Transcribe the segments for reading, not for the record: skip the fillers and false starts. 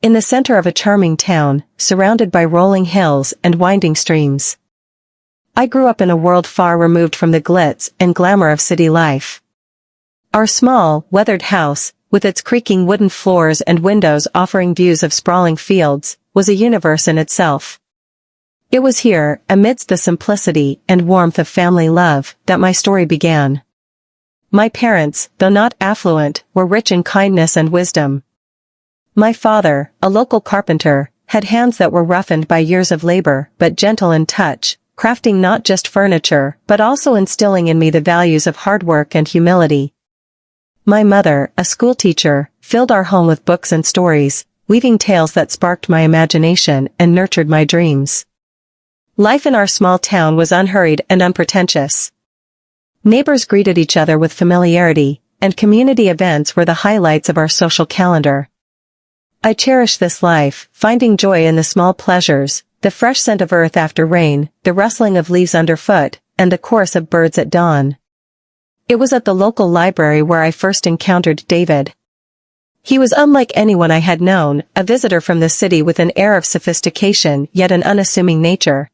in the center of a charming town, surrounded by rolling hills and winding streams. I grew up in a world far removed from the glitz and glamour of city life. Our small, weathered house, with its creaking wooden floors and windows offering views of sprawling fields, was a universe in itself. It was here, amidst the simplicity and warmth of family love, that my story began. My parents, though not affluent, were rich in kindness and wisdom. My father, a local carpenter, had hands that were roughened by years of labor but gentle in touch, crafting not just furniture but also instilling in me the values of hard work and humility. My mother, a schoolteacher, filled our home with books and stories, weaving tales that sparked my imagination and nurtured my dreams. Life in our small town was unhurried and unpretentious. Neighbors greeted each other with familiarity, and community events were the highlights of our social calendar. I cherished this life, finding joy in the small pleasures, the fresh scent of earth after rain, the rustling of leaves underfoot, and the chorus of birds at dawn. It was at the local library where I first encountered David. He was unlike anyone I had known, a visitor from the city with an air of sophistication yet an unassuming nature.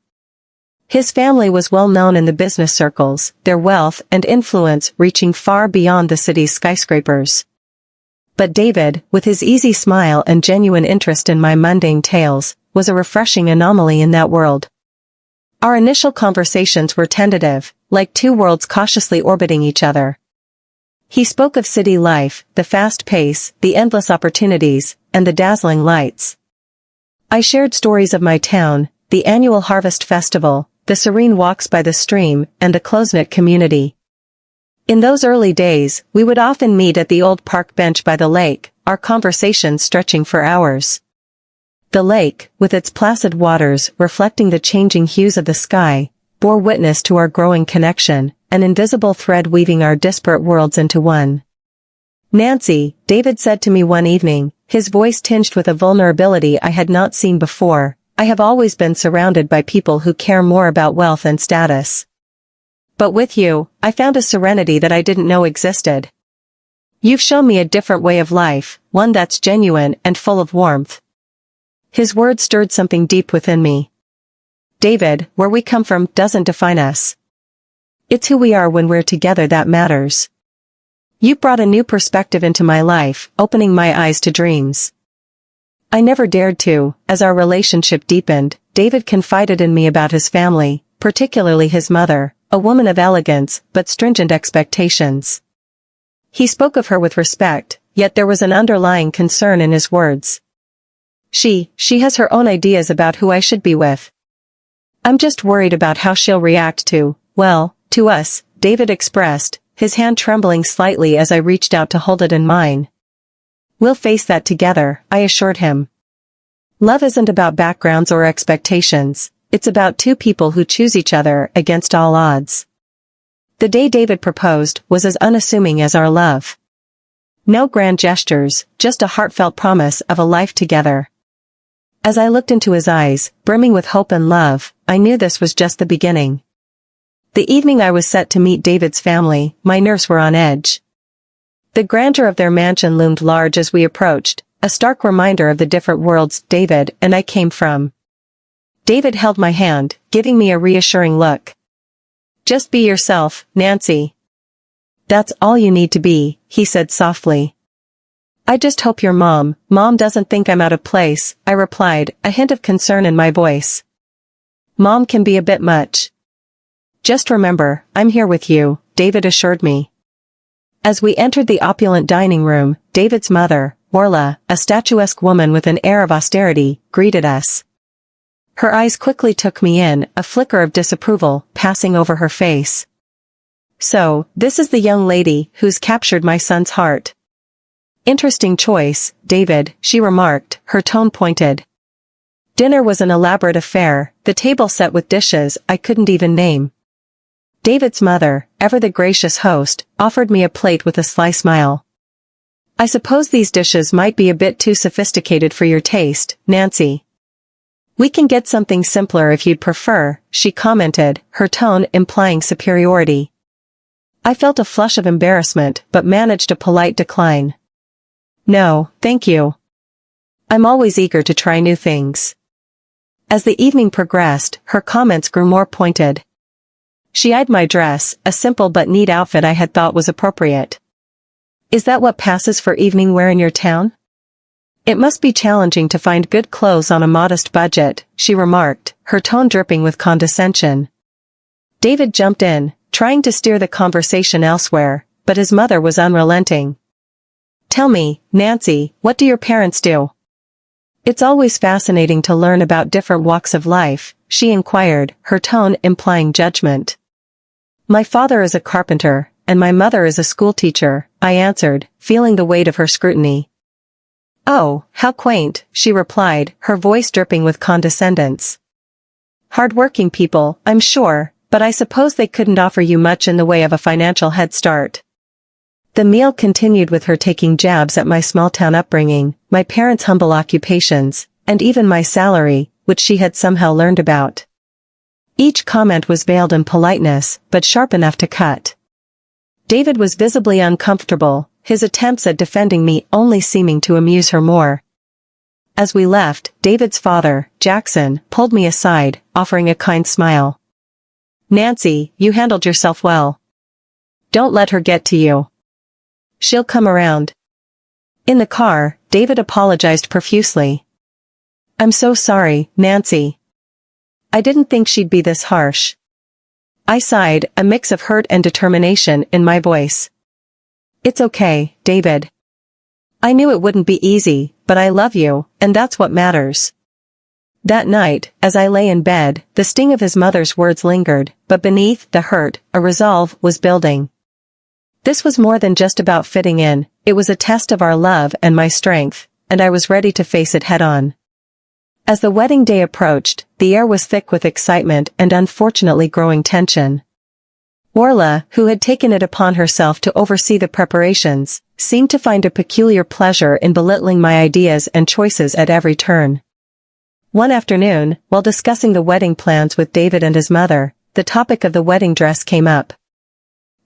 His family was well known in the business circles, their wealth and influence reaching far beyond the city's skyscrapers. But David, with his easy smile and genuine interest in my mundane tales, was a refreshing anomaly in that world. Our initial conversations were tentative, like two worlds cautiously orbiting each other. He spoke of city life, the fast pace, the endless opportunities, and the dazzling lights. I shared stories of my town, the annual harvest festival, the serene walks by the stream, and the close-knit community. In those early days, we would often meet at the old park bench by the lake, our conversations stretching for hours. The lake, with its placid waters reflecting the changing hues of the sky, bore witness to our growing connection, an invisible thread weaving our disparate worlds into one. "Nancy," David said to me one evening, his voice tinged with a vulnerability I had not seen before, "I have always been surrounded by people who care more about wealth and status. But with you, I found a serenity that I didn't know existed. You've shown me a different way of life, one that's genuine and full of warmth." His words stirred something deep within me. "David, where we come from doesn't define us. It's who we are when we're together that matters. You brought a new perspective into my life, opening my eyes to dreams." I never dared to. As our relationship deepened, David confided in me about his family, particularly his mother, a woman of elegance but stringent expectations. He spoke of her with respect, yet there was an underlying concern in his words. She has her own ideas about who I should be with. I'm just worried about how she'll react to us," David expressed, his hand trembling slightly as I reached out to hold it in mine. "We'll face that together," I assured him. Love isn't about backgrounds or expectations, it's about two people who choose each other against all odds. The day David proposed was as unassuming as our love. No grand gestures, just a heartfelt promise of a life together. As I looked into his eyes, brimming with hope and love, I knew this was just the beginning. The evening I was set to meet David's family, my nerves were on edge. The grandeur of their mansion loomed large as we approached, a stark reminder of the different worlds David and I came from. David held my hand, giving me a reassuring look. "Just be yourself, Nancy. That's all you need to be," he said softly. "I just hope your mom doesn't think I'm out of place," I replied, a hint of concern in my voice. "Mom can be a bit much." "Just remember, I'm here with you," David assured me. As we entered the opulent dining room, David's mother, Orla, a statuesque woman with an air of austerity, greeted us. Her eyes quickly took me in, a flicker of disapproval passing over her face. "So, this is the young lady who's captured my son's heart." "Interesting choice, David," she remarked, her tone pointed. Dinner was an elaborate affair, the table set with dishes I couldn't even name. David's mother, ever the gracious host, offered me a plate with a sly smile. "I suppose these dishes might be a bit too sophisticated for your taste, Nancy. We can get something simpler if you'd prefer," she commented, her tone implying superiority. I felt a flush of embarrassment but managed a polite decline. "No, thank you. I'm always eager to try new things. As the evening progressed, her comments grew more pointed. She eyed my dress, a simple but neat outfit I had thought was appropriate. Is that what passes for evening wear in your town? It must be challenging to find good clothes on a modest budget, she remarked, her tone dripping with condescension. David jumped in, trying to steer the conversation elsewhere, but his mother was unrelenting. Tell me, Nancy, what do your parents do? It's always fascinating to learn about different walks of life, she inquired, her tone implying judgment. My father is a carpenter, and my mother is a schoolteacher, I answered, feeling the weight of her scrutiny. Oh, how quaint, she replied, her voice dripping with condescendence. Hard-working people, I'm sure, but I suppose they couldn't offer you much in the way of a financial head start. The meal continued with her taking jabs at my small-town upbringing, my parents' humble occupations, and even my salary, which she had somehow learned about. Each comment was veiled in politeness, but sharp enough to cut. David was visibly uncomfortable, his attempts at defending me only seeming to amuse her more. As we left, David's father, Jackson, pulled me aside, offering a kind smile. Nancy, you handled yourself well. Don't let her get to you. She'll come around. In the car, David apologized profusely. I'm so sorry, Nancy. I didn't think she'd be this harsh. I sighed, a mix of hurt and determination in my voice. It's okay, David. I knew it wouldn't be easy, but I love you, and that's what matters. That night, as I lay in bed, the sting of his mother's words lingered, but beneath the hurt, a resolve was building. This was more than just about fitting in, it was a test of our love and my strength, and I was ready to face it head-on. As the wedding day approached, the air was thick with excitement and unfortunately growing tension. Orla, who had taken it upon herself to oversee the preparations, seemed to find a peculiar pleasure in belittling my ideas and choices at every turn. One afternoon, while discussing the wedding plans with David and his mother, the topic of the wedding dress came up.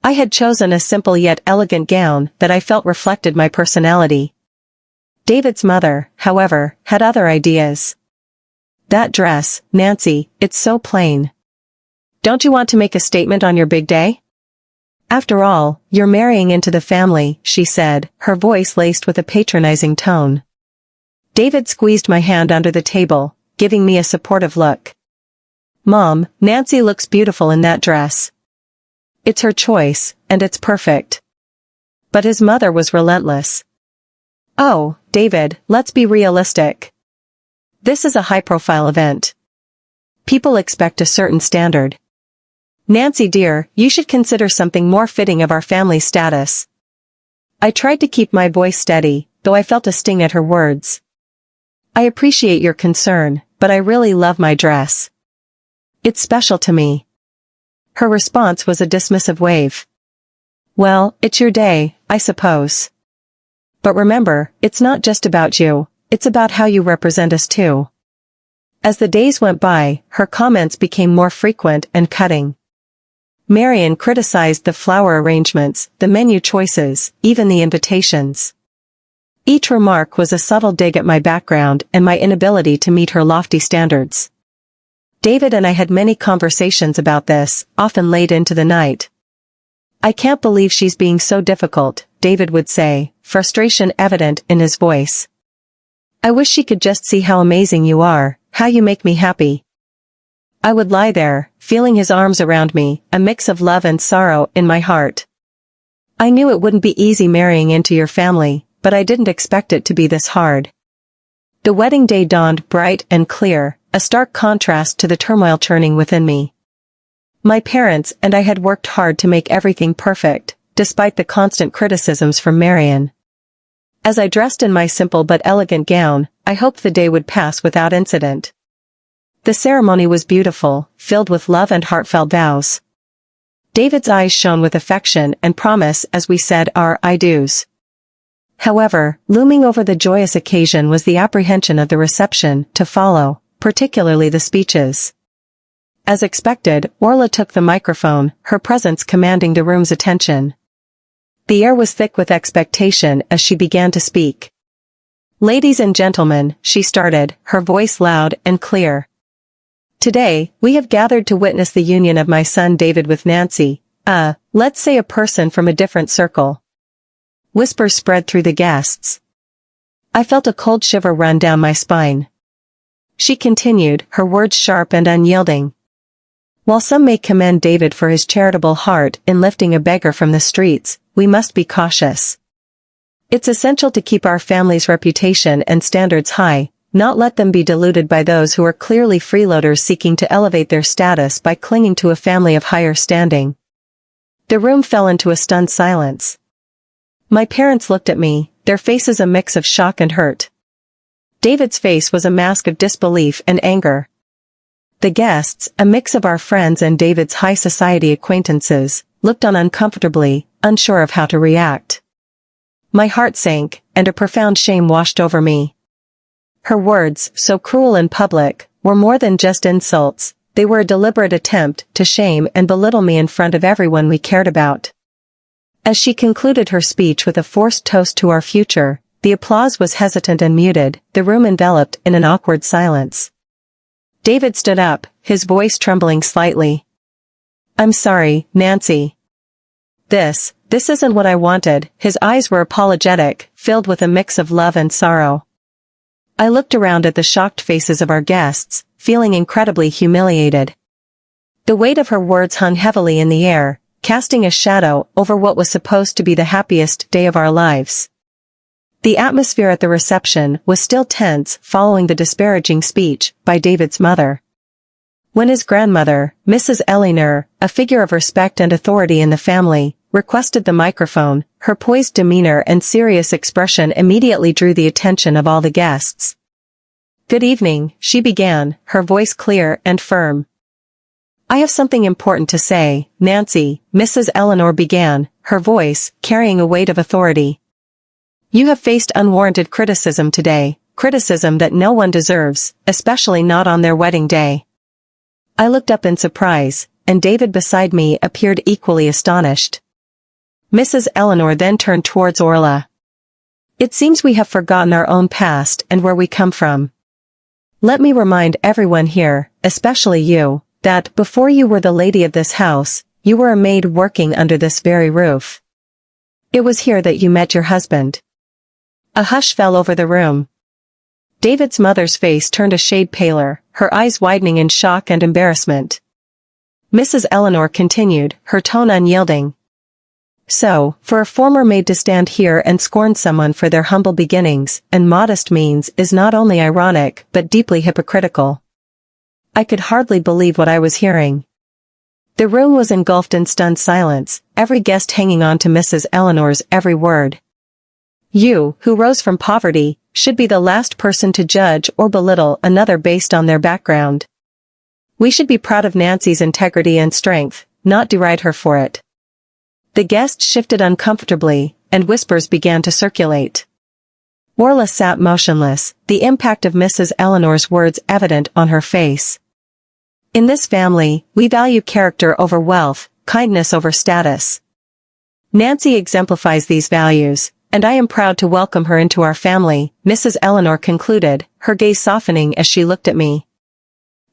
I had chosen a simple yet elegant gown that I felt reflected my personality. David's mother, however, had other ideas. That dress, Nancy, it's so plain. Don't you want to make a statement on your big day? After all, you're marrying into the family, she said, her voice laced with a patronizing tone. David squeezed my hand under the table, giving me a supportive look. Mom, Nancy looks beautiful in that dress. It's her choice, and it's perfect. But his mother was relentless. Oh, David, let's be realistic. This is a high-profile event. People expect a certain standard. Nancy dear, you should consider something more fitting of our family status. I tried to keep my voice steady, though I felt a sting at her words. I appreciate your concern, but I really love my dress. It's special to me. Her response was a dismissive wave. Well, it's your day, I suppose. But remember, it's not just about you, it's about how you represent us too. As the days went by, her comments became more frequent and cutting. Marian criticized the flower arrangements, the menu choices, even the invitations. Each remark was a subtle dig at my background and my inability to meet her lofty standards. David and I had many conversations about this, often late into the night. I can't believe she's being so difficult, David would say, frustration evident in his voice. I wish she could just see how amazing you are, how you make me happy. I would lie there, feeling his arms around me, a mix of love and sorrow in my heart. I knew it wouldn't be easy marrying into your family, but I didn't expect it to be this hard. The wedding day dawned bright and clear, a stark contrast to the turmoil churning within me. My parents and I had worked hard to make everything perfect, despite the constant criticisms from Marian. As I dressed in my simple but elegant gown, I hoped the day would pass without incident. The ceremony was beautiful, filled with love and heartfelt vows. David's eyes shone with affection and promise as we said our I do's. However, looming over the joyous occasion was the apprehension of the reception to follow, particularly the speeches. As expected, Orla took the microphone, her presence commanding the room's attention. The air was thick with expectation as she began to speak. Ladies and gentlemen, she started, her voice loud and clear. Today, we have gathered to witness the union of my son David with Nancy, let's say a person from a different circle. Whispers spread through the guests. I felt a cold shiver run down my spine. She continued, her words sharp and unyielding. While some may commend David for his charitable heart in lifting a beggar from the streets, we must be cautious. It's essential to keep our family's reputation and standards high, not let them be diluted by those who are clearly freeloaders seeking to elevate their status by clinging to a family of higher standing. The room fell into a stunned silence. My parents looked at me, their faces a mix of shock and hurt. David's face was a mask of disbelief and anger. The guests, a mix of our friends and David's high society acquaintances, looked on uncomfortably, unsure of how to react. My heart sank, and a profound shame washed over me. Her words, so cruel in public, were more than just insults, they were a deliberate attempt to shame and belittle me in front of everyone we cared about. As she concluded her speech with a forced toast to our future, the applause was hesitant and muted, the room enveloped in an awkward silence. David stood up, his voice trembling slightly. I'm sorry, Nancy. This isn't what I wanted. His eyes were apologetic, filled with a mix of love and sorrow. I looked around at the shocked faces of our guests, feeling incredibly humiliated. The weight of her words hung heavily in the air, casting a shadow over what was supposed to be the happiest day of our lives. The atmosphere at the reception was still tense following the disparaging speech by David's mother. When his grandmother, Mrs. Eleanor, a figure of respect and authority in the family, requested the microphone, her poised demeanor and serious expression immediately drew the attention of all the guests. Good evening, she began, her voice clear and firm. I have something important to say, Nancy, Mrs. Eleanor began, her voice carrying a weight of authority. You have faced unwarranted criticism today, criticism that no one deserves, especially not on their wedding day. I looked up in surprise, and David beside me appeared equally astonished. Mrs. Eleanor then turned towards Orla. It seems we have forgotten our own past and where we come from. Let me remind everyone here, especially you, that before you were the lady of this house, you were a maid working under this very roof. It was here that you met your husband. A hush fell over the room. David's mother's face turned a shade paler, her eyes widening in shock and embarrassment. Mrs. Eleanor continued, her tone unyielding. So, for a former maid to stand here and scorn someone for their humble beginnings and modest means is not only ironic but deeply hypocritical. I could hardly believe what I was hearing. The room was engulfed in stunned silence, every guest hanging on to Mrs. Eleanor's every word. You, who rose from poverty, should be the last person to judge or belittle another based on their background. We should be proud of Nancy's integrity and strength, not deride her for it. The guests shifted uncomfortably, and whispers began to circulate. Orla sat motionless, the impact of Mrs. Eleanor's words evident on her face. In this family, we value character over wealth, kindness over status. Nancy exemplifies these values, and I am proud to welcome her into our family, Mrs. Eleanor concluded, her gaze softening as she looked at me.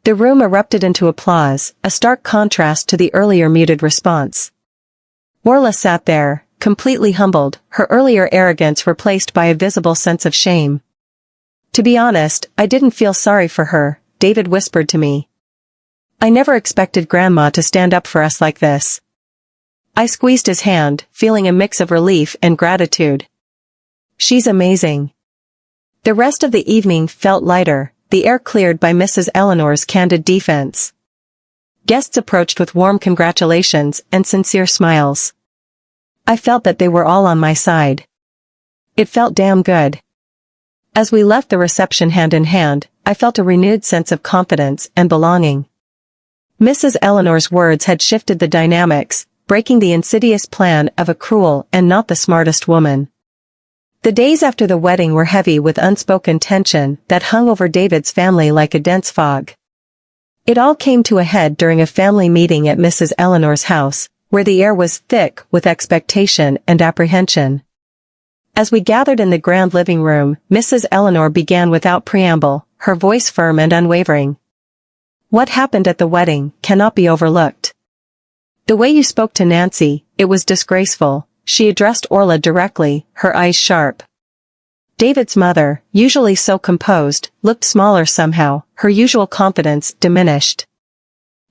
The room erupted into applause, a stark contrast to the earlier muted response. Orla sat there, completely humbled, her earlier arrogance replaced by a visible sense of shame. To be honest, I didn't feel sorry for her, David whispered to me. I never expected Grandma to stand up for us like this. I squeezed his hand, feeling a mix of relief and gratitude. She's amazing. The rest of the evening felt lighter, the air cleared by Mrs. Eleanor's candid defense. Guests approached with warm congratulations and sincere smiles. I felt that they were all on my side. It felt damn good. As we left the reception hand in hand, I felt a renewed sense of confidence and belonging. Mrs. Eleanor's words had shifted the dynamics, breaking the insidious plan of a cruel and not the smartest woman. The days after the wedding were heavy with unspoken tension that hung over David's family like a dense fog. It all came to a head during a family meeting at Mrs. Eleanor's house, where the air was thick with expectation and apprehension. As we gathered in the grand living room, Mrs. Eleanor began without preamble, her voice firm and unwavering. What happened at the wedding cannot be overlooked. The way you spoke to Nancy, it was disgraceful. She addressed Orla directly, her eyes sharp. David's mother, usually so composed, looked smaller somehow, her usual confidence diminished.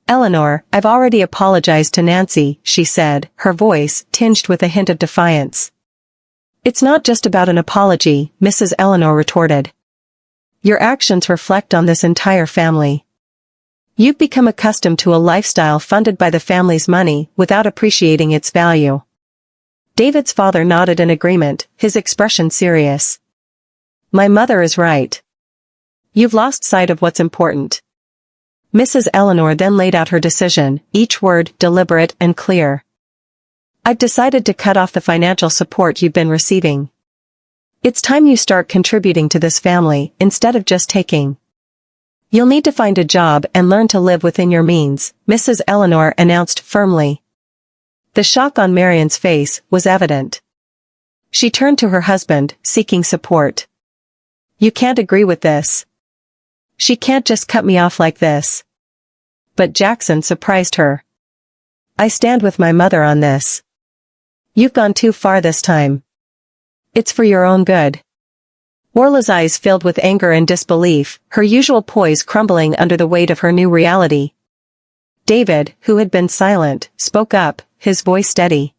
Eleanor, I've already apologized to Nancy, she said, her voice tinged with a hint of defiance. It's not just about an apology, Mrs. Eleanor retorted. Your actions reflect on this entire family. You've become accustomed to a lifestyle funded by the family's money without appreciating its value. David's father nodded in agreement, his expression serious. My mother is right. You've lost sight of what's important. Mrs. Eleanor then laid out her decision, each word deliberate and clear. I've decided to cut off the financial support you've been receiving. It's time you start contributing to this family instead of just taking. You'll need to find a job and learn to live within your means, Mrs. Eleanor announced firmly. The shock on Marion's face was evident. She turned to her husband, seeking support. You can't agree with this. She can't just cut me off like this. But Jackson surprised her. I stand with my mother on this. You've gone too far this time. It's for your own good. Orla's eyes filled with anger and disbelief, her usual poise crumbling under the weight of her new reality. David, who had been silent, spoke up, his voice steady.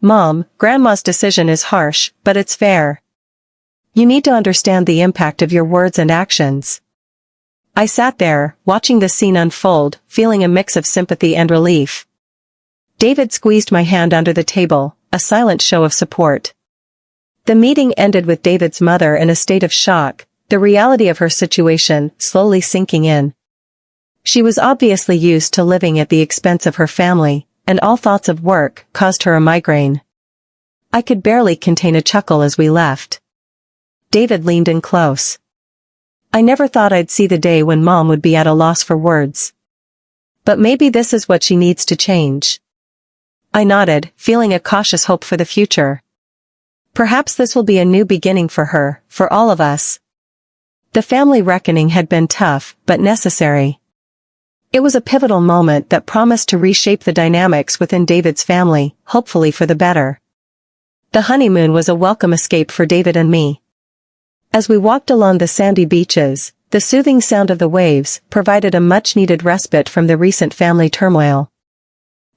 Mom, Grandma's decision is harsh, but it's fair. You need to understand the impact of your words and actions. I sat there, watching the scene unfold, feeling a mix of sympathy and relief. David squeezed my hand under the table, a silent show of support. The meeting ended with David's mother in a state of shock, the reality of her situation slowly sinking in. She was obviously used to living at the expense of her family, and all thoughts of work caused her a migraine. I could barely contain a chuckle as we left. David leaned in close. I never thought I'd see the day when Mom would be at a loss for words. But maybe this is what she needs to change. I nodded, feeling a cautious hope for the future. Perhaps this will be a new beginning for her, for all of us. The family reckoning had been tough, but necessary. It was a pivotal moment that promised to reshape the dynamics within David's family, hopefully for the better. The honeymoon was a welcome escape for David and me. As we walked along the sandy beaches, the soothing sound of the waves provided a much-needed respite from the recent family turmoil.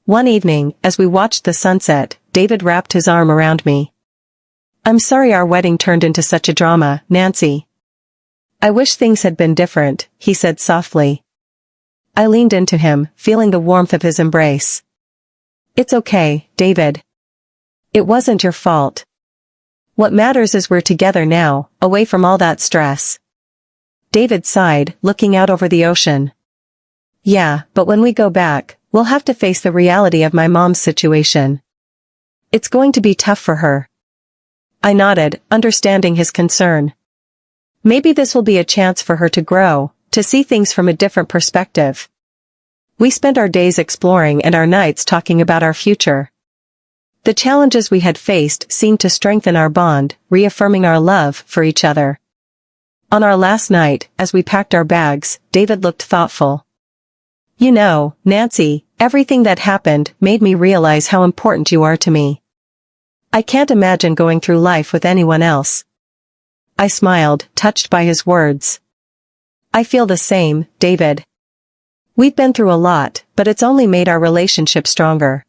One evening, as we watched the sunset, David wrapped his arm around me. I'm sorry our wedding turned into such a drama, Nancy. I wish things had been different, he said softly. I leaned into him, feeling the warmth of his embrace. It's okay, David. It wasn't your fault. What matters is we're together now, away from all that stress. David sighed, looking out over the ocean. Yeah, but when we go back, we'll have to face the reality of my mom's situation. It's going to be tough for her. I nodded, understanding his concern. Maybe this will be a chance for her to grow, to see things from a different perspective. We spent our days exploring and our nights talking about our future. The challenges we had faced seemed to strengthen our bond, reaffirming our love for each other. On our last night, as we packed our bags, David looked thoughtful. You know, Nancy, everything that happened made me realize how important you are to me. I can't imagine going through life with anyone else. I smiled, touched by his words. I feel the same, David. We've been through a lot, but it's only made our relationship stronger.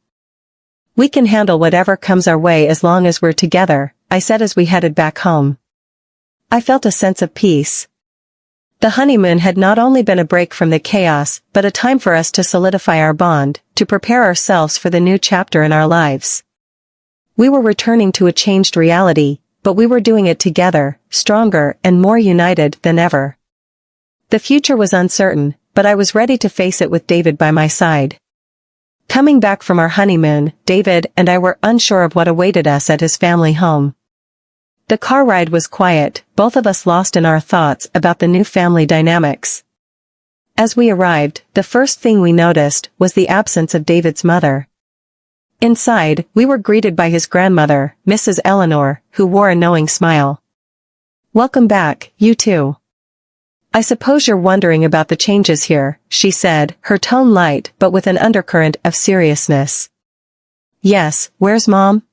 We can handle whatever comes our way as long as we're together, I said as we headed back home. I felt a sense of peace. The honeymoon had not only been a break from the chaos, but a time for us to solidify our bond, to prepare ourselves for the new chapter in our lives. We were returning to a changed reality, but we were doing it together, stronger and more united than ever. The future was uncertain, but I was ready to face it with David by my side. Coming back from our honeymoon, David and I were unsure of what awaited us at his family home. The car ride was quiet, both of us lost in our thoughts about the new family dynamics. As we arrived, the first thing we noticed was the absence of David's mother. Inside, we were greeted by his grandmother, Mrs. Eleanor, who wore a knowing smile. "Welcome back, you two. I suppose you're wondering about the changes here," she said, her tone light but with an undercurrent of seriousness. "Yes, where's Mom?"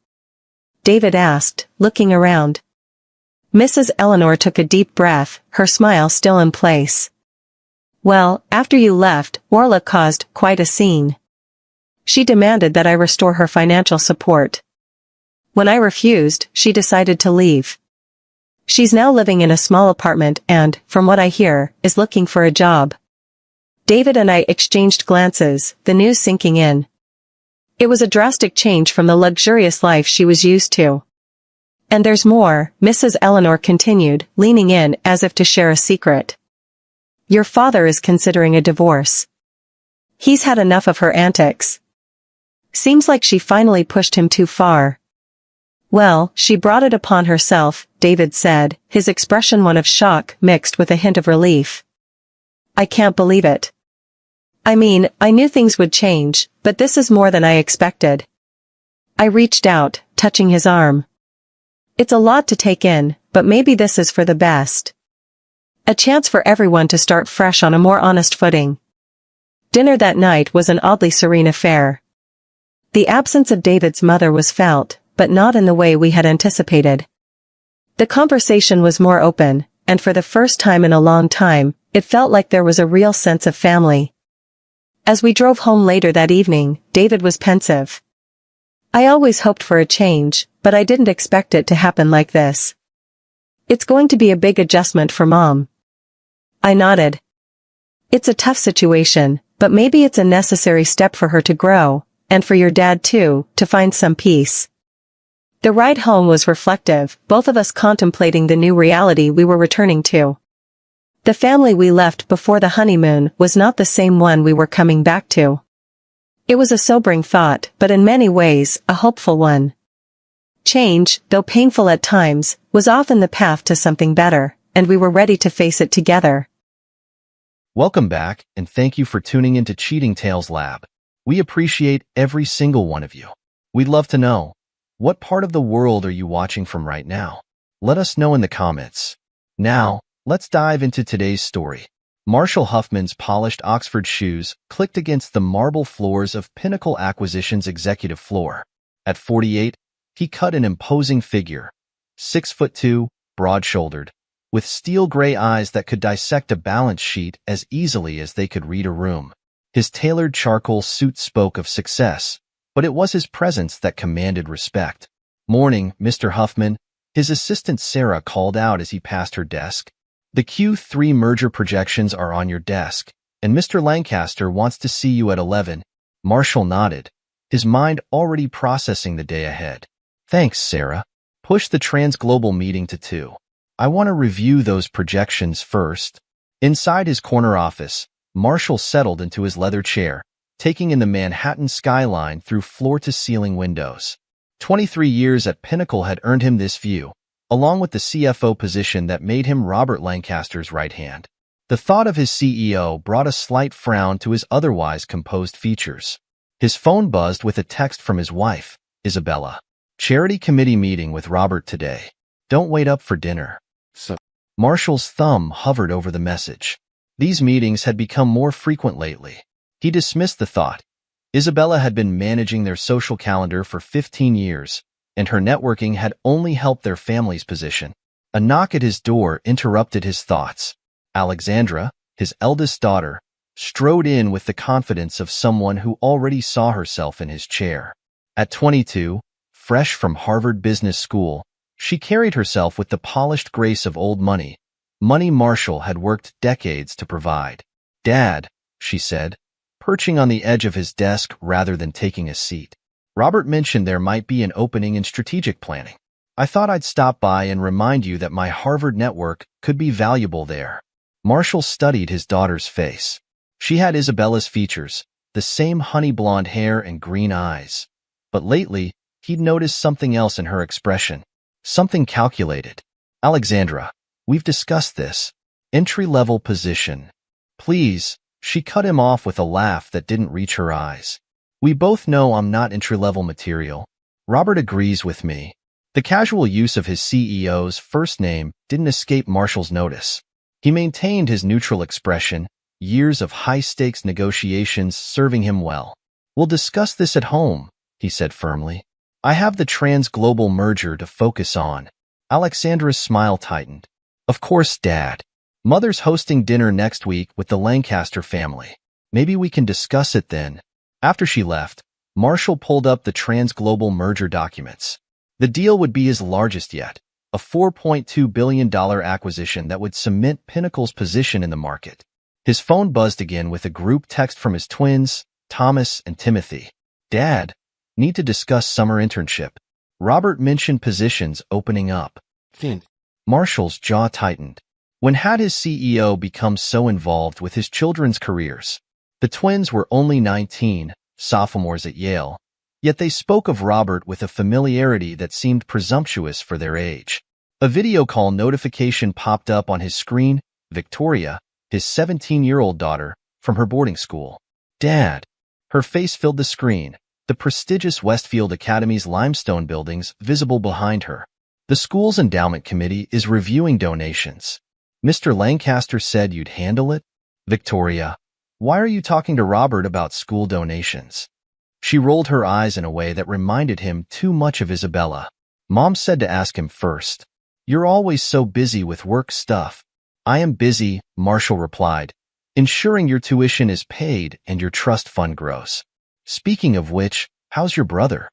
David asked, looking around. Mrs. Eleanor took a deep breath, her smile still in place. "Well, after you left, Orla caused quite a scene. She demanded that I restore her financial support. When I refused, she decided to leave. She's now living in a small apartment and, from what I hear, is looking for a job." David and I exchanged glances, the news sinking in. It was a drastic change from the luxurious life she was used to. "And there's more," Mrs. Eleanor continued, leaning in as if to share a secret. "Your father is considering a divorce. He's had enough of her antics. Seems like she finally pushed him too far." "Well, she brought it upon herself," David said, his expression one of shock mixed with a hint of relief. "I can't believe it. I mean, I knew things would change, but this is more than I expected." I reached out, touching his arm. "It's a lot to take in, but maybe this is for the best. A chance for everyone to start fresh on a more honest footing." Dinner that night was an oddly serene affair. The absence of David's mother was felt, but not in the way we had anticipated. The conversation was more open, and for the first time in a long time, it felt like there was a real sense of family. As we drove home later that evening, David was pensive. "I always hoped for a change, but I didn't expect it to happen like this. It's going to be a big adjustment for Mom." I nodded. "It's a tough situation, but maybe it's a necessary step for her to grow, and for your dad too, to find some peace." The ride home was reflective, both of us contemplating the new reality we were returning to. The family we left before the honeymoon was not the same one we were coming back to. It was a sobering thought, but in many ways, a hopeful one. Change, though painful at times, was often the path to something better, and we were ready to face it together. Welcome back, and thank you for tuning into Cheating Tales Lab. We appreciate every single one of you. We'd love to know, what part of the world are you watching from right now? Let us know in the comments. Now, let's dive into today's story. Marshall Huffman's polished Oxford shoes clicked against the marble floors of Pinnacle Acquisition's executive floor. At 48, he cut an imposing figure, 6'2", broad-shouldered, with steel gray eyes that could dissect a balance sheet as easily as they could read a room. His tailored charcoal suit spoke of success, but it was his presence that commanded respect. "Morning, Mr. Huffman," his assistant Sarah called out as he passed her desk. "The Q3 merger projections are on your desk, and Mr. Lancaster wants to see you at 11. Marshall nodded, his mind already processing the day ahead. "Thanks, Sarah. Push the Transglobal meeting to 2. I want to review those projections first." Inside his corner office, Marshall settled into his leather chair, taking in the Manhattan skyline through floor-to-ceiling windows. 23 years at Pinnacle had earned him this view, along with the CFO position that made him Robert Lancaster's right hand. The thought of his CEO brought a slight frown to his otherwise composed features. His phone buzzed with a text from his wife, Isabella. "Charity committee meeting with Robert today. Don't wait up for dinner." Marshall's thumb hovered over the message. These meetings had become more frequent lately. He dismissed the thought. Isabella had been managing their social calendar for 15 years, and her networking had only helped their family's position. A knock at his door interrupted his thoughts. Alexandra, his eldest daughter, strode in with the confidence of someone who already saw herself in his chair. At 22, fresh from Harvard Business School, she carried herself with the polished grace of old money. Money Marshall had worked decades to provide. "Dad," she said, perching on the edge of his desk rather than taking a seat. "Robert mentioned there might be an opening in strategic planning. I thought I'd stop by and remind you that my Harvard network could be valuable there." Marshall studied his daughter's face. She had Isabella's features, the same honey blonde hair and green eyes. But lately, he'd noticed something else in her expression. Something calculated. "Alexandra, we've discussed this. Entry-level position. Please," she cut him off with a laugh that didn't reach her eyes. We both know I'm not entry-level material. Robert agrees with me. The casual use of his CEO's first name didn't escape Marshall's notice. He maintained his neutral expression, years of high-stakes negotiations serving him well. We'll discuss this at home, he said firmly. I have the trans-global merger to focus on. Alexandra's smile tightened. Of course, Dad. Mother's hosting dinner next week with the Lancaster family. Maybe we can discuss it then. After she left, Marshall pulled up the trans-global merger documents. The deal would be his largest yet, a $4.2 billion acquisition that would cement Pinnacle's position in the market. His phone buzzed again with a group text from his twins, Thomas and Timothy. Dad, need to discuss summer internship. Robert mentioned positions opening up. Marshall's jaw tightened. When had his CEO become so involved with his children's careers? The twins were only 19, sophomores at Yale, yet they spoke of Robert with a familiarity that seemed presumptuous for their age. A video call notification popped up on his screen, Victoria, his 17-year-old daughter, from her boarding school. Dad. Her face filled the screen, the prestigious Westfield Academy's limestone buildings visible behind her. The school's endowment committee is reviewing donations. Mr. Lancaster said you'd handle it? Victoria. Why are you talking to Robert about school donations? She rolled her eyes in a way that reminded him too much of Isabella. Mom said to ask him first. You're always so busy with work stuff. I am busy, Marshall replied, ensuring your tuition is paid and your trust fund grows. Speaking of which, how's your brother?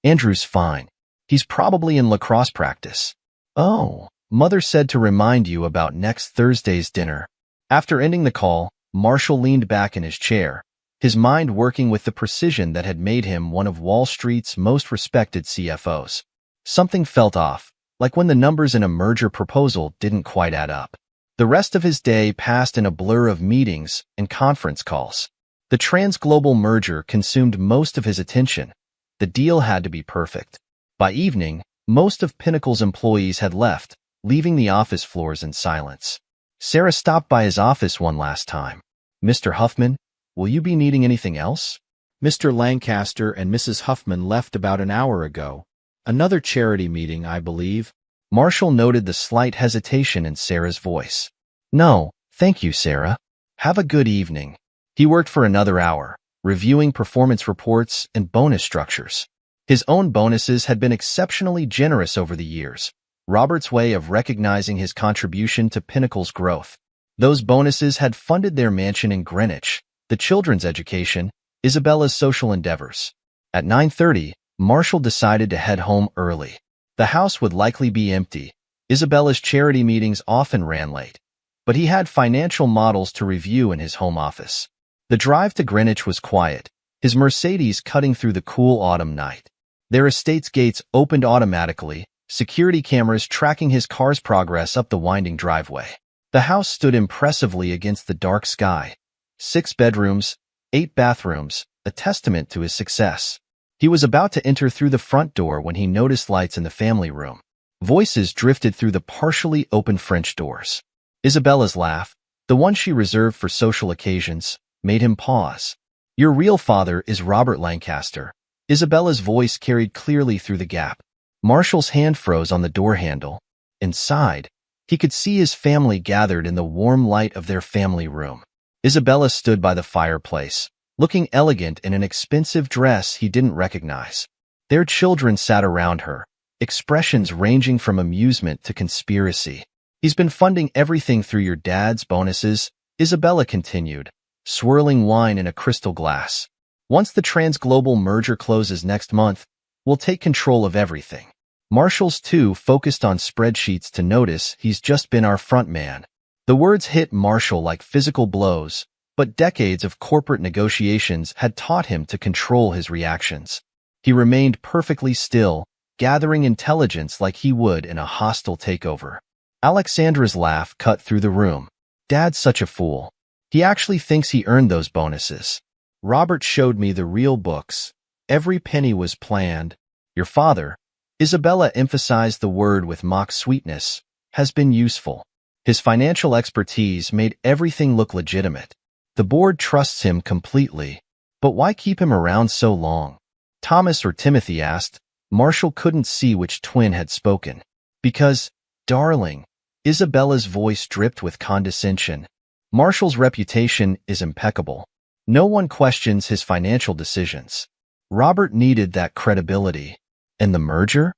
Andrew's fine. He's probably in lacrosse practice. Oh, Mother said to remind you about next Thursday's dinner. After ending the call, Marshall leaned back in his chair, his mind working with the precision that had made him one of Wall Street's most respected CFOs. Something felt off, like when the numbers in a merger proposal didn't quite add up. The rest of his day passed in a blur of meetings and conference calls. The trans-global merger consumed most of his attention. The deal had to be perfect. By evening, most of Pinnacle's employees had left, leaving the office floors in silence. Sarah stopped by his office one last time. Mr. Huffman, will you be needing anything else? Mr. Lancaster and Mrs. Huffman left about an hour ago. Another charity meeting, I believe. Marshall noted the slight hesitation in Sarah's voice. No, thank you, Sarah. Have a good evening. He worked for another hour, reviewing performance reports and bonus structures. His own bonuses had been exceptionally generous over the years, Robert's way of recognizing his contribution to Pinnacle's growth. Those bonuses had funded their mansion in Greenwich, the children's education, Isabella's social endeavors. At 9:30, Marshall decided to head home early. The house would likely be empty. Isabella's charity meetings often ran late, but he had financial models to review in his home office. The drive to Greenwich was quiet, his Mercedes cutting through the cool autumn night. Their estate's gates opened automatically, security cameras tracking his car's progress up the winding driveway. The house stood impressively against the dark sky. 6 bedrooms, 8 bathrooms, a testament to his success. He was about to enter through the front door when he noticed lights in the family room. Voices drifted through the partially open French doors. Isabella's laugh, the one she reserved for social occasions, made him pause. Your real father is Robert Lancaster. Isabella's voice carried clearly through the gap. Marshall's hand froze on the door handle. Inside, he could see his family gathered in the warm light of their family room. Isabella stood by the fireplace, looking elegant in an expensive dress he didn't recognize. Their children sat around her, expressions ranging from amusement to conspiracy. He's been funding everything through your dad's bonuses, Isabella continued, swirling wine in a crystal glass. Once the trans-global merger closes next month, we'll take control of everything. Marshall's too focused on spreadsheets to notice he's just been our front man. The words hit Marshall like physical blows, but decades of corporate negotiations had taught him to control his reactions. He remained perfectly still, gathering intelligence like he would in a hostile takeover. Alexandra's laugh cut through the room. Dad's such a fool. He actually thinks he earned those bonuses. Robert showed me the real books. Every penny was planned. Your father, Isabella emphasized the word with mock sweetness, has been useful. His financial expertise made everything look legitimate. The board trusts him completely. But why keep him around so long? Thomas or Timothy asked. Marshall couldn't see which twin had spoken. Because, darling, Isabella's voice dripped with condescension. Marshall's reputation is impeccable. No one questions his financial decisions. Robert needed that credibility. And the merger?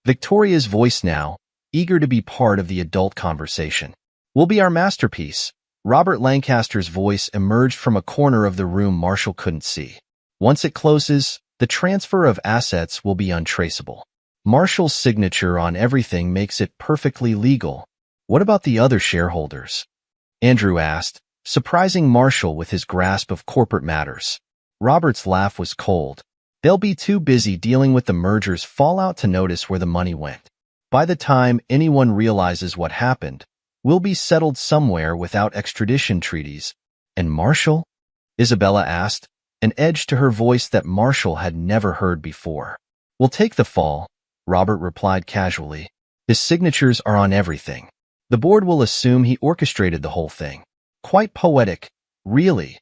Victoria's voice now, eager to be part of the adult conversation. Will be our masterpiece. Robert Lancaster's voice emerged from a corner of the room Marshall couldn't see. Once it closes, the transfer of assets will be untraceable. Marshall's signature on everything makes it perfectly legal. What about the other shareholders? Andrew asked, surprising Marshall with his grasp of corporate matters. Robert's laugh was cold. They'll be too busy dealing with the merger's fallout to notice where the money went. By the time anyone realizes what happened, we'll be settled somewhere without extradition treaties. And Marshall? Isabella asked, an edge to her voice that Marshall had never heard before. We'll take the fall, Robert replied casually. His signatures are on everything. The board will assume he orchestrated the whole thing. Quite poetic, really.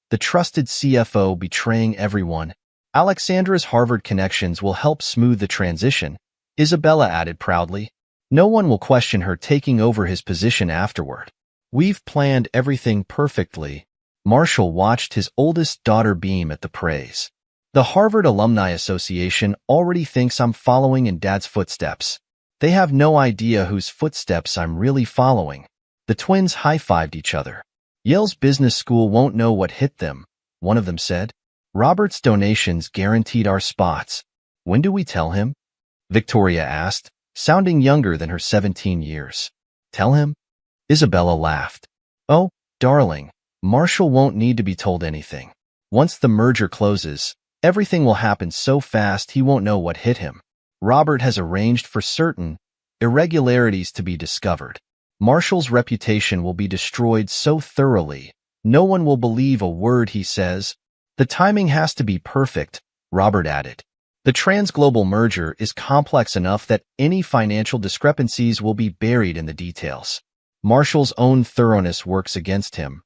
The trusted CFO betraying everyone. Alexandra's Harvard connections will help smooth the transition, Isabella added proudly. No one will question her taking over his position afterward. We've planned everything perfectly. Marshall watched his oldest daughter beam at the praise. The Harvard Alumni Association already thinks I'm following in Dad's footsteps. They have no idea whose footsteps I'm really following. The twins high-fived each other. Yale's business school won't know what hit them, one of them said. Robert's donations guaranteed our spots. When do we tell him? Victoria asked, sounding younger than her 17 years. Tell him? Isabella laughed. Oh, darling, Marshall won't need to be told anything. Once the merger closes, everything will happen so fast he won't know what hit him. Robert has arranged for certain irregularities to be discovered. Marshall's reputation will be destroyed so thoroughly, no one will believe a word he says. The timing has to be perfect, Robert added. The transglobal merger is complex enough that any financial discrepancies will be buried in the details. Marshall's own thoroughness works against him.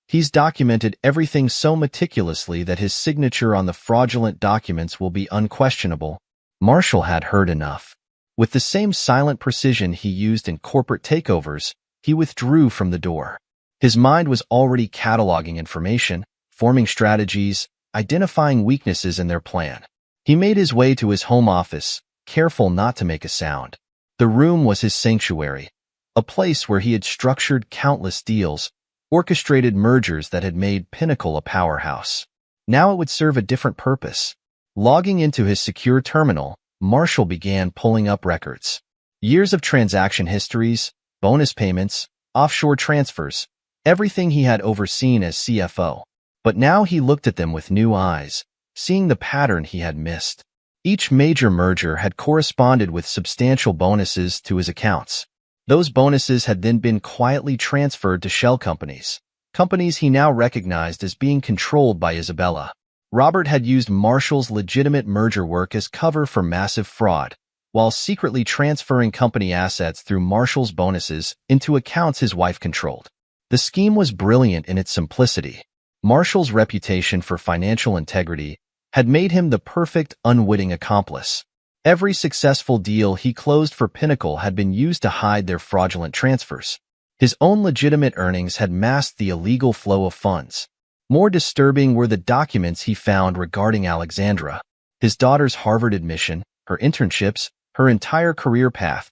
He's documented everything so meticulously that his signature on the fraudulent documents will be unquestionable. Marshall had heard enough. With the same silent precision he used in corporate takeovers, he withdrew from the door. His mind was already cataloging information, forming strategies, identifying weaknesses in their plan. He made his way to his home office, careful not to make a sound. The room was his sanctuary, a place where he had structured countless deals, orchestrated mergers that had made Pinnacle a powerhouse. Now it would serve a different purpose. Logging into his secure terminal, Marshall began pulling up records. Years of transaction histories, bonus payments, offshore transfers, everything he had overseen as CFO. But now he looked at them with new eyes, seeing the pattern he had missed. Each major merger had corresponded with substantial bonuses to his accounts. Those bonuses had then been quietly transferred to shell companies, companies he now recognized as being controlled by Isabella. Robert had used Marshall's legitimate merger work as cover for massive fraud, while secretly transferring company assets through Marshall's bonuses into accounts his wife controlled. The scheme was brilliant in its simplicity. Marshall's reputation for financial integrity had made him the perfect unwitting accomplice. Every successful deal he closed for Pinnacle had been used to hide their fraudulent transfers. His own legitimate earnings had masked the illegal flow of funds. More disturbing were the documents he found regarding Alexandra, his daughter's Harvard admission, her internships, her entire career path.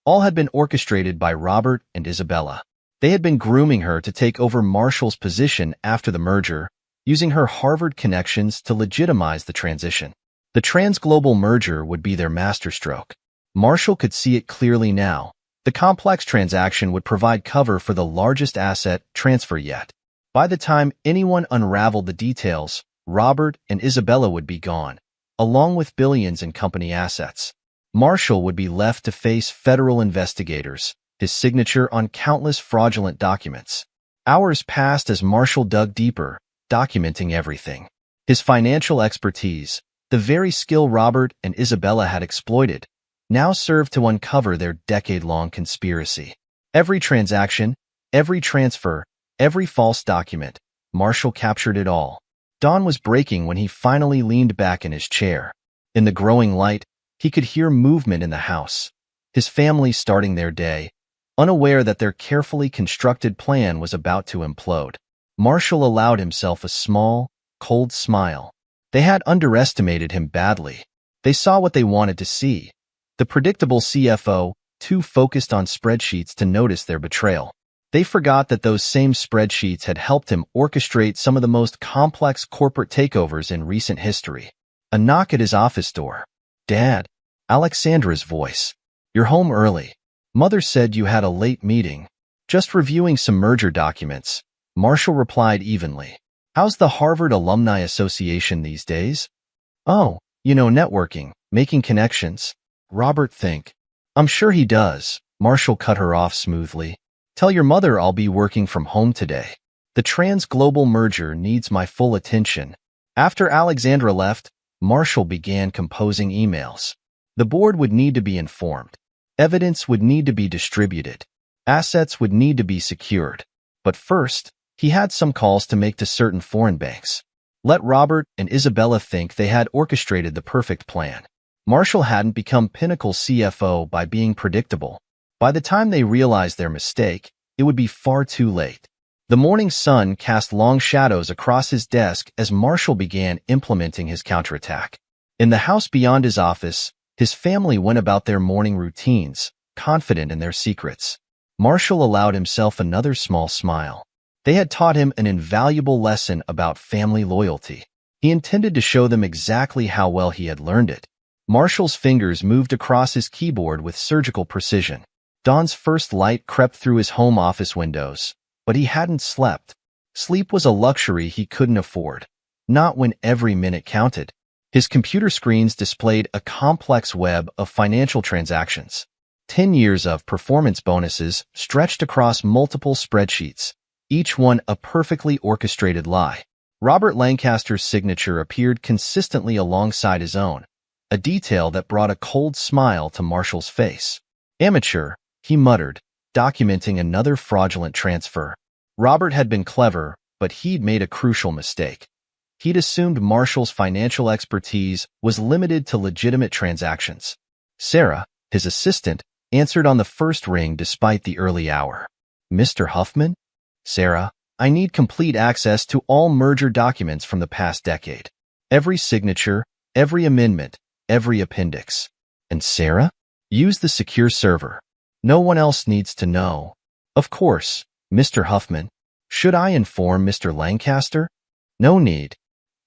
All had been orchestrated by Robert and Isabella. They had been grooming her to take over Marshall's position after the merger, using her Harvard connections to legitimize the transition. The transglobal merger would be their masterstroke. Marshall could see it clearly now. The complex transaction would provide cover for the largest asset transfer yet. By the time anyone unraveled the details, Robert and Isabella would be gone, along with billions in company assets. Marshall would be left to face federal investigators, his signature on countless fraudulent documents. Hours passed as Marshall dug deeper, documenting everything. His financial expertise, the very skill Robert and Isabella had exploited, now served to uncover their decade-long conspiracy. Every transaction, every transfer, every false document, Marshall captured it all. Dawn was breaking when he finally leaned back in his chair. In the growing light, he could hear movement in the house. His family starting their day, unaware that their carefully constructed plan was about to implode. Marshall allowed himself a small, cold smile. They had underestimated him badly. They saw what they wanted to see. The predictable CFO, too focused on spreadsheets to notice their betrayal. They forgot that those same spreadsheets had helped him orchestrate some of the most complex corporate takeovers in recent history. A knock at his office door. "Dad," Alexandra's voice. "You're home early. Mother said you had a late meeting." "Just reviewing some merger documents," Marshall replied evenly. "How's the Harvard Alumni Association these days?" "Oh, networking, making connections." "Robert think." "I'm sure he does." Marshall cut her off smoothly. "Tell your mother I'll be working from home today. The trans-global merger needs my full attention." After Alexandra left, Marshall began composing emails. The board would need to be informed. Evidence would need to be distributed. Assets would need to be secured. But first, he had some calls to make to certain foreign banks. Let Robert and Isabella think they had orchestrated the perfect plan. Marshall hadn't become Pinnacle CFO by being predictable. By the time they realized their mistake, it would be far too late. The morning sun cast long shadows across his desk as Marshall began implementing his counterattack. In the house beyond his office, his family went about their morning routines, confident in their secrets. Marshall allowed himself another small smile. They had taught him an invaluable lesson about family loyalty. He intended to show them exactly how well he had learned it. Marshall's fingers moved across his keyboard with surgical precision. Dawn's first light crept through his home office windows, but he hadn't slept. Sleep was a luxury he couldn't afford, not when every minute counted. His computer screens displayed a complex web of financial transactions. 10 years of performance bonuses stretched across multiple spreadsheets, each one a perfectly orchestrated lie. Robert Lancaster's signature appeared consistently alongside his own, a detail that brought a cold smile to Marshall's face. "Amateur," he muttered, documenting another fraudulent transfer. Robert had been clever, but he'd made a crucial mistake. He'd assumed Marshall's financial expertise was limited to legitimate transactions. Sarah, his assistant, answered on the first ring despite the early hour. "Mr. Huffman?" "Sarah, I need complete access to all merger documents from the past decade. Every signature, every amendment, every appendix." "And Sarah?" "Use the secure server. No one else needs to know." "Of course, Mr. Huffman." "Should I inform Mr. Lancaster?" "No need.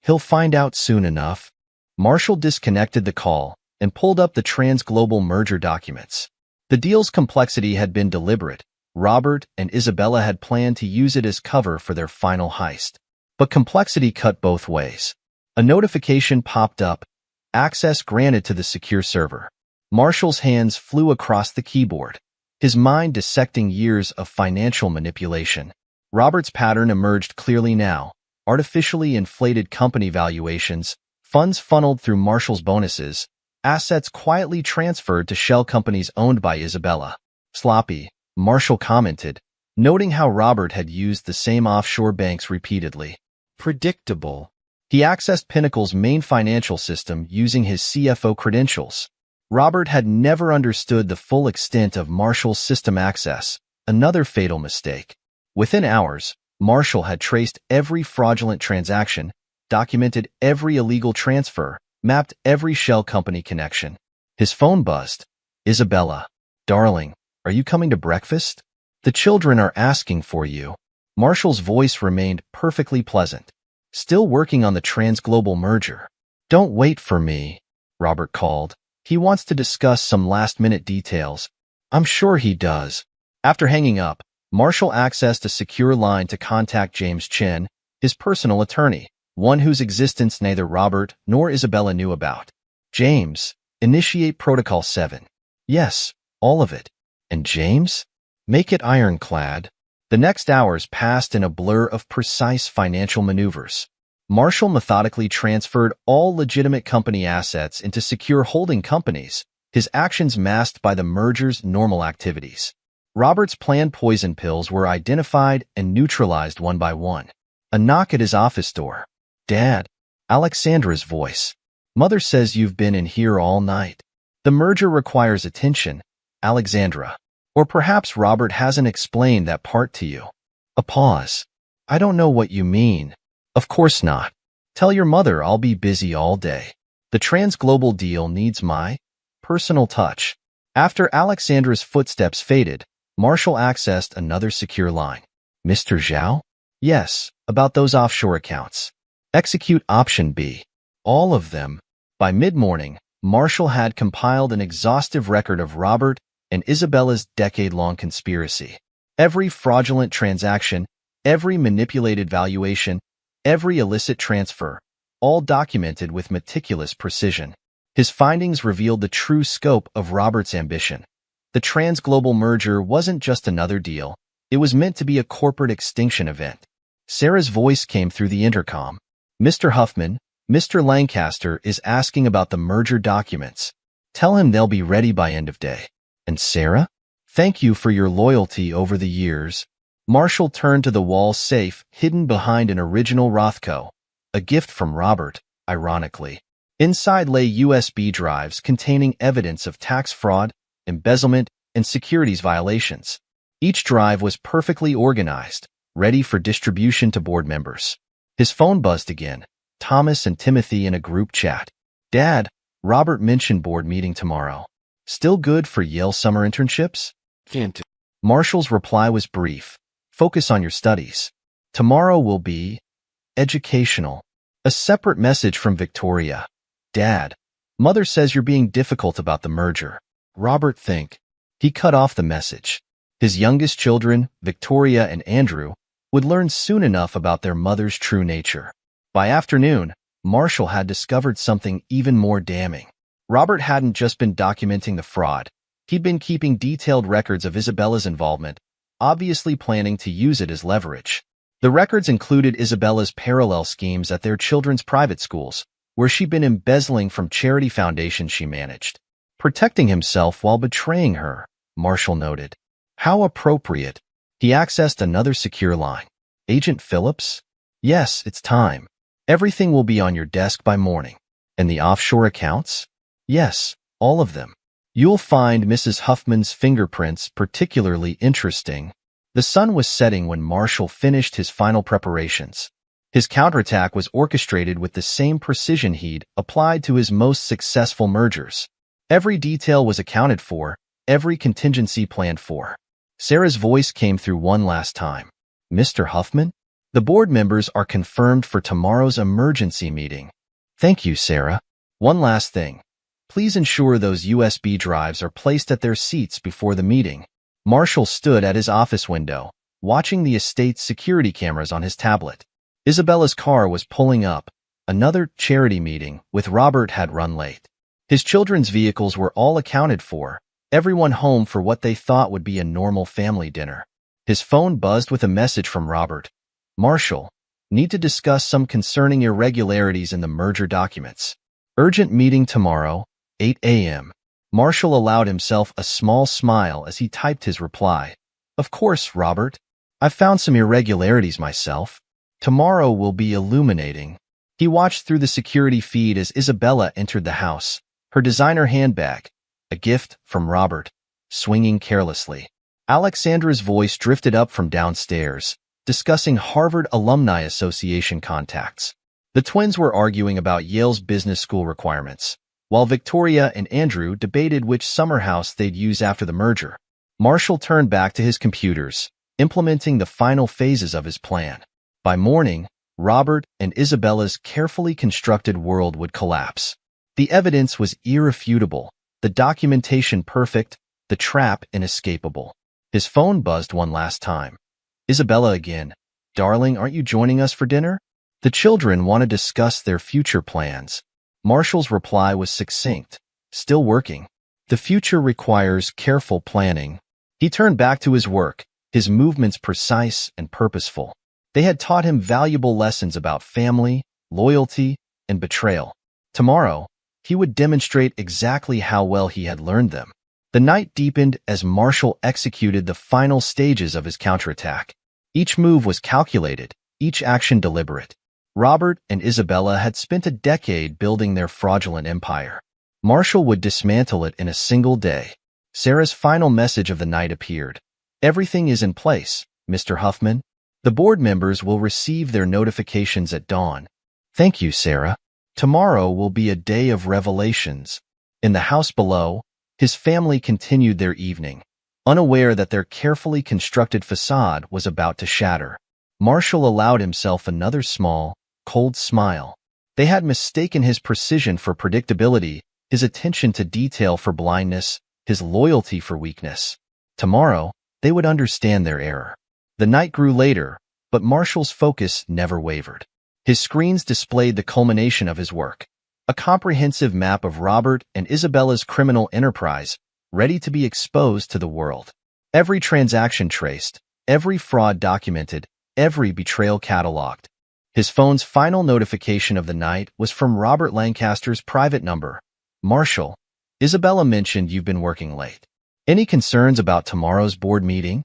He'll find out soon enough." Marshall disconnected the call and pulled up the trans-global merger documents. The deal's complexity had been deliberate. Robert and Isabella had planned to use it as cover for their final heist. But complexity cut both ways. A notification popped up, access granted to the secure server. Marshall's hands flew across the keyboard, his mind dissecting years of financial manipulation. Robert's pattern emerged clearly now: artificially inflated company valuations, funds funneled through Marshall's bonuses, assets quietly transferred to shell companies owned by Isabella. "Sloppy," Marshall commented, noting how Robert had used the same offshore banks repeatedly. "Predictable." He accessed Pinnacle's main financial system using his CFO credentials. Robert had never understood the full extent of Marshall's system access, another fatal mistake. Within hours, Marshall had traced every fraudulent transaction, documented every illegal transfer, mapped every shell company connection. His phone buzzed. "Isabella, darling, are you coming to breakfast? The children are asking for you." Marshall's voice remained perfectly pleasant. "Still working on the trans-global merger." "Don't wait for me," Robert called. "He wants to discuss some last-minute details." "I'm sure he does." After hanging up, Marshall accessed a secure line to contact James Chen, his personal attorney, one whose existence neither Robert nor Isabella knew about. "James, initiate Protocol 7. "Yes, all of it." "And James?" "Make it ironclad." The next hours passed in a blur of precise financial maneuvers. Marshall methodically transferred all legitimate company assets into secure holding companies, his actions masked by the merger's normal activities. Robert's planned poison pills were identified and neutralized one by one. A knock at his office door. Dad, Alexandra's voice. Mother says you've been in here all night. The merger requires attention, Alexandra. Or perhaps Robert hasn't explained that part to you. A pause. I don't know what you mean. Of course not. Tell your mother I'll be busy all day. The transglobal deal needs my personal touch. After Alexandra's footsteps faded, Marshall accessed another secure line. Mr. Zhao? Yes, about those offshore accounts. Execute option B. All of them. By mid-morning, Marshall had compiled an exhaustive record of Robert and Isabella's decade-long conspiracy. Every fraudulent transaction, every manipulated valuation, every illicit transfer, all documented with meticulous precision. His findings revealed the true scope of Robert's ambition. The transglobal merger wasn't just another deal. It was meant to be a corporate extinction event. Sarah's voice came through the intercom. Mr. Huffman, Mr. Lancaster is asking about the merger documents. Tell him they'll be ready by end of day. And Sarah? Thank you for your loyalty over the years. Marshall turned to the wall safe hidden behind an original Rothko, a gift from Robert, ironically. Inside lay USB drives containing evidence of tax fraud, embezzlement, and securities violations. Each drive was perfectly organized, ready for distribution to board members. His phone buzzed again. Thomas and Timothy in a group chat. Dad, Robert mentioned board meeting tomorrow. Still good for Yale summer internships? Can't. Marshall's reply was brief. Focus on your studies. Tomorrow will be educational. A separate message from Victoria. Dad, Mother says you're being difficult about the merger. Robert think. He cut off the message. His youngest children, Victoria and Andrew, would learn soon enough about their mother's true nature. By afternoon, Marshall had discovered something even more damning. Robert hadn't just been documenting the fraud. He'd been keeping detailed records of Isabella's involvement, obviously planning to use it as leverage. The records included Isabella's parallel schemes at their children's private schools, where she'd been embezzling from charity foundations she managed. Protecting himself while betraying her, Marshall noted. How appropriate. He accessed another secure line. Agent Phillips? Yes, it's time. Everything will be on your desk by morning. And the offshore accounts? Yes, all of them. You'll find Mrs. Huffman's fingerprints particularly interesting. The sun was setting when Marshall finished his final preparations. His counterattack was orchestrated with the same precision he'd applied to his most successful mergers. Every detail was accounted for, every contingency planned for. Sarah's voice came through one last time. Mr. Huffman? The board members are confirmed for tomorrow's emergency meeting. Thank you, Sarah. One last thing. Please ensure those USB drives are placed at their seats before the meeting. Marshall stood at his office window, watching the estate's security cameras on his tablet. Isabella's car was pulling up. Another charity meeting with Robert had run late. His children's vehicles were all accounted for, everyone home for what they thought would be a normal family dinner. His phone buzzed with a message from Robert. Marshall, need to discuss some concerning irregularities in the merger documents. Urgent meeting tomorrow, 8 a.m. Marshall allowed himself a small smile as he typed his reply. Of course, Robert. I've found some irregularities myself. Tomorrow will be illuminating. He watched through the security feed as Isabella entered the house, her designer handbag, a gift from Robert, swinging carelessly. Alexandra's voice drifted up from downstairs, discussing Harvard Alumni Association contacts. The twins were arguing about Yale's business school requirements, while Victoria and Andrew debated which summer house they'd use after the merger. Marshall turned back to his computers, implementing the final phases of his plan. By morning, Robert and Isabella's carefully constructed world would collapse. The evidence was irrefutable, the documentation perfect, the trap inescapable. His phone buzzed one last time. Isabella again. Darling, aren't you joining us for dinner? The children want to discuss their future plans. Marshall's reply was succinct. Still working. The future requires careful planning. He turned back to his work, his movements precise and purposeful. They had taught him valuable lessons about family, loyalty, and betrayal. Tomorrow, he would demonstrate exactly how well he had learned them. The night deepened as Marshall executed the final stages of his counterattack. Each move was calculated, each action deliberate. Robert and Isabella had spent a decade building their fraudulent empire. Marshall would dismantle it in a single day. Sarah's final message of the night appeared. "Everything is in place, Mr. Huffman. The board members will receive their notifications at dawn." "Thank you, Sarah. Tomorrow will be a day of revelations." In the house below, his family continued their evening, unaware that their carefully constructed facade was about to shatter. Marshall allowed himself another small, cold smile. They had mistaken his precision for predictability, his attention to detail for blindness, his loyalty for weakness. Tomorrow, they would understand their error. The night grew later, but Marshall's focus never wavered. His screens displayed the culmination of his work, a comprehensive map of Robert and Isabella's criminal enterprise, ready to be exposed to the world. Every transaction traced, every fraud documented, every betrayal cataloged. His phone's final notification of the night was from Robert Lancaster's private number. "Marshall, Isabella mentioned you've been working late. Any concerns about tomorrow's board meeting?"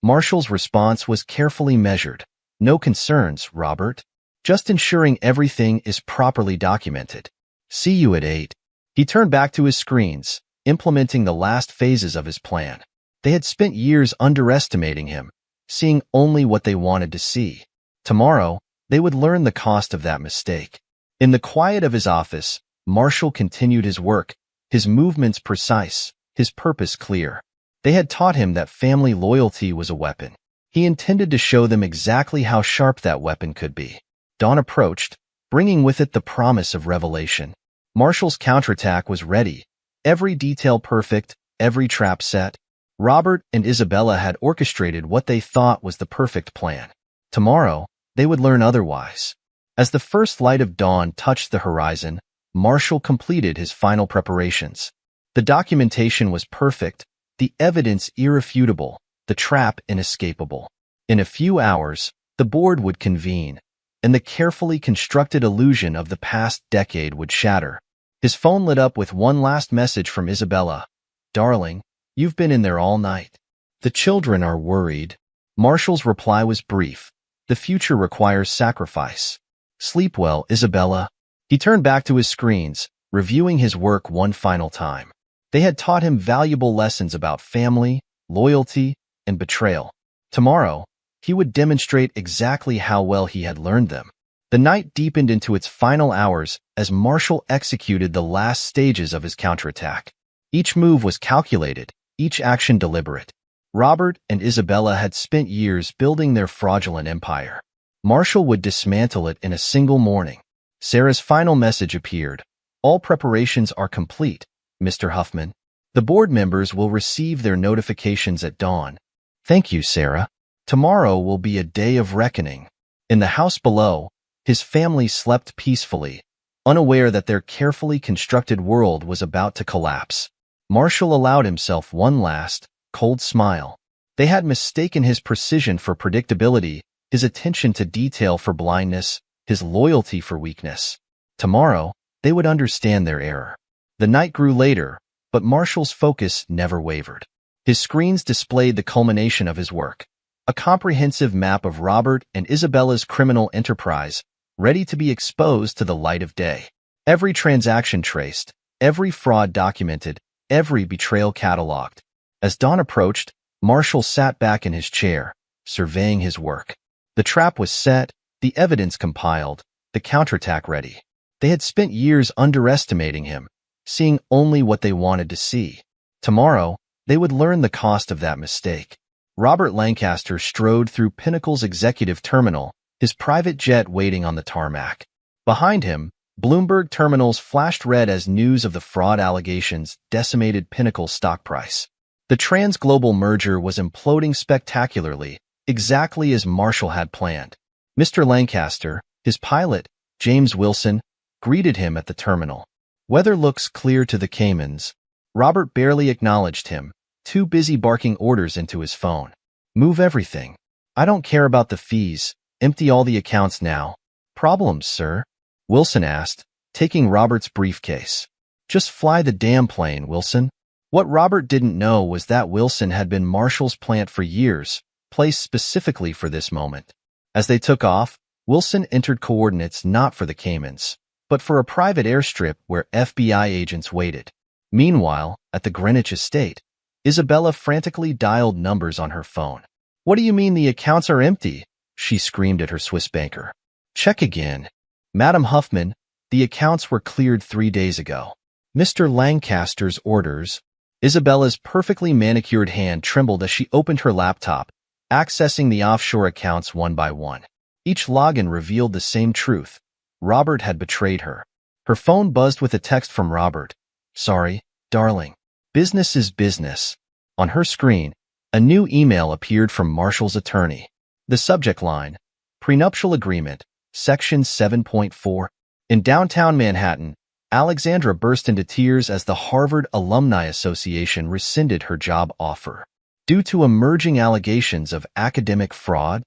Marshall's response was carefully measured. "No concerns, Robert. Just ensuring everything is properly documented. See you at 8. He turned back to his screens, implementing the last phases of his plan. They had spent years underestimating him, seeing only what they wanted to see. Tomorrow, they would learn the cost of that mistake. In the quiet of his office, Marshall continued his work, his movements precise, his purpose clear. They had taught him that family loyalty was a weapon. He intended to show them exactly how sharp that weapon could be. Dawn approached, bringing with it the promise of revelation. Marshall's counterattack was ready, every detail perfect, every trap set. Robert and Isabella had orchestrated what they thought was the perfect plan. Tomorrow, they would learn otherwise. As the first light of dawn touched the horizon, Marshall completed his final preparations. The documentation was perfect, the evidence irrefutable, the trap inescapable. In a few hours, the board would convene, and the carefully constructed illusion of the past decade would shatter. His phone lit up with one last message from Isabella. "Darling, you've been in there all night. The children are worried." Marshall's reply was brief. "The future requires sacrifice. Sleep well, Isabella." He turned back to his screens, reviewing his work one final time. They had taught him valuable lessons about family, loyalty, and betrayal. Tomorrow, he would demonstrate exactly how well he had learned them. The night deepened into its final hours as Marshall executed the last stages of his counterattack. Each move was calculated, each action deliberate. Robert and Isabella had spent years building their fraudulent empire. Marshall would dismantle it in a single morning. Sarah's final message appeared. "All preparations are complete, Mr. Huffman. The board members will receive their notifications at dawn." "Thank you, Sarah. Tomorrow will be a day of reckoning." In the house below, his family slept peacefully, unaware that their carefully constructed world was about to collapse. Marshall allowed himself one last, cold smile. They had mistaken his precision for predictability, his attention to detail for blindness, his loyalty for weakness. Tomorrow, they would understand their error. The night grew later, but Marshall's focus never wavered. His screens displayed the culmination of his work, a comprehensive map of Robert and Isabella's criminal enterprise, ready to be exposed to the light of day. Every transaction traced, every fraud documented, every betrayal cataloged. As dawn approached, Marshall sat back in his chair, surveying his work. The trap was set, the evidence compiled, the counterattack ready. They had spent years underestimating him, seeing only what they wanted to see. Tomorrow, they would learn the cost of that mistake. Robert Lancaster strode through Pinnacle's executive terminal, his private jet waiting on the tarmac. Behind him, Bloomberg terminals flashed red as news of the fraud allegations decimated Pinnacle's stock price. The trans-global merger was imploding spectacularly, exactly as Marshall had planned. Mr. Lancaster, his pilot, James Wilson, greeted him at the terminal. "Weather looks clear to the Caymans." Robert barely acknowledged him, too busy barking orders into his phone. "Move everything. I don't care about the fees. Empty all the accounts now." "Problems, sir?" Wilson asked, taking Robert's briefcase. "Just fly the damn plane, Wilson." What Robert didn't know was that Wilson had been Marshall's plant for years, placed specifically for this moment. As they took off, Wilson entered coordinates not for the Caymans, but for a private airstrip where FBI agents waited. Meanwhile, at the Greenwich estate, Isabella frantically dialed numbers on her phone. "What do you mean the accounts are empty?" she screamed at her Swiss banker. "Check again." "Madam Huffman, the accounts were cleared 3 days ago." "Mr. Lancaster's orders." Isabella's perfectly manicured hand trembled as she opened her laptop, accessing the offshore accounts one by one. Each login revealed the same truth. Robert had betrayed her. Her phone buzzed with a text from Robert. "Sorry, darling. Business is business." On her screen, a new email appeared from Marshall's attorney. The subject line, Prenuptial Agreement, Section 7.4. In downtown Manhattan, Alexandra burst into tears as the Harvard Alumni Association rescinded her job offer. Due to emerging allegations of academic fraud,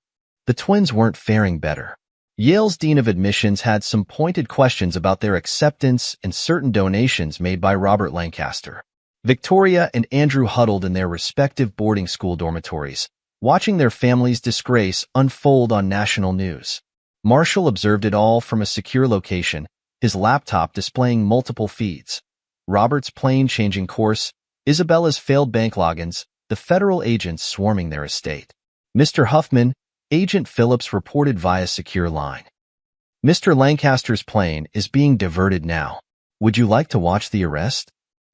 the twins weren't faring better. Yale's Dean of Admissions had some pointed questions about their acceptance and certain donations made by Robert Lancaster. Victoria and Andrew huddled in their respective boarding school dormitories, watching their family's disgrace unfold on national news. Marshall observed it all from a secure location, his laptop displaying multiple feeds. Robert's plane changing course, Isabella's failed bank logins, the federal agents swarming their estate. "Mr. Huffman," Agent Phillips reported via secure line. "Mr. Lancaster's plane is being diverted now. Would you like to watch the arrest?"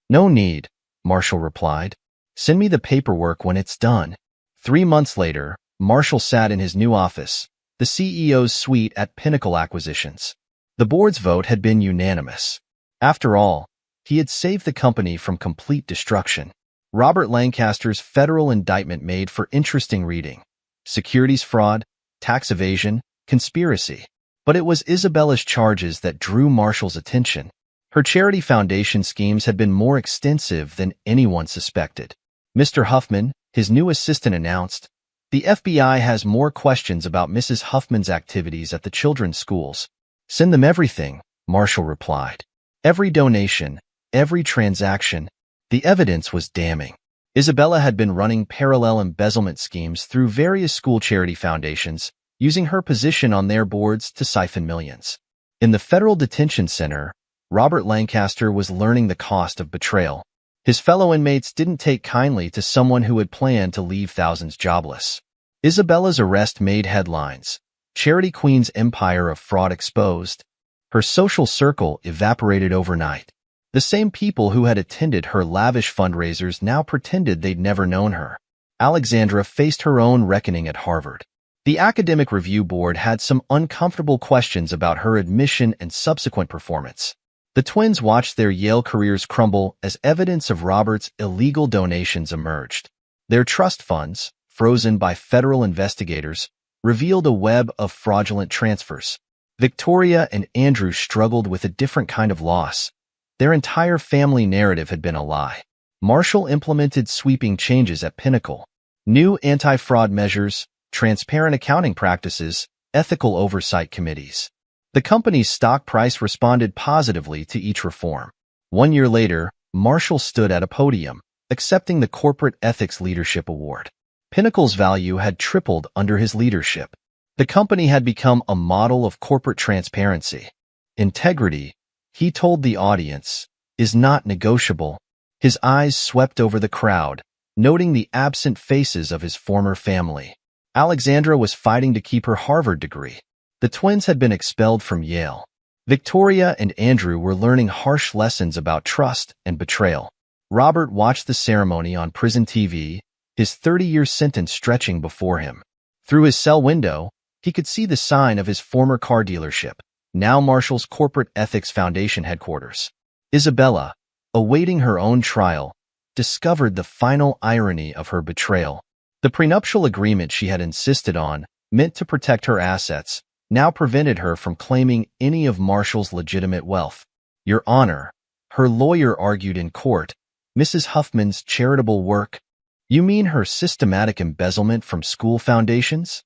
"No need," Marshall replied. "Send me the paperwork when it's done." 3 months later, Marshall sat in his new office, the CEO's suite at Pinnacle Acquisitions. The board's vote had been unanimous. After all, he had saved the company from complete destruction. Robert Lancaster's federal indictment made for interesting reading. Securities fraud, tax evasion, conspiracy. But it was Isabella's charges that drew Marshall's attention. Her charity foundation schemes had been more extensive than anyone suspected. "Mr. Huffman," his new assistant announced, "the FBI has more questions about Mrs. Huffman's activities at the children's schools." "Send them everything," Marshall replied. "Every donation, every transaction." The evidence was damning. Isabella had been running parallel embezzlement schemes through various school charity foundations, using her position on their boards to siphon millions. In the federal detention center, Robert Lancaster was learning the cost of betrayal. His fellow inmates didn't take kindly to someone who had planned to leave thousands jobless. Isabella's arrest made headlines. Charity Queen's empire of fraud exposed. Her social circle evaporated overnight. The same people who had attended her lavish fundraisers now pretended they'd never known her. Alexandra faced her own reckoning at Harvard. The Academic Review Board had some uncomfortable questions about her admission and subsequent performance. The twins watched their Yale careers crumble as evidence of Robert's illegal donations emerged. Their trust funds, frozen by federal investigators, revealed a web of fraudulent transfers. Victoria and Andrew struggled with a different kind of loss. Their entire family narrative had been a lie. Marshall implemented sweeping changes at Pinnacle. New anti-fraud measures, transparent accounting practices, ethical oversight committees. The company's stock price responded positively to each reform. 1 year later, Marshall stood at a podium, accepting the Corporate Ethics Leadership Award. Pinnacle's value had tripled under his leadership. The company had become a model of corporate transparency. Integrity, he told the audience, is not negotiable. His eyes swept over the crowd, noting the absent faces of his former family. Alexandra was fighting to keep her Harvard degree. The twins had been expelled from Yale. Victoria and Andrew were learning harsh lessons about trust and betrayal. Robert watched the ceremony on prison TV, his 30-year sentence stretching before him. Through his cell window, he could see the sign of his former car dealership, now Marshall's Corporate Ethics Foundation headquarters. Isabella, awaiting her own trial, discovered the final irony of her betrayal. The prenuptial agreement she had insisted on, meant to protect her assets, now prevented her from claiming any of Marshall's legitimate wealth. "Your Honor," her lawyer argued in court, "Mrs. Huffman's charitable work, you mean her systematic embezzlement from school foundations?"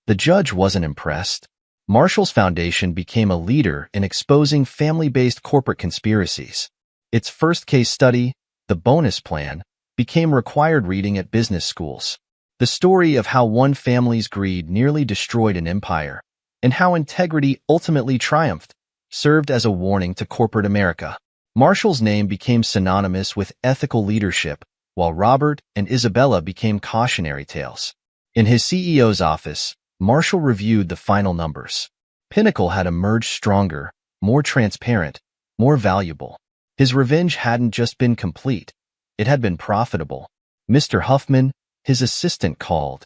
The judge wasn't impressed. Marshall's foundation became a leader in exposing family-based corporate conspiracies. Its first case study, The Bonus Plan, became required reading at business schools. The story of how one family's greed nearly destroyed an empire, and how integrity ultimately triumphed, served as a warning to corporate America. Marshall's name became synonymous with ethical leadership, while Robert and Isabella became cautionary tales. In his CEO's office, Marshall reviewed the final numbers. Pinnacle had emerged stronger, more transparent, more valuable. His revenge hadn't just been complete, it had been profitable. Mr. Huffman, his assistant, called.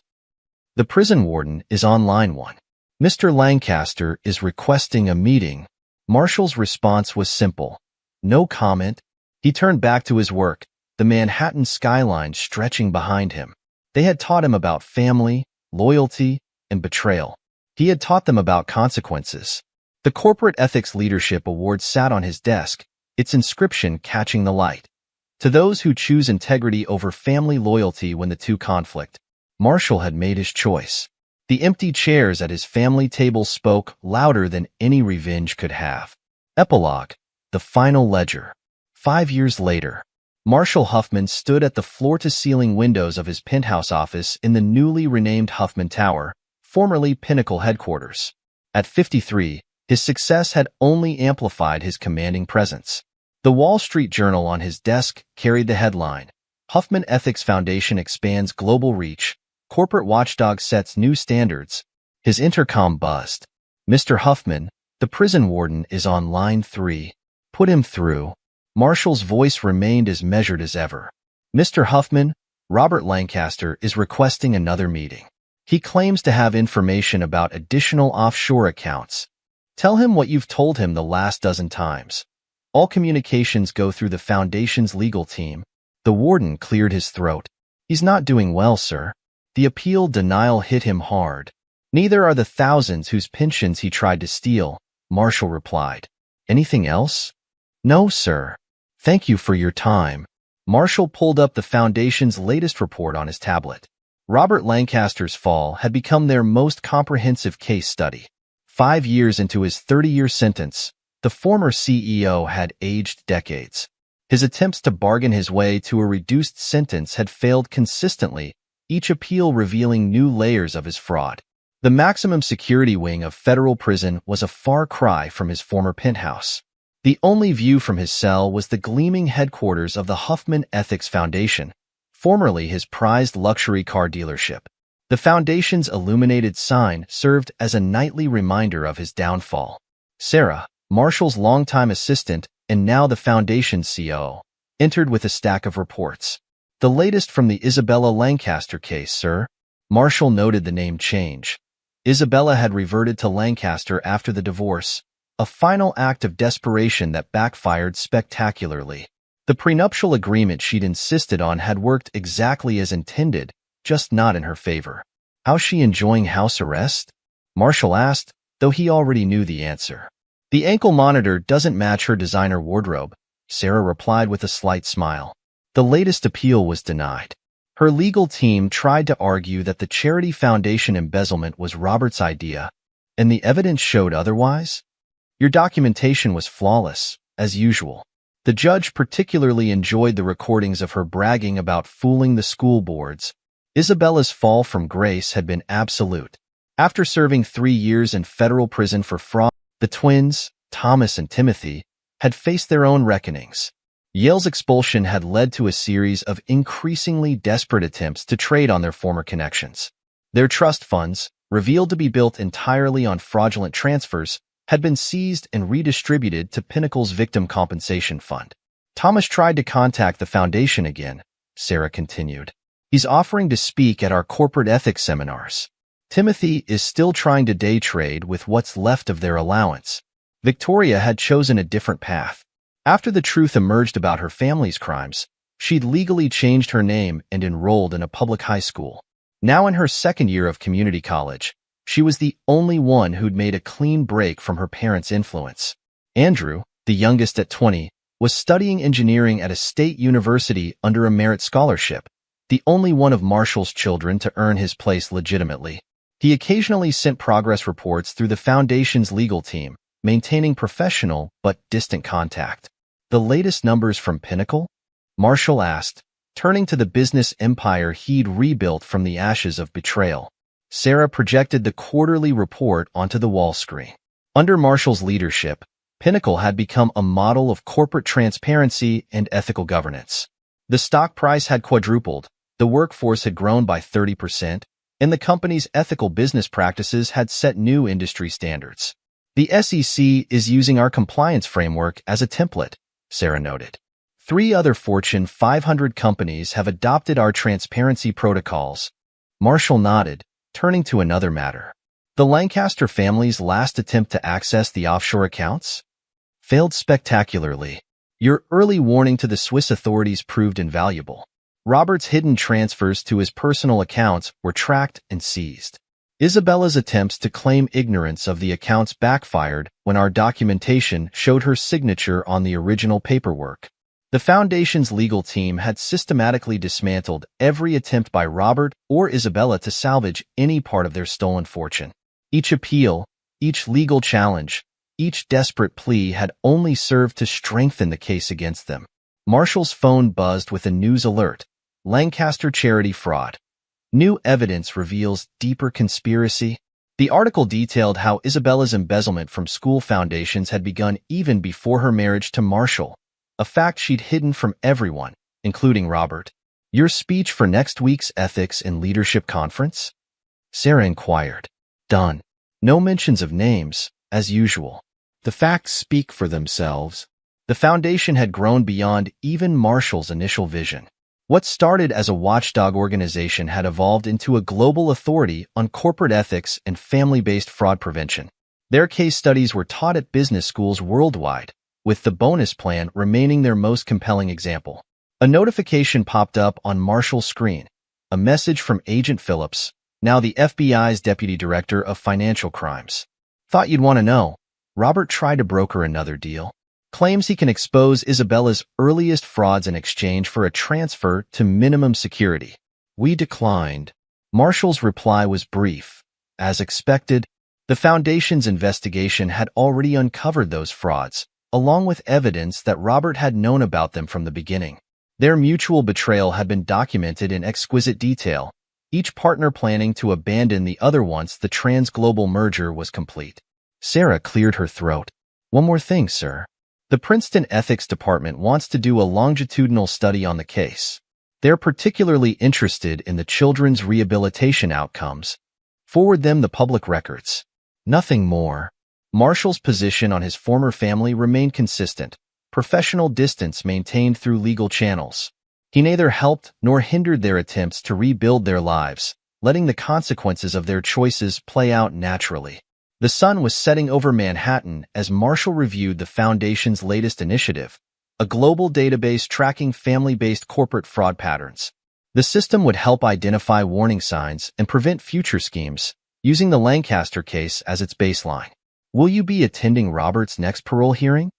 The prison warden is on line 1. Mr. Lancaster is requesting a meeting. Marshall's response was simple. No comment. He turned back to his work, the Manhattan skyline stretching behind him. They had taught him about family, loyalty, and betrayal. He had taught them about consequences. The Corporate Ethics Leadership Award sat on his desk, its inscription catching the light. To those who choose integrity over family loyalty when the two conflict, Marshall had made his choice. The empty chairs at his family table spoke louder than any revenge could have. Epilogue. The final ledger. 5 years later, Marshall Huffman stood at the floor-to-ceiling windows of his penthouse office in the newly renamed Huffman Tower, formerly Pinnacle headquarters. At 53, his success had only amplified his commanding presence. The Wall Street Journal on his desk carried the headline, Huffman Ethics Foundation expands global reach, corporate watchdog sets new standards. His intercom buzzed. Mr. Huffman, the prison warden is on line 3. Put him through. Marshall's voice remained as measured as ever. Mr. Huffman, Robert Lancaster is requesting another meeting. He claims to have information about additional offshore accounts. Tell him what you've told him the last dozen times. All communications go through the Foundation's legal team. The warden cleared his throat. He's not doing well, sir. The appeal denial hit him hard. Neither are the thousands whose pensions he tried to steal, Marshall replied. Anything else? No, sir. Thank you for your time. Marshall pulled up the Foundation's latest report on his tablet. Robert Lancaster's fall had become their most comprehensive case study. 5 years into his 30-year sentence, the former CEO had aged decades. His attempts to bargain his way to a reduced sentence had failed consistently, each appeal revealing new layers of his fraud. The maximum security wing of federal prison was a far cry from his former penthouse. The only view from his cell was the gleaming headquarters of the Huffman Ethics Foundation, formerly his prized luxury car dealership. The Foundation's illuminated sign served as a nightly reminder of his downfall. Sarah, Marshall's longtime assistant and now the Foundation's COO, entered with a stack of reports. The latest from the Isabella Lancaster case, sir. Marshall noted the name change. Isabella had reverted to Lancaster after the divorce, a final act of desperation that backfired spectacularly. The prenuptial agreement she'd insisted on had worked exactly as intended, just not in her favor. How's she enjoying house arrest? Marshall asked, though he already knew the answer. The ankle monitor doesn't match her designer wardrobe, Sarah replied with a slight smile. The latest appeal was denied. Her legal team tried to argue that the Charity Foundation embezzlement was Robert's idea, and the evidence showed otherwise. Your documentation was flawless, as usual. The judge particularly enjoyed the recordings of her bragging about fooling the school boards. Isabella's fall from grace had been absolute. After serving 3 years in federal prison for fraud, the twins, Thomas and Timothy, had faced their own reckonings. Yale's expulsion had led to a series of increasingly desperate attempts to trade on their former connections. Their trust funds, revealed to be built entirely on fraudulent transfers, had been seized and redistributed to Pinnacle's Victim Compensation Fund. Thomas tried to contact the Foundation again, Sarah continued. He's offering to speak at our corporate ethics seminars. Timothy is still trying to day trade with what's left of their allowance. Victoria had chosen a different path. After the truth emerged about her family's crimes, she'd legally changed her name and enrolled in a public high school. Now in her second year of community college, she was the only one who'd made a clean break from her parents' influence. Andrew, the youngest at 20, was studying engineering at a state university under a merit scholarship, the only one of Marshall's children to earn his place legitimately. He occasionally sent progress reports through the Foundation's legal team, maintaining professional but distant contact. The latest numbers from Pinnacle? Marshall asked, turning to the business empire he'd rebuilt from the ashes of betrayal. Sarah projected the quarterly report onto the wall screen. Under Marshall's leadership, Pinnacle had become a model of corporate transparency and ethical governance. The stock price had quadrupled, the workforce had grown by 30%, and the company's ethical business practices had set new industry standards. The SEC is using our compliance framework as a template, Sarah noted. 3 other Fortune 500 companies have adopted our transparency protocols. Marshall nodded, turning to another matter. The Lancaster family's last attempt to access the offshore accounts? Failed spectacularly. Your early warning to the Swiss authorities proved invaluable. Robert's hidden transfers to his personal accounts were tracked and seized. Isabella's attempts to claim ignorance of the accounts backfired when our documentation showed her signature on the original paperwork. The Foundation's legal team had systematically dismantled every attempt by Robert or Isabella to salvage any part of their stolen fortune. Each appeal, each legal challenge, each desperate plea had only served to strengthen the case against them. Marshall's phone buzzed with a news alert. Lancaster charity fraud. New evidence reveals deeper conspiracy. The article detailed how Isabella's embezzlement from school foundations had begun even before her marriage to Marshall, a fact she'd hidden from everyone, including Robert. Your speech for next week's Ethics and Leadership Conference? Sarah inquired. Done. No mentions of names, as usual. The facts speak for themselves. The foundation had grown beyond even Marshall's initial vision. What started as a watchdog organization had evolved into a global authority on corporate ethics and family-based fraud prevention. Their case studies were taught at business schools worldwide, with the bonus plan remaining their most compelling example. A notification popped up on Marshall's screen, a message from Agent Phillips, now the FBI's Deputy Director of Financial Crimes. Thought you'd want to know. Robert tried to broker another deal. Claims he can expose Isabella's earliest frauds in exchange for a transfer to minimum security. We declined. Marshall's reply was brief. As expected, the Foundation's investigation had already uncovered those frauds, along with evidence that Robert had known about them from the beginning. Their mutual betrayal had been documented in exquisite detail, each partner planning to abandon the other once the trans-global merger was complete. Sarah cleared her throat. One more thing, sir. The Princeton Ethics Department wants to do a longitudinal study on the case. They're particularly interested in the children's rehabilitation outcomes. Forward them the public records. Nothing more. Marshall's position on his former family remained consistent, professional distance maintained through legal channels. He neither helped nor hindered their attempts to rebuild their lives, letting the consequences of their choices play out naturally. The sun was setting over Manhattan as Marshall reviewed the Foundation's latest initiative, a global database tracking family-based corporate fraud patterns. The system would help identify warning signs and prevent future schemes, using the Lancaster case as its baseline. Will you be attending Robert's next parole hearing?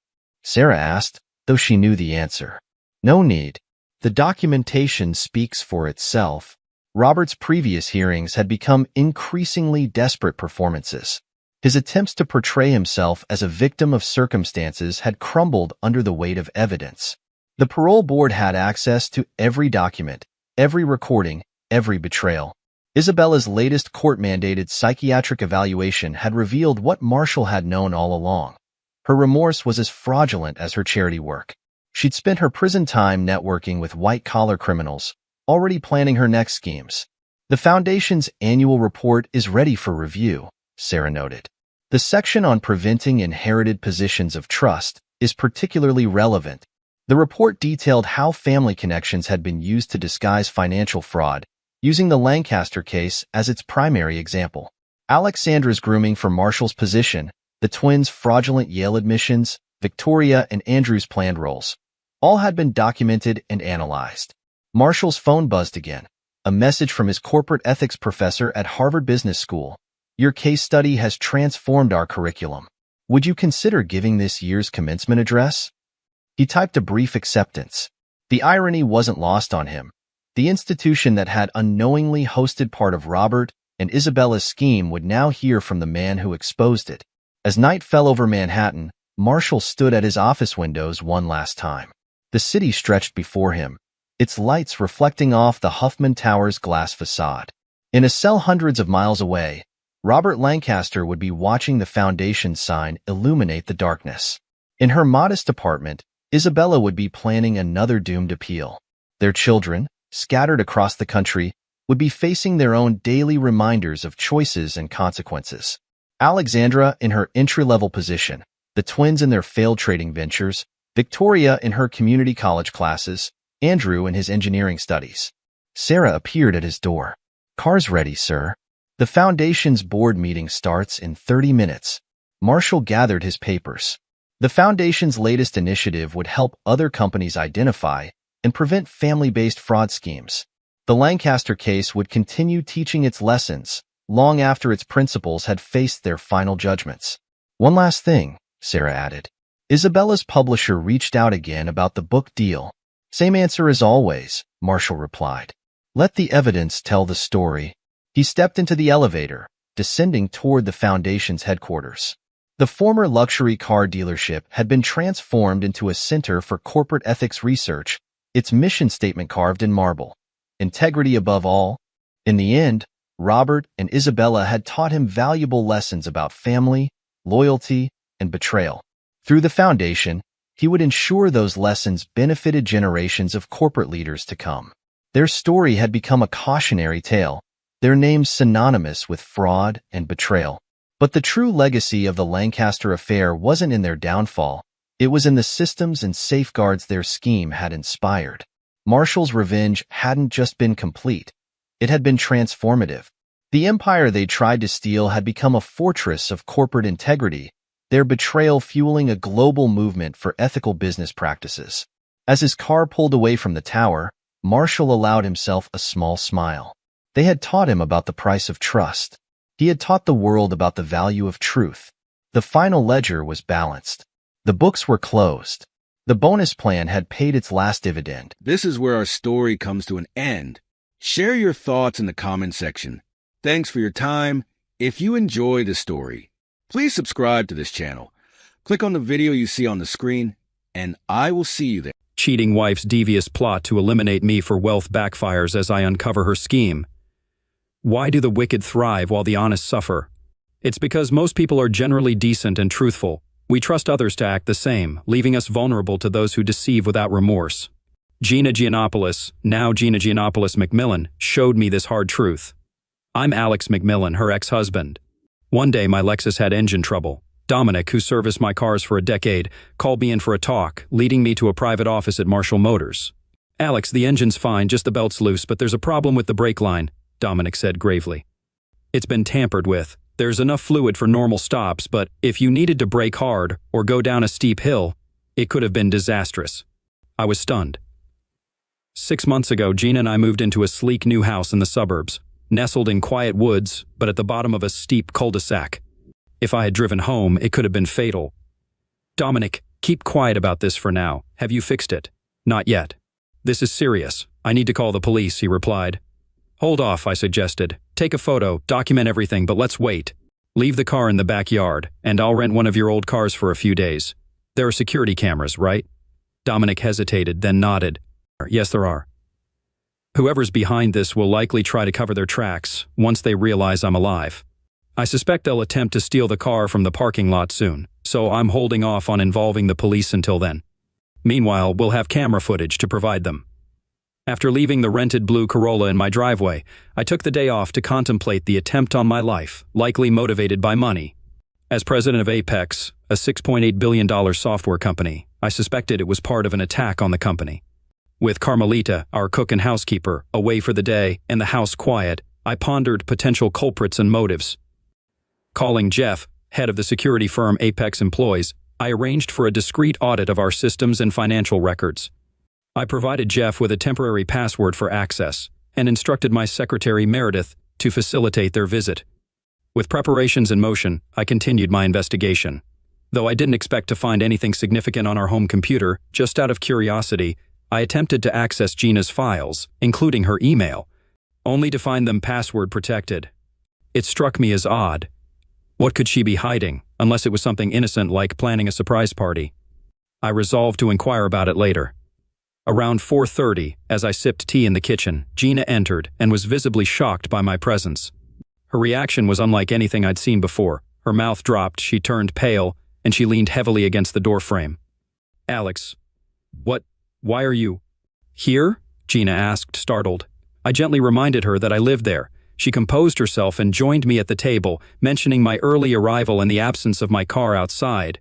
Sarah asked, though she knew the answer. No need. The documentation speaks for itself. Robert's previous hearings had become increasingly desperate performances. His attempts to portray himself as a victim of circumstances had crumbled under the weight of evidence. The parole board had access to every document, every recording, every betrayal. Isabella's latest court-mandated psychiatric evaluation had revealed what Marshall had known all along. Her remorse was as fraudulent as her charity work. She'd spent her prison time networking with white-collar criminals, already planning her next schemes. The Foundation's annual report is ready for review, Sarah noted. The section on preventing inherited positions of trust is particularly relevant. The report detailed how family connections had been used to disguise financial fraud, using the Lancaster case as its primary example. Alexandra's grooming for Marshall's position, the twins' fraudulent Yale admissions, Victoria and Andrew's planned roles, all had been documented and analyzed. Marshall's phone buzzed again, a message from his corporate ethics professor at Harvard Business School. Your case study has transformed our curriculum. Would you consider giving this year's commencement address? He typed a brief acceptance. The irony wasn't lost on him. The institution that had unknowingly hosted part of Robert and Isabella's scheme would now hear from the man who exposed it. As night fell over Manhattan, Marshall stood at his office windows one last time. The city stretched before him, its lights reflecting off the Huffman Tower's glass facade. In a cell hundreds of miles away, Robert Lancaster would be watching the Foundation's sign illuminate the darkness. In her modest apartment, Isabella would be planning another doomed appeal. Their children, scattered across the country, would be facing their own daily reminders of choices and consequences. Alexandra in her entry-level position, the twins in their failed trading ventures, Victoria in her community college classes, Andrew in his engineering studies. Sarah appeared at his door. "Car's ready, sir." The Foundation's board meeting starts in 30 minutes. Marshall gathered his papers. The Foundation's latest initiative would help other companies identify and prevent family-based fraud schemes. The Lancaster case would continue teaching its lessons long after its principals had faced their final judgments. "One last thing," Sarah added. Isabella's publisher reached out again about the book deal. "Same answer as always," Marshall replied. "Let the evidence tell the story." He stepped into the elevator, descending toward the Foundation's headquarters. The former luxury car dealership had been transformed into a center for corporate ethics research, its mission statement carved in marble. Integrity above all. In the end, Robert and Isabella had taught him valuable lessons about family, loyalty, and betrayal. Through the Foundation, he would ensure those lessons benefited generations of corporate leaders to come. Their story had become a cautionary tale, their names synonymous with fraud and betrayal. But the true legacy of the Lancaster affair wasn't in their downfall. It was in the systems and safeguards their scheme had inspired. Marshall's revenge hadn't just been complete. It had been transformative. The empire they tried to steal had become a fortress of corporate integrity, their betrayal fueling a global movement for ethical business practices. As his car pulled away from the tower, Marshall allowed himself a small smile. They had taught him about the price of trust. He had taught the world about the value of truth. The final ledger was balanced. The books were closed. The bonus plan had paid its last dividend. This is where our story comes to an end. Share your thoughts in the comment section. Thanks for your time. If you enjoy the story, please subscribe to this channel. Click on the video you see on the screen, and I will see you there. Cheating wife's devious plot to eliminate me for wealth backfires as I uncover her scheme. Why do the wicked thrive while the honest suffer? It's because most people are generally decent and truthful. We trust others to act the same, leaving us vulnerable to those who deceive without remorse. Gina Giannopoulos, now Gina Giannopoulos McMillan, showed me this hard truth. I'm Alex McMillan, her ex-husband. One day my Lexus had engine trouble. Dominic, who serviced my cars for a decade, called me in for a talk, leading me to a private office at Marshall Motors. "Alex, the engine's fine, just the belt's loose, but there's a problem with the brake line," Dominic said gravely. "It's been tampered with. There's enough fluid for normal stops, but if you needed to brake hard or go down a steep hill, it could have been disastrous." I was stunned. 6 months ago, Gina and I moved into a sleek new house in the suburbs, nestled in quiet woods, but at the bottom of a steep cul-de-sac. If I had driven home, it could have been fatal. "Dominic, keep quiet about this for now. Have you fixed it?" "Not yet." "This is serious. I need to call the police," he replied. "Hold off," I suggested. "Take a photo, document everything, but let's wait. Leave the car in the backyard, and I'll rent one of your old cars for a few days. There are security cameras, right?" Dominic hesitated, then nodded. "Yes, there are." "Whoever's behind this will likely try to cover their tracks once they realize I'm alive. I suspect they'll attempt to steal the car from the parking lot soon, so I'm holding off on involving the police until then. Meanwhile, we'll have camera footage to provide them." After leaving the rented blue Corolla in my driveway, I took the day off to contemplate the attempt on my life, likely motivated by money. As president of Apex, a $6.8 billion software company, I suspected it was part of an attack on the company. With Carmelita, our cook and housekeeper, away for the day and the house quiet, I pondered potential culprits and motives. Calling Jeff, head of the security firm Apex employs, I arranged for a discreet audit of our systems and financial records. I provided Jeff with a temporary password for access and instructed my secretary Meredith to facilitate their visit. With preparations in motion, I continued my investigation. Though I didn't expect to find anything significant on our home computer, just out of curiosity, I attempted to access Gina's files, including her email, only to find them password protected. It struck me as odd. What could she be hiding, unless it was something innocent like planning a surprise party? I resolved to inquire about it later. Around 4:30, as I sipped tea in the kitchen, Gina entered and was visibly shocked by my presence. Her reaction was unlike anything I'd seen before. Her mouth dropped, she turned pale, and she leaned heavily against the doorframe. "Alex, why are you here?" Gina asked, startled. I gently reminded her that I lived there. She composed herself and joined me at the table, mentioning my early arrival and the absence of my car outside.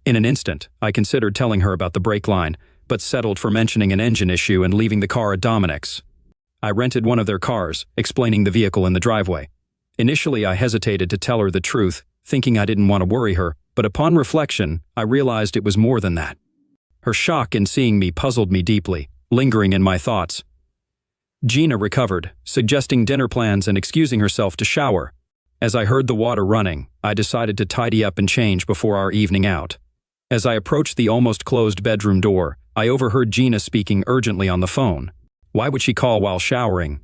In an instant, I considered telling her about the brake line, but settled for mentioning an engine issue and leaving the car at Dominic's. I rented one of their cars, explaining the vehicle in the driveway. Initially, I hesitated to tell her the truth, thinking I didn't want to worry her, but upon reflection, I realized it was more than that. Her shock in seeing me puzzled me deeply, lingering in my thoughts. Gina recovered, suggesting dinner plans and excusing herself to shower. As I heard the water running, I decided to tidy up and change before our evening out. As I approached the almost closed bedroom door, I overheard Gina speaking urgently on the phone. Why would she call while showering?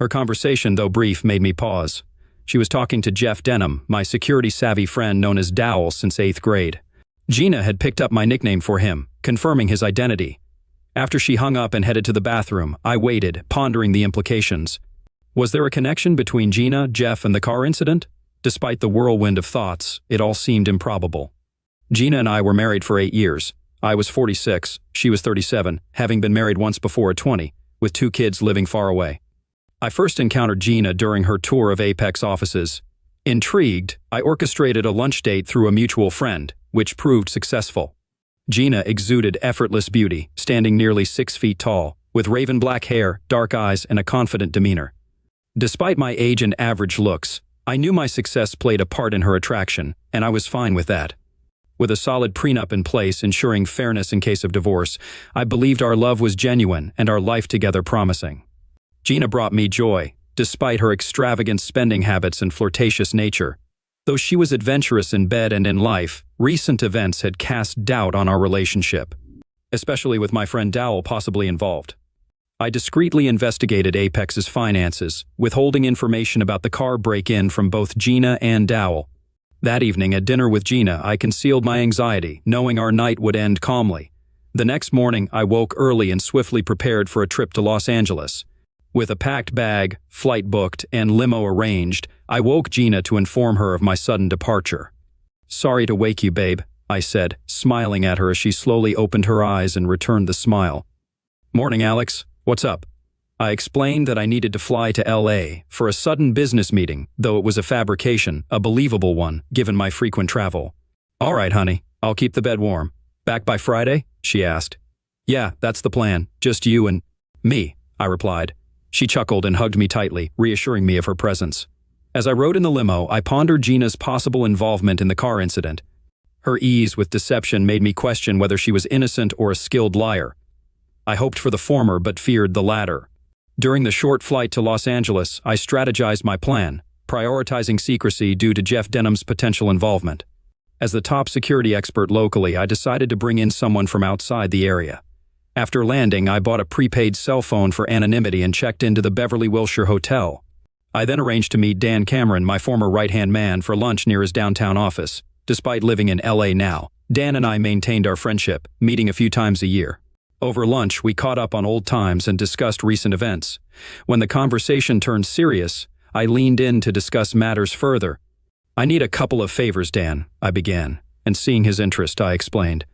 Her conversation, though brief, made me pause. She was talking to Jeff Denham, my security-savvy friend known as Dowell since 8th grade. Gina had picked up my nickname for him, confirming his identity. After she hung up and headed to the bathroom, I waited, pondering the implications. Was there a connection between Gina, Jeff, and the car incident? Despite the whirlwind of thoughts, it all seemed improbable. Gina and I were married for 8 years. I was 46, she was 37, having been married once before at 20, with 2 kids living far away. I first encountered Gina during her tour of Apex offices. Intrigued, I orchestrated a lunch date through a mutual friend, which proved successful. Gina exuded effortless beauty, standing nearly 6 feet tall, with raven black hair, dark eyes, and a confident demeanor. Despite my age and average looks, I knew my success played a part in her attraction, and I was fine with that. With a solid prenup in place ensuring fairness in case of divorce, I believed our love was genuine and our life together promising. Gina brought me joy, despite her extravagant spending habits and flirtatious nature. Though she was adventurous in bed and in life, recent events had cast doubt on our relationship, especially with my friend Dowell possibly involved. I discreetly investigated Apex's finances, withholding information about the car break-in from both Gina and Dowell. That evening at dinner with Gina, I concealed my anxiety, knowing our night would end calmly. The next morning, I woke early and swiftly prepared for a trip to Los Angeles. With a packed bag, flight booked, and limo arranged, I woke Gina to inform her of my sudden departure. "Sorry to wake you, babe," I said, smiling at her as she slowly opened her eyes and returned the smile. "Morning, Alex. What's up?" I explained that I needed to fly to LA for a sudden business meeting, though it was a fabrication, a believable one, given my frequent travel. "All right, honey. I'll keep the bed warm. Back by Friday?" she asked. "Yeah, that's the plan. Just you and me," I replied. She chuckled and hugged me tightly, reassuring me of her presence. As I rode in the limo, I pondered Gina's possible involvement in the car incident. Her ease with deception made me question whether she was innocent or a skilled liar. I hoped for the former but feared the latter. During the short flight to Los Angeles, I strategized my plan, prioritizing secrecy due to Jeff Denham's potential involvement. As the top security expert locally, I decided to bring in someone from outside the area. After landing, I bought a prepaid cell phone for anonymity and checked into the Beverly Wilshire Hotel. I then arranged to meet Dan Cameron, my former right-hand man, for lunch near his downtown office. Despite living in LA now, Dan and I maintained our friendship, meeting a few times a year. Over lunch, we caught up on old times and discussed recent events. When the conversation turned serious, I leaned in to discuss matters further. "I need a couple of favors, Dan," I began, and seeing his interest, I explained.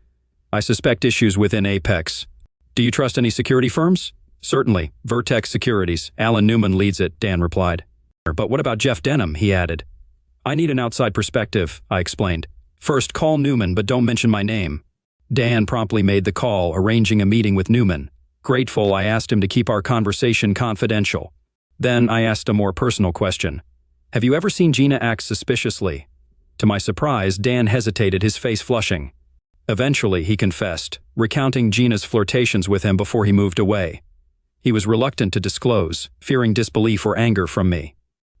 "I suspect issues within Apex. Do you trust any security firms?" "Certainly. Vertex Securities. Alan Newman leads it," Dan replied. "But what about Jeff Denham?" he added. "I need an outside perspective," I explained. "First, call Newman, but don't mention my name." Dan promptly made the call, arranging a meeting with Newman. Grateful, I asked him to keep our conversation confidential. Then I asked a more personal question. "Have you ever seen Gina act suspiciously?" To my surprise, Dan hesitated, his face flushing. Eventually, he confessed, recounting Gina's flirtations with him before he moved away. He was reluctant to disclose, fearing disbelief or anger from me.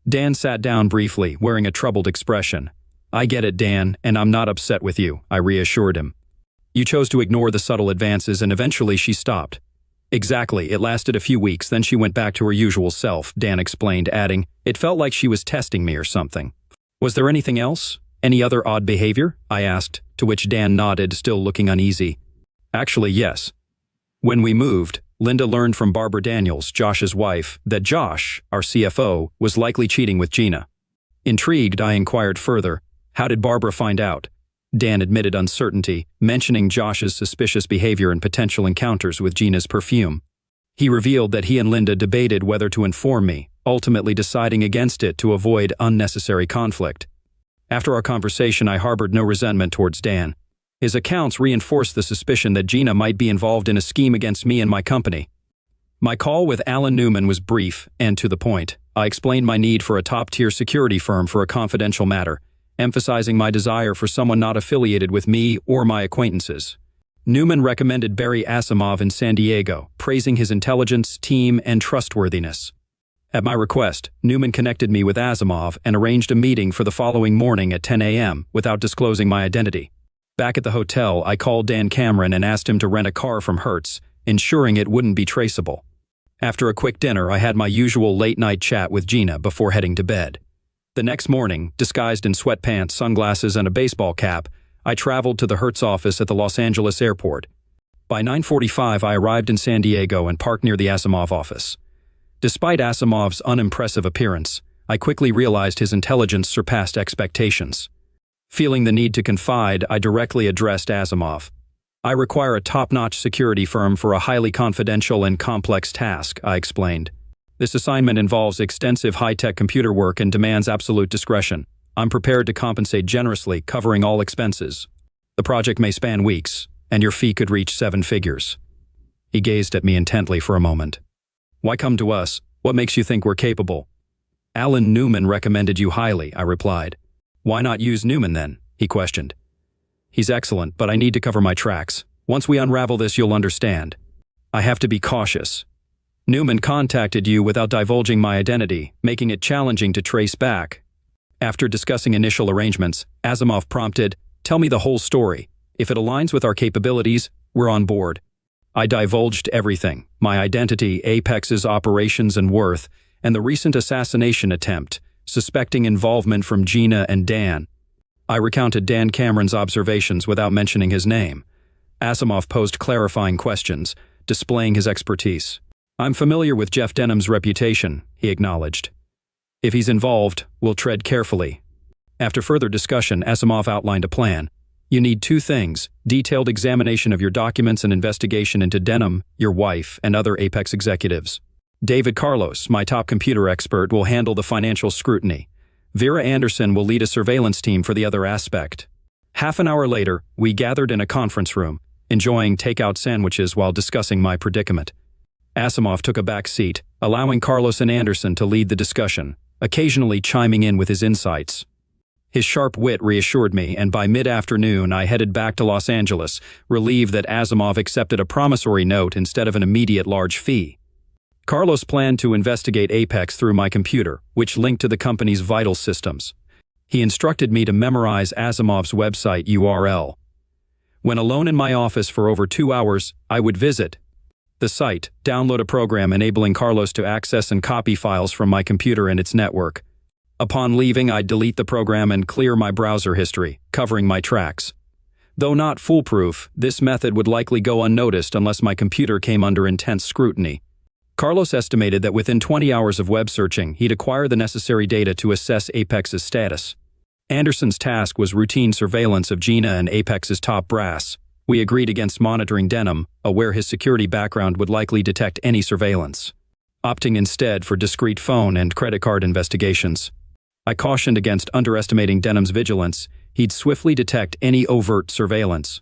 Dan sat down briefly, wearing a troubled expression. "I get it, Dan, and I'm not upset with you," I reassured him. "You chose to ignore the subtle advances and eventually she stopped." "Exactly, it lasted a few weeks, then she went back to her usual self," Dan explained, adding, "It felt like she was testing me or something." "Was there anything else? Any other odd behavior?" I asked, to which Dan nodded, still looking uneasy. "Actually, yes. When we moved, Linda learned from Barbara Daniels, Josh's wife, that Josh, our CFO, was likely cheating with Gina. Intrigued, I inquired further, how did Barbara find out? Dan admitted uncertainty, mentioning Josh's suspicious behavior and potential encounters with Gina's perfume. He revealed that he and Linda debated whether to inform me, ultimately deciding against it to avoid unnecessary conflict. After our conversation, I harbored no resentment towards Dan. His accounts reinforced the suspicion that Gina might be involved in a scheme against me and my company. My call with Alan Newman was brief and to the point. I explained my need for a top-tier security firm for a confidential matter, emphasizing my desire for someone not affiliated with me or my acquaintances. Newman recommended Barry Asimov in San Diego, praising his intelligence, team, and trustworthiness. At my request, Newman connected me with Asimov and arranged a meeting for the following morning at 10 a.m. without disclosing my identity. Back at the hotel, I called Dan Cameron and asked him to rent a car from Hertz, ensuring it wouldn't be traceable. After a quick dinner, I had my usual late-night chat with Gina before heading to bed. The next morning, disguised in sweatpants, sunglasses, and a baseball cap, I traveled to the Hertz office at the Los Angeles airport. By 9:45, I arrived in San Diego and parked near the Asimov office. Despite Asimov's unimpressive appearance, I quickly realized his intelligence surpassed expectations. Feeling the need to confide, I directly addressed Asimov. I require a top-notch security firm for a highly confidential and complex task, I explained. This assignment involves extensive high-tech computer work and demands absolute discretion. I'm prepared to compensate generously, covering all expenses. The project may span weeks, and your fee could reach 7 figures. He gazed at me intently for a moment. Why come to us? What makes you think we're capable? Alan Newman recommended you highly, I replied. Why not use Newman then? He questioned. He's excellent, but I need to cover my tracks. Once we unravel this, you'll understand. I have to be cautious. Newman contacted you without divulging my identity, making it challenging to trace back. After discussing initial arrangements, Asimov prompted, tell me the whole story. If it aligns with our capabilities, we're on board. I divulged everything, my identity, Apex's operations and worth, and the recent assassination attempt, suspecting involvement from Gina and Dan. I recounted Dan Cameron's observations without mentioning his name. Asimov posed clarifying questions, displaying his expertise. I'm familiar with Jeff Denham's reputation, he acknowledged. If he's involved, we'll tread carefully. After further discussion, Asimov outlined a plan. You need 2 things, detailed examination of your documents and investigation into Denham, your wife, and other Apex executives. David Carlos, my top computer expert, will handle the financial scrutiny. Vera Anderson will lead a surveillance team for the other aspect. Half an hour later, we gathered in a conference room, enjoying takeout sandwiches while discussing my predicament. Asimov took a back seat, allowing Carlos and Anderson to lead the discussion, occasionally chiming in with his insights. His sharp wit reassured me, and by mid-afternoon I headed back to Los Angeles, relieved that Asimov accepted a promissory note instead of an immediate large fee. Carlos planned to investigate Apex through my computer, which linked to the company's vital systems. He instructed me to memorize Asimov's website URL. When alone in my office for over 2 hours, I would visit the site, download a program enabling Carlos to access and copy files from my computer and its network. Upon leaving, I'd delete the program and clear my browser history, covering my tracks. Though not foolproof, this method would likely go unnoticed unless my computer came under intense scrutiny. Carlos estimated that within 20 hours of web searching, he'd acquire the necessary data to assess Apex's status. Anderson's task was routine surveillance of Gina and Apex's top brass. We agreed against monitoring Denham, aware his security background would likely detect any surveillance, opting instead for discreet phone and credit card investigations. I cautioned against underestimating Denham's vigilance. He'd swiftly detect any overt surveillance.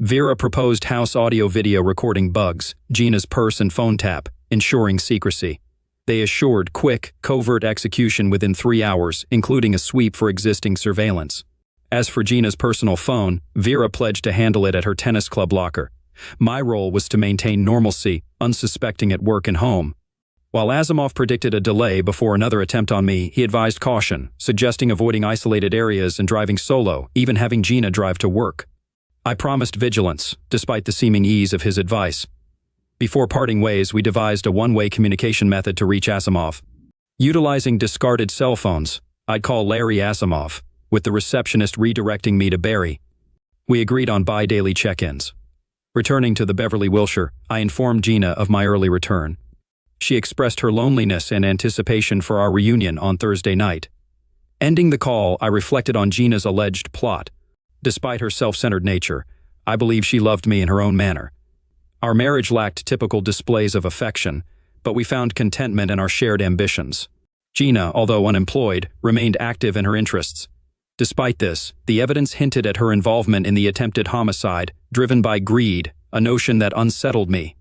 Vera proposed house audio-video recording bugs, Gina's purse and phone tap, ensuring secrecy. They assured quick, covert execution within 3 hours, including a sweep for existing surveillance. As for Gina's personal phone, Vera pledged to handle it at her tennis club locker. My role was to maintain normalcy, unsuspecting at work and home. While Asimov predicted a delay before another attempt on me, he advised caution, suggesting avoiding isolated areas and driving solo, even having Gina drive to work. I promised vigilance, despite the seeming ease of his advice. Before parting ways, we devised a one-way communication method to reach Asimov. Utilizing discarded cell phones, I'd call Larry Asimov, with the receptionist redirecting me to Barry. We agreed on bi-daily check-ins. Returning to the Beverly Wilshire, I informed Gina of my early return. She expressed her loneliness and anticipation for our reunion on Thursday night. Ending the call, I reflected on Gina's alleged plot. Despite her self-centered nature, I believe she loved me in her own manner. Our marriage lacked typical displays of affection, but we found contentment in our shared ambitions. Gina, although unemployed, remained active in her interests. Despite this, the evidence hinted at her involvement in the attempted homicide, driven by greed, a notion that unsettled me.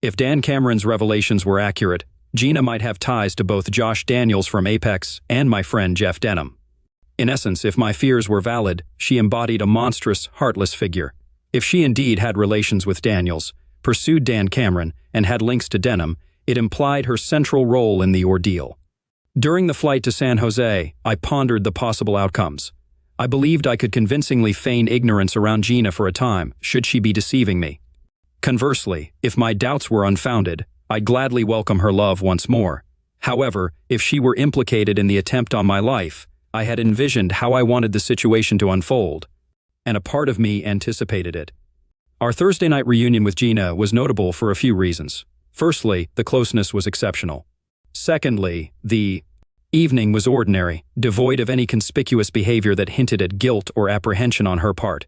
If Dan Cameron's revelations were accurate, Gina might have ties to both Josh Daniels from Apex and my friend Jeff Denham. In essence, if my fears were valid, she embodied a monstrous, heartless figure. If she indeed had relations with Daniels, pursued Dan Cameron, and had links to Denham, it implied her central role in the ordeal. During the flight to San Jose, I pondered the possible outcomes. I believed I could convincingly feign ignorance around Gina for a time, should she be deceiving me. Conversely, if my doubts were unfounded, I'd gladly welcome her love once more. However, if she were implicated in the attempt on my life, I had envisioned how I wanted the situation to unfold, and a part of me anticipated it. Our Thursday night reunion with Gina was notable for a few reasons. Firstly, the closeness was exceptional. Secondly, the evening was ordinary, devoid of any conspicuous behavior that hinted at guilt or apprehension on her part.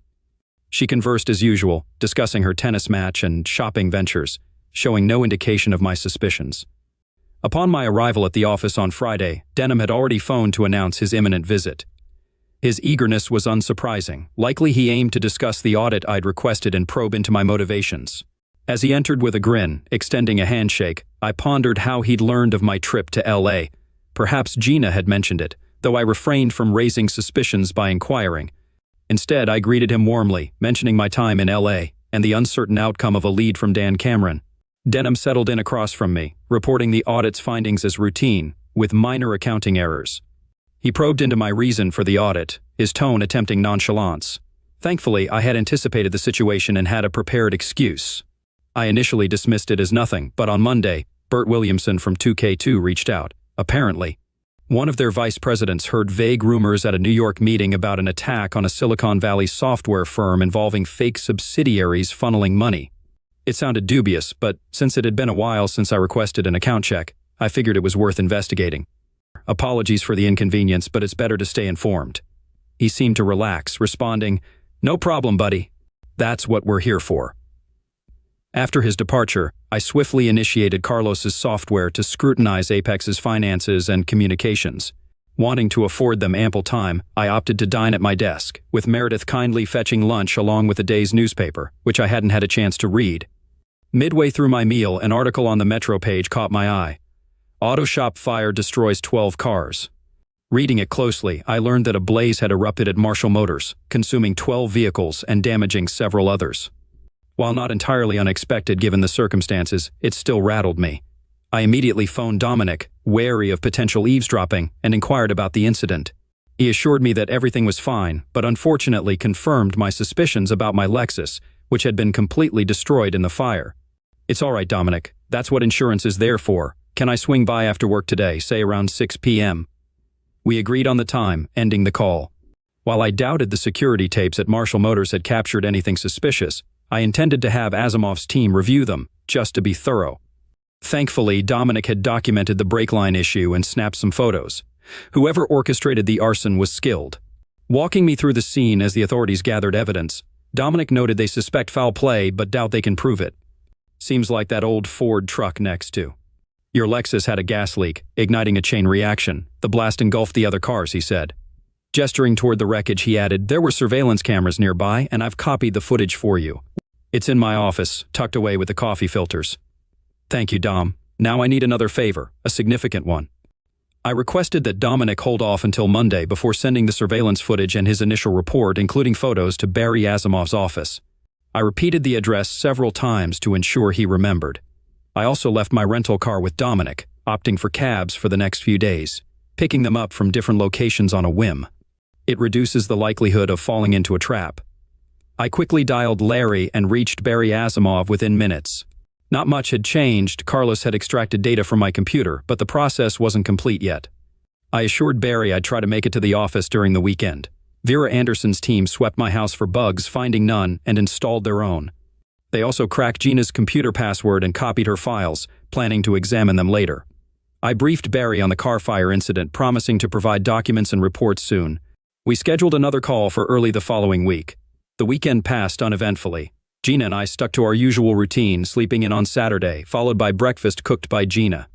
She conversed as usual, discussing her tennis match and shopping ventures, showing no indication of my suspicions. Upon my arrival at the office on Friday, Denham had already phoned to announce his imminent visit. His eagerness was unsurprising. Likely he aimed to discuss the audit I'd requested and probe into my motivations. As he entered with a grin, extending a handshake, I pondered how he'd learned of my trip to L.A. Perhaps Gina had mentioned it, though I refrained from raising suspicions by inquiring. Instead, I greeted him warmly, mentioning my time in L.A. and the uncertain outcome of a lead from Dan Cameron. Denham settled in across from me, reporting the audit's findings as routine, with minor accounting errors. He probed into my reason for the audit, his tone attempting nonchalance. Thankfully, I had anticipated the situation and had a prepared excuse. I initially dismissed it as nothing, but on Monday, Bert Williamson from 2K2 reached out. Apparently, one of their vice presidents heard vague rumors at a New York meeting about an attack on a Silicon Valley software firm involving fake subsidiaries funneling money. It sounded dubious, but since it had been a while since I requested an account check, I figured it was worth investigating. Apologies for the inconvenience, but it's better to stay informed. He seemed to relax, responding, "No problem, buddy. That's what we're here for." After his departure, I swiftly initiated Carlos's software to scrutinize Apex's finances and communications. Wanting to afford them ample time, I opted to dine at my desk, with Meredith kindly fetching lunch along with the day's newspaper, which I hadn't had a chance to read. Midway through my meal, an article on the Metro page caught my eye. Auto shop fire destroys 12 cars. Reading it closely, I learned that a blaze had erupted at Marshall Motors, consuming 12 vehicles and damaging several others. While not entirely unexpected given the circumstances, it still rattled me. I immediately phoned Dominic, wary of potential eavesdropping, and inquired about the incident. He assured me that everything was fine, but unfortunately confirmed my suspicions about my Lexus, which had been completely destroyed in the fire. "It's all right, Dominic. That's what insurance is there for. Can I swing by after work today, say around 6 p.m.? We agreed on the time, ending the call. While I doubted the security tapes at Marshall Motors had captured anything suspicious, I intended to have Asimov's team review them, just to be thorough. Thankfully, Dominic had documented the brake line issue and snapped some photos. Whoever orchestrated the arson was skilled. Walking me through the scene as the authorities gathered evidence, Dominic noted they suspect foul play but doubt they can prove it. Seems like that old Ford truck next to. Your Lexus had a gas leak, igniting a chain reaction. The blast engulfed the other cars, he said. Gesturing toward the wreckage, he added, "There were surveillance cameras nearby, and I've copied the footage for you. It's in my office, tucked away with the coffee filters." "Thank you, Dom. Now I need another favor, a significant one." I requested that Dominic hold off until Monday before sending the surveillance footage and his initial report, including photos, to Barry Asimov's office. I repeated the address several times to ensure he remembered. I also left my rental car with Dominic, opting for cabs for the next few days, picking them up from different locations on a whim. It reduces the likelihood of falling into a trap. I quickly dialed Larry and reached Barry Asimov within minutes. Not much had changed. Carlos had extracted data from my computer, but the process wasn't complete yet. I assured Barry I'd try to make it to the office during the weekend. Vera Anderson's team swept my house for bugs, finding none, and installed their own. They also cracked Gina's computer password and copied her files, planning to examine them later. I briefed Barry on the car fire incident, promising to provide documents and reports soon. We scheduled another call for early the following week. The weekend passed uneventfully. Gina and I stuck to our usual routine, sleeping in on Saturday, followed by breakfast cooked by Gina.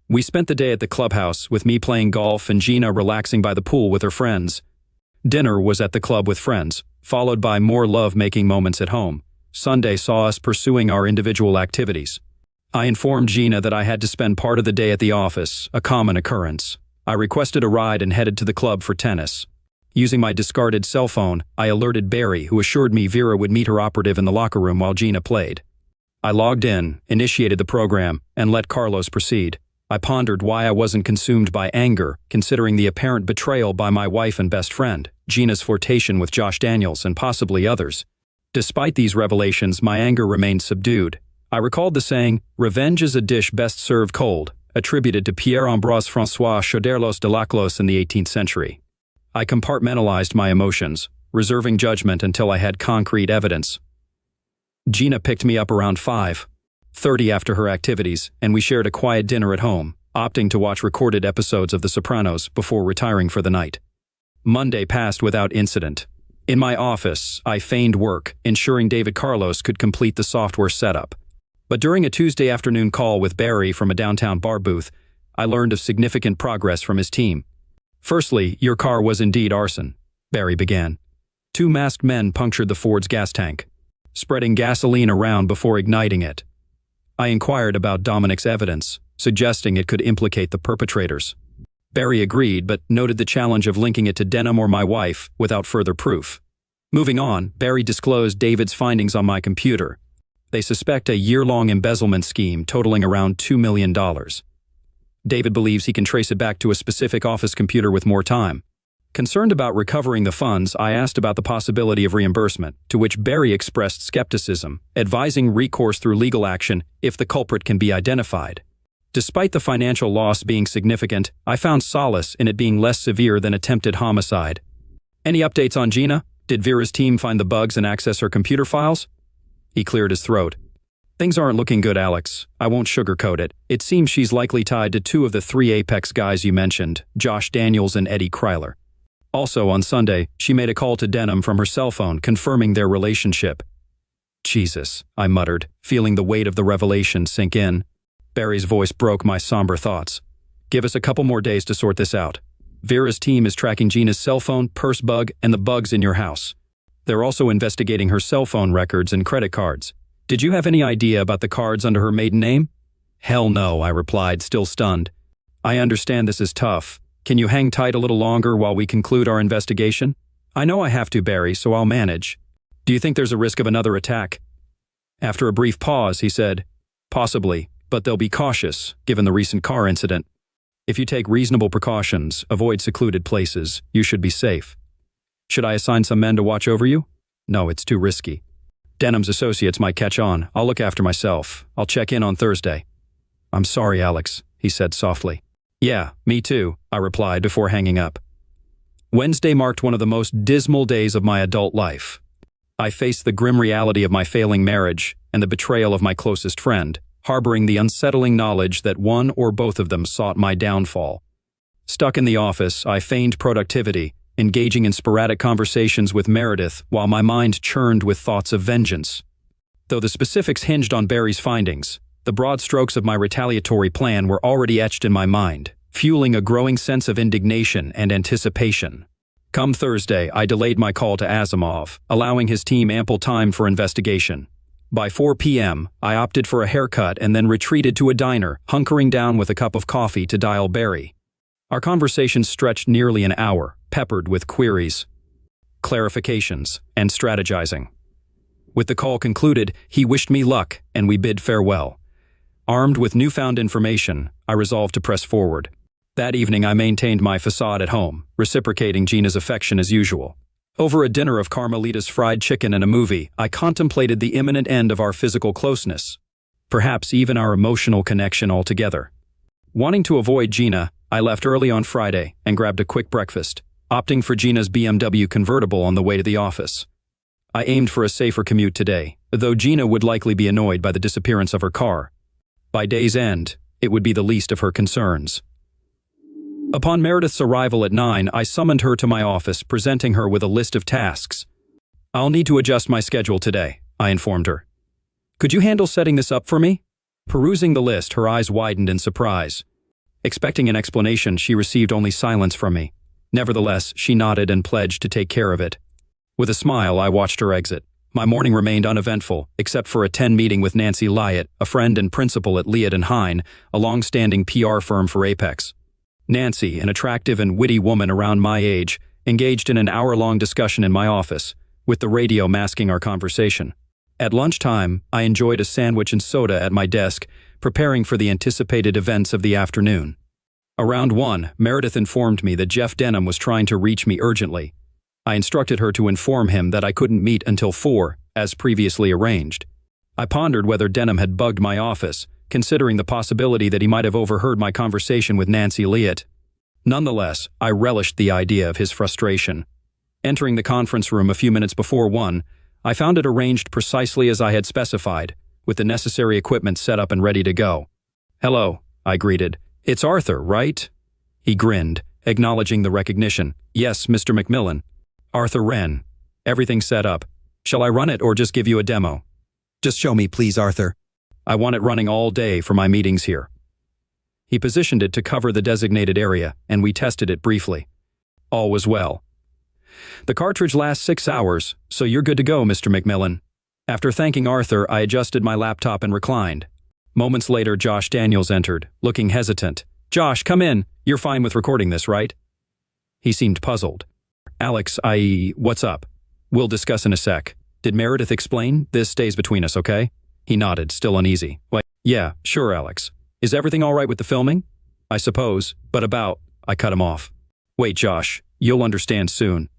We spent the day at the clubhouse, with me playing golf and Gina relaxing by the pool with her friends. Dinner was at the club with friends, followed by more love-making moments at home. Sunday saw us pursuing our individual activities. I informed Gina that I had to spend part of the day at the office, a common occurrence. I requested a ride and headed to the club for tennis. Using my discarded cell phone, I alerted Barry, who assured me Vera would meet her operative in the locker room while Gina played. I logged in, initiated the program, and let Carlos proceed. I pondered why I wasn't consumed by anger, considering the apparent betrayal by my wife and best friend, Gina's flirtation with Josh Daniels and possibly others. Despite these revelations, my anger remained subdued. I recalled the saying, "Revenge is a dish best served cold," attributed to Pierre-Ambroise François Chauderlos de Laclos in the 18th century. I compartmentalized my emotions, reserving judgment until I had concrete evidence. Gina picked me up around 5:30 after her activities, and we shared a quiet dinner at home, opting to watch recorded episodes of The Sopranos before retiring for the night. Monday passed without incident. In my office, I feigned work, ensuring David Carlos could complete the software setup. But during a Tuesday afternoon call with Barry from a downtown bar booth, I learned of significant progress from his team. "Firstly, your car was indeed arson," Barry began. "Two masked men punctured the Ford's gas tank, spreading gasoline around before igniting it." I inquired about Dominic's evidence, suggesting it could implicate the perpetrators. Barry agreed, but noted the challenge of linking it to Denham or my wife without further proof. Moving on, Barry disclosed David's findings on my computer. They suspect a year-long embezzlement scheme totaling around $2 million. David believes he can trace it back to a specific office computer with more time. Concerned about recovering the funds, I asked about the possibility of reimbursement, to which Barry expressed skepticism, advising recourse through legal action if the culprit can be identified. Despite the financial loss being significant, I found solace in it being less severe than attempted homicide. "Any updates on Gina? Did Vera's team find the bugs and access her computer files?" He cleared his throat. "Things aren't looking good, Alex. I won't sugarcoat it. It seems she's likely tied to two of the three Apex guys you mentioned, Josh Daniels and Eddie Kryler. Also, on Sunday, she made a call to Denham from her cell phone, confirming their relationship." "Jesus," I muttered, feeling the weight of the revelation sink in. Barry's voice broke my somber thoughts. "Give us a couple more days to sort this out. Vera's team is tracking Gina's cell phone, purse bug, and the bugs in your house. They're also investigating her cell phone records and credit cards. Did you have any idea about the cards under her maiden name?" "Hell no," I replied, still stunned. "I understand this is tough. Can you hang tight a little longer while we conclude our investigation?" "I know I have to, Barry, so I'll manage. Do you think there's a risk of another attack?" After a brief pause, he said, "Possibly, but they'll be cautious, given the recent car incident. If you take reasonable precautions, avoid secluded places, you should be safe. Should I assign some men to watch over you?" "No, it's too risky. Denham's associates might catch on. I'll look after myself. I'll check in on Thursday." "I'm sorry, Alex," he said softly. "Yeah, me too," I replied before hanging up. Wednesday marked one of the most dismal days of my adult life. I faced the grim reality of my failing marriage and the betrayal of my closest friend, harboring the unsettling knowledge that one or both of them sought my downfall. Stuck in the office, I feigned productivity, engaging in sporadic conversations with Meredith while my mind churned with thoughts of vengeance. Though the specifics hinged on Barry's findings, the broad strokes of my retaliatory plan were already etched in my mind, fueling a growing sense of indignation and anticipation. Come Thursday, I delayed my call to Asimov, allowing his team ample time for investigation. By 4 p.m., I opted for a haircut and then retreated to a diner, hunkering down with a cup of coffee to dial Barry. Our conversation stretched nearly an hour, peppered with queries, clarifications, and strategizing. With the call concluded, he wished me luck, and we bid farewell. Armed with newfound information, I resolved to press forward. That evening, I maintained my facade at home, reciprocating Gina's affection as usual. Over a dinner of Carmelita's fried chicken and a movie, I contemplated the imminent end of our physical closeness, perhaps even our emotional connection altogether. Wanting to avoid Gina, I left early on Friday and grabbed a quick breakfast, opting for Gina's BMW convertible on the way to the office. I aimed for a safer commute today, though Gina would likely be annoyed by the disappearance of her car. By day's end, it would be the least of her concerns. Upon Meredith's arrival at 9, I summoned her to my office, presenting her with a list of tasks. "I'll need to adjust my schedule today," I informed her. "Could you handle setting this up for me?" Perusing the list, her eyes widened in surprise. Expecting an explanation, she received only silence from me. Nevertheless, she nodded and pledged to take care of it. With a smile, I watched her exit. My morning remained uneventful, except for a 10 meeting with Nancy Lyatt, a friend and principal at Lyatt & Hine, a long-standing PR firm for Apex. Nancy, an attractive and witty woman around my age, engaged in an hour-long discussion in my office, with the radio masking our conversation. At lunchtime, I enjoyed a sandwich and soda at my desk, preparing for the anticipated events of the afternoon. Around 1, Meredith informed me that Jeff Denham was trying to reach me urgently. I instructed her to inform him that I couldn't meet until 4, as previously arranged. I pondered whether Denham had bugged my office, considering the possibility that he might have overheard my conversation with Nancy Lyatt. Nonetheless, I relished the idea of his frustration. Entering the conference room a few minutes before 1, I found it arranged precisely as I had specified, with the necessary equipment set up and ready to go. "Hello," I greeted. "It's Arthur, right?" He grinned, acknowledging the recognition. "Yes, Mr. McMillan." "Arthur Wren. Everything set up. Shall I run it or just give you a demo?" "Just show me, please, Arthur." "I want it running all day for my meetings here." He positioned it to cover the designated area, and we tested it briefly. All was well. "The cartridge lasts 6 hours, so you're good to go, Mr. McMillan." After thanking Arthur, I adjusted my laptop and reclined. Moments later, Josh Daniels entered, looking hesitant. "Josh, come in. You're fine with recording this, right?" He seemed puzzled. "Alex, what's up?" "We'll discuss in a sec. Did Meredith explain? This stays between us, okay?" He nodded, still uneasy. "Yeah, sure, Alex. Is everything all right with the filming?" "I suppose, but about..." I cut him off. "Wait, Josh, you'll understand soon."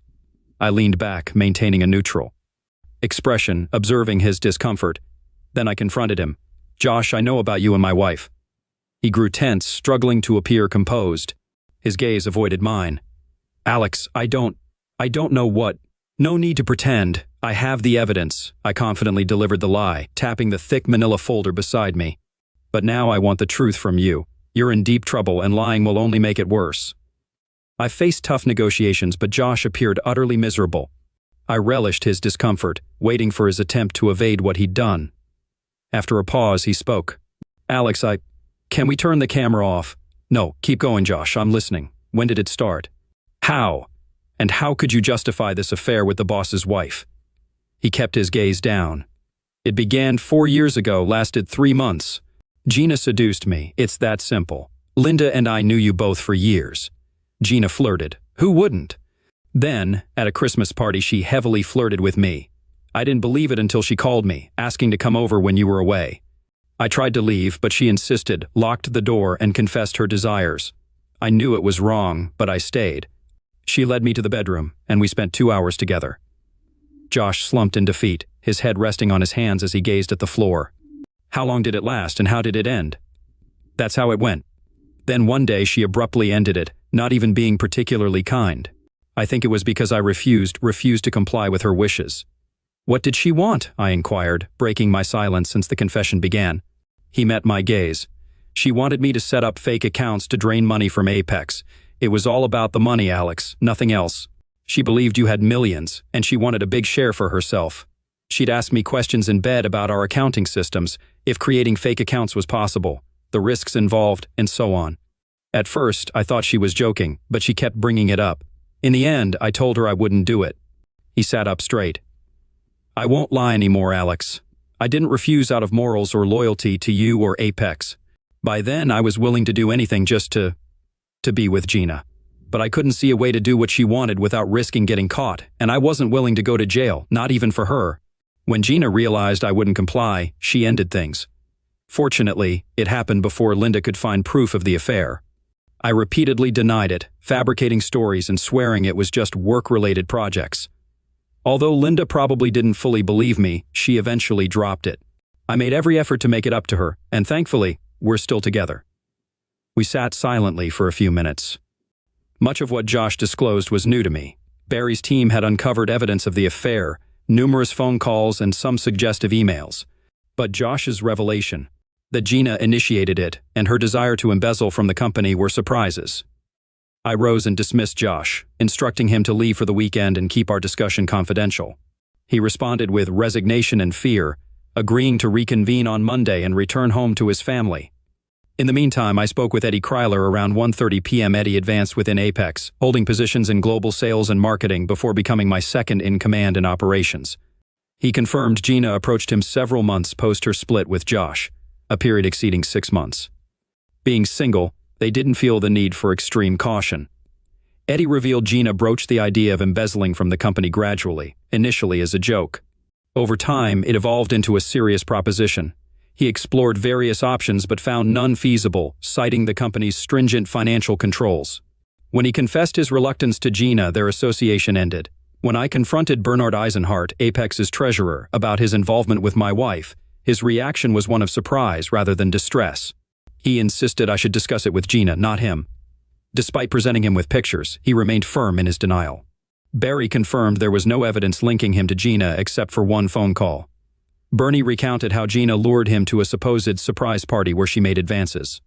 I leaned back, maintaining a neutral expression, observing his discomfort. Then I confronted him. "Josh, I know about you and my wife." He grew tense, struggling to appear composed. His gaze avoided mine. "Alex, I don't know what..." "No need to pretend. I have the evidence," I confidently delivered the lie, tapping the thick manila folder beside me. "But now I want the truth from you. You're in deep trouble and lying will only make it worse." I faced tough negotiations, but Josh appeared utterly miserable. I relished his discomfort, waiting for his attempt to evade what he'd done. After a pause, he spoke. "Alex, can we turn the camera off?" "No, keep going, Josh. I'm listening. When did it start?" "How? And how could you justify this affair with the boss's wife?" He kept his gaze down. "It began 4 years ago, lasted 3 months. Gina seduced me. It's that simple. Linda and I knew you both for years." Gina flirted. Who wouldn't? Then, at a Christmas party, she heavily flirted with me. I didn't believe it until she called me, asking to come over when you were away. I tried to leave, but she insisted, locked the door, and confessed her desires. I knew it was wrong, but I stayed. She led me to the bedroom, and we spent 2 hours together. Josh slumped in defeat, his head resting on his hands as he gazed at the floor. "How long did it last, and how did it end?" "That's how it went. Then one day she abruptly ended it, not even being particularly kind. I think it was because I refused to comply with her wishes." "What did she want?" I inquired, breaking my silence since the confession began. He met my gaze. "She wanted me to set up fake accounts to drain money from Apex. It was all about the money, Alex, nothing else. She believed you had millions, and she wanted a big share for herself. She'd ask me questions in bed about our accounting systems, if creating fake accounts was possible, the risks involved, and so on. At first, I thought she was joking, but she kept bringing it up. In the end, I told her I wouldn't do it." He sat up straight. "I won't lie anymore, Alex. I didn't refuse out of morals or loyalty to you or Apex. By then, I was willing to do anything just to be with Gina. But I couldn't see a way to do what she wanted without risking getting caught, and I wasn't willing to go to jail, not even for her. When Gina realized I wouldn't comply, she ended things. Fortunately, it happened before Linda could find proof of the affair. I repeatedly denied it, fabricating stories and swearing it was just work-related projects. Although Linda probably didn't fully believe me, she eventually dropped it. I made every effort to make it up to her, and thankfully, we're still together." We sat silently for a few minutes. Much of what Josh disclosed was new to me. Barry's team had uncovered evidence of the affair, numerous phone calls, and some suggestive emails. But Josh's revelation, that Gina initiated it and her desire to embezzle from the company, were surprises. I rose and dismissed Josh, instructing him to leave for the weekend and keep our discussion confidential. He responded with resignation and fear, agreeing to reconvene on Monday and return home to his family. In the meantime, I spoke with Eddie Kryler around 1:30 p.m. Eddie advanced within Apex, holding positions in global sales and marketing before becoming my second in command in operations. He confirmed Gina approached him several months post her split with Josh, a period exceeding 6 months. Being single, they didn't feel the need for extreme caution. Eddie revealed Gina broached the idea of embezzling from the company gradually, initially as a joke. Over time, it evolved into a serious proposition. He explored various options but found none feasible, citing the company's stringent financial controls. When he confessed his reluctance to Gina, their association ended. When I confronted Bernard Eisenhart, Apex's treasurer, about his involvement with my wife, his reaction was one of surprise rather than distress. He insisted I should discuss it with Gina, not him. Despite presenting him with pictures, he remained firm in his denial. Barry confirmed there was no evidence linking him to Gina except for one phone call. Bernie recounted how Gina lured him to a supposed surprise party where she made advances.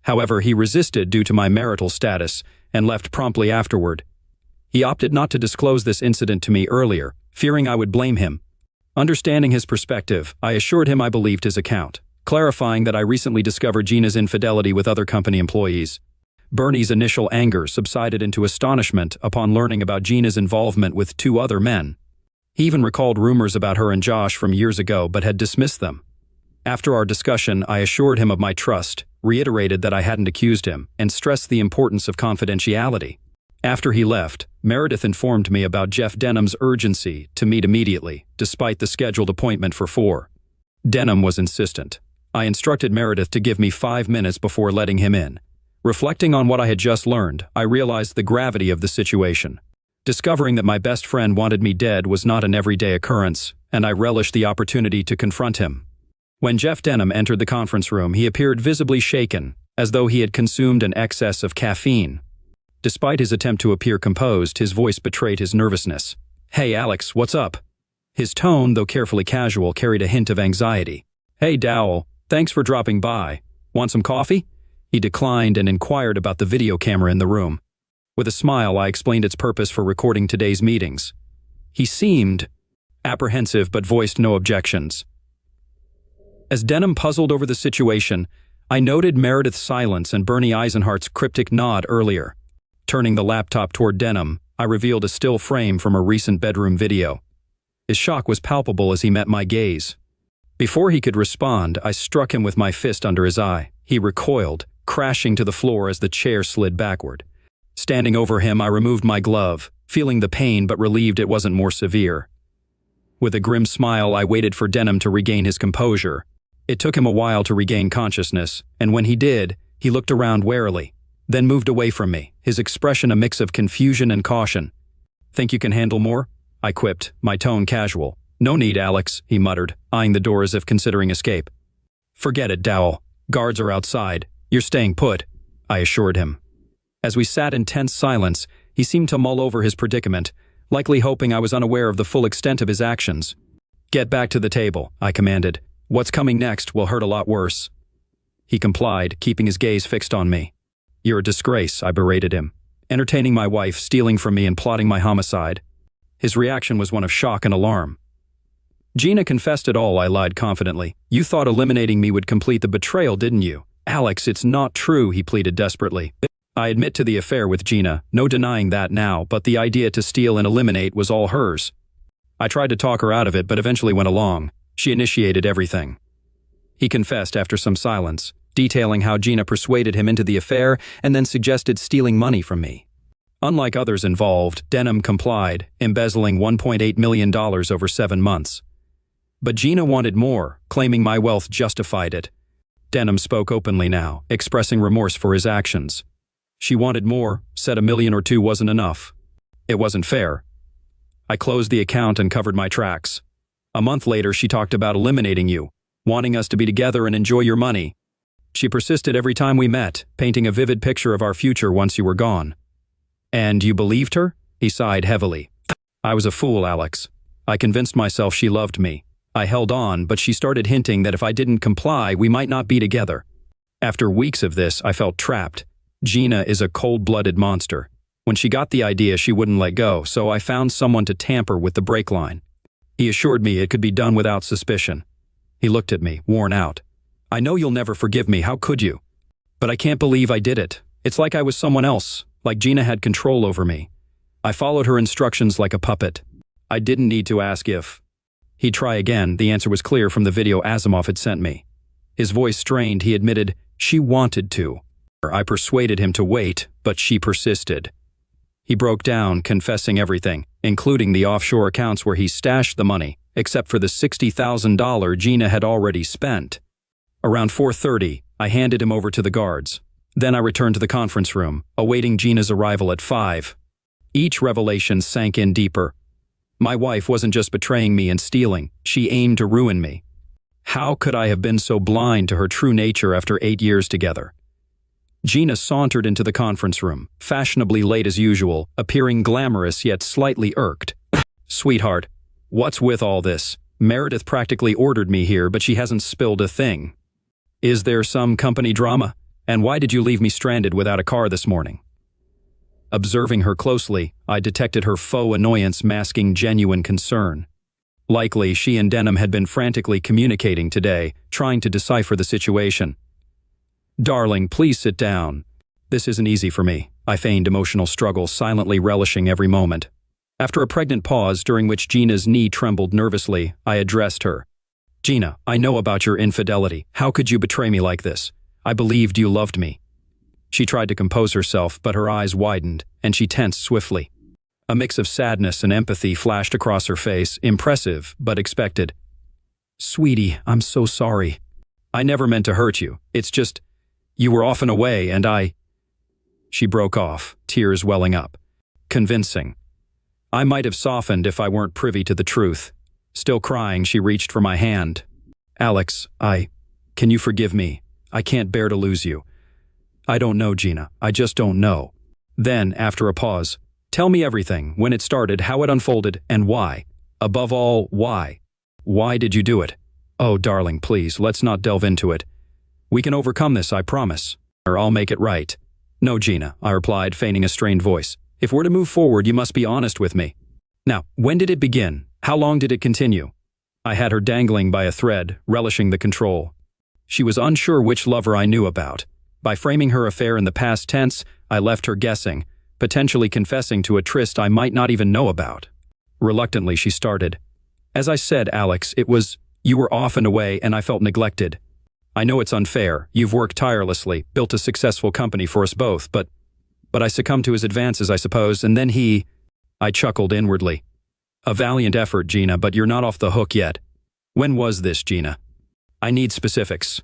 However, he resisted due to my marital status and left promptly afterward. He opted not to disclose this incident to me earlier, fearing I would blame him. Understanding his perspective, I assured him I believed his account, clarifying that I recently discovered Gina's infidelity with other company employees. Bernie's initial anger subsided into astonishment upon learning about Gina's involvement with 2 other men. He even recalled rumors about her and Josh from years ago but had dismissed them. After our discussion, I assured him of my trust, reiterated that I hadn't accused him, and stressed the importance of confidentiality. After he left, Meredith informed me about Jeff Denham's urgency to meet immediately, despite the scheduled appointment for 4. Denham was insistent. I instructed Meredith to give me 5 minutes before letting him in. Reflecting on what I had just learned, I realized the gravity of the situation. Discovering that my best friend wanted me dead was not an everyday occurrence, and I relished the opportunity to confront him. When Jeff Denham entered the conference room, he appeared visibly shaken, as though he had consumed an excess of caffeine. Despite his attempt to appear composed, his voice betrayed his nervousness. "Hey, Alex, what's up?" His tone, though carefully casual, carried a hint of anxiety. "Hey, Dowell, thanks for dropping by. Want some coffee?" He declined and inquired about the video camera in the room. With a smile, I explained its purpose for recording today's meetings. He seemed apprehensive but voiced no objections. As Denham puzzled over the situation, I noted Meredith's silence and Bernie Eisenhart's cryptic nod earlier. Turning the laptop toward Denham, I revealed a still frame from a recent bedroom video. His shock was palpable as he met my gaze. Before he could respond, I struck him with my fist under his eye. He recoiled, crashing to the floor as the chair slid backward. Standing over him, I removed my glove, feeling the pain but relieved it wasn't more severe. With a grim smile, I waited for Denham to regain his composure. It took him a while to regain consciousness, and when he did, he looked around warily, then moved away from me, his expression a mix of confusion and caution. "Think you can handle more?" I quipped, my tone casual. "No need, Alex," he muttered, eyeing the door as if considering escape. "Forget it, Dowell. Guards are outside. You're staying put," I assured him. As we sat in tense silence, he seemed to mull over his predicament, likely hoping I was unaware of the full extent of his actions. "Get back to the table," I commanded. "What's coming next will hurt a lot worse." He complied, keeping his gaze fixed on me. "You're a disgrace," I berated him. "Entertaining my wife, stealing from me, and plotting my homicide." His reaction was one of shock and alarm. "Gina confessed it all," I lied confidently. "You thought eliminating me would complete the betrayal, didn't you?" "Alex, it's not true," he pleaded desperately. "I admit to the affair with Gina, no denying that now, but the idea to steal and eliminate was all hers. I tried to talk her out of it, but eventually went along. She initiated everything." He confessed after some silence, detailing how Gina persuaded him into the affair and then suggested stealing money from me. Unlike others involved, Denham complied, embezzling $1.8 million over 7 months. But Gina wanted more, claiming my wealth justified it. Denham spoke openly now, expressing remorse for his actions. She wanted more, said $1 million or $2 million wasn't enough. It wasn't fair. I closed the account and covered my tracks. A month later, she talked about eliminating you, wanting us to be together and enjoy your money. She persisted every time we met, painting a vivid picture of our future once you were gone. "And you believed her?" He sighed heavily. "I was a fool, Alex. I convinced myself she loved me. I held on, but she started hinting that if I didn't comply, we might not be together. After weeks of this, I felt trapped. Gina is a cold-blooded monster. When she got the idea, she wouldn't let go, so I found someone to tamper with the brake line. He assured me it could be done without suspicion. He looked at me, worn out. I know you'll never forgive me, how could you? But I can't believe I did it. It's like I was someone else, like Gina had control over me. I followed her instructions like a puppet. I didn't need to ask if. He'd try again, the answer was clear from the video Asimov had sent me. His voice strained, he admitted she wanted to. I persuaded him to wait, but she persisted. He broke down, confessing everything, including the offshore accounts where he stashed the money, except for the $60,000 Gina had already spent. Around 4:30, I handed him over to the guards. Then I returned to the conference room, awaiting Gina's arrival at 5. Each revelation sank in deeper. My wife wasn't just betraying me and stealing, she aimed to ruin me. How could I have been so blind to her true nature after 8 years together? Gina sauntered into the conference room, fashionably late as usual, appearing glamorous yet slightly irked. Sweetheart, what's with all this? Meredith practically ordered me here, but she hasn't spilled a thing. Is there some company drama? And why did you leave me stranded without a car this morning? Observing her closely, I detected her faux annoyance masking genuine concern. Likely, she and Denham had been frantically communicating today, trying to decipher the situation. Darling, please sit down. This isn't easy for me. I feigned emotional struggle, silently relishing every moment. After a pregnant pause, during which Gina's knee trembled nervously, I addressed her. Gina, I know about your infidelity. How could you betray me like this? I believed you loved me. She tried to compose herself, but her eyes widened, and she tensed swiftly. A mix of sadness and empathy flashed across her face, impressive, but expected. Sweetie, I'm so sorry. I never meant to hurt you. It's just, you were often away, and She broke off, tears welling up. Convincing. I might have softened if I weren't privy to the truth. Still crying, she reached for my hand. Alex, can you forgive me? I can't bear to lose you. I don't know, Gina. I just don't know. Then, after a pause, tell me everything, when it started, how it unfolded, and why. Above all, why? Why did you do it? Oh, darling, please, let's not delve into it. We can overcome this, I promise. Or I'll make it right. No, Gina, I replied, feigning a strained voice. If we're to move forward, you must be honest with me. Now, when did it begin? How long did it continue? I had her dangling by a thread, relishing the control. She was unsure which lover I knew about. By framing her affair in the past tense, I left her guessing, potentially confessing to a tryst I might not even know about. Reluctantly, she started. As I said, Alex, you were off and away, and I felt neglected. I know it's unfair. You've worked tirelessly, built a successful company for us both, but I succumbed to his advances, I suppose, and then I chuckled inwardly. A valiant effort, Gina, but you're not off the hook yet. When was this, Gina? I need specifics.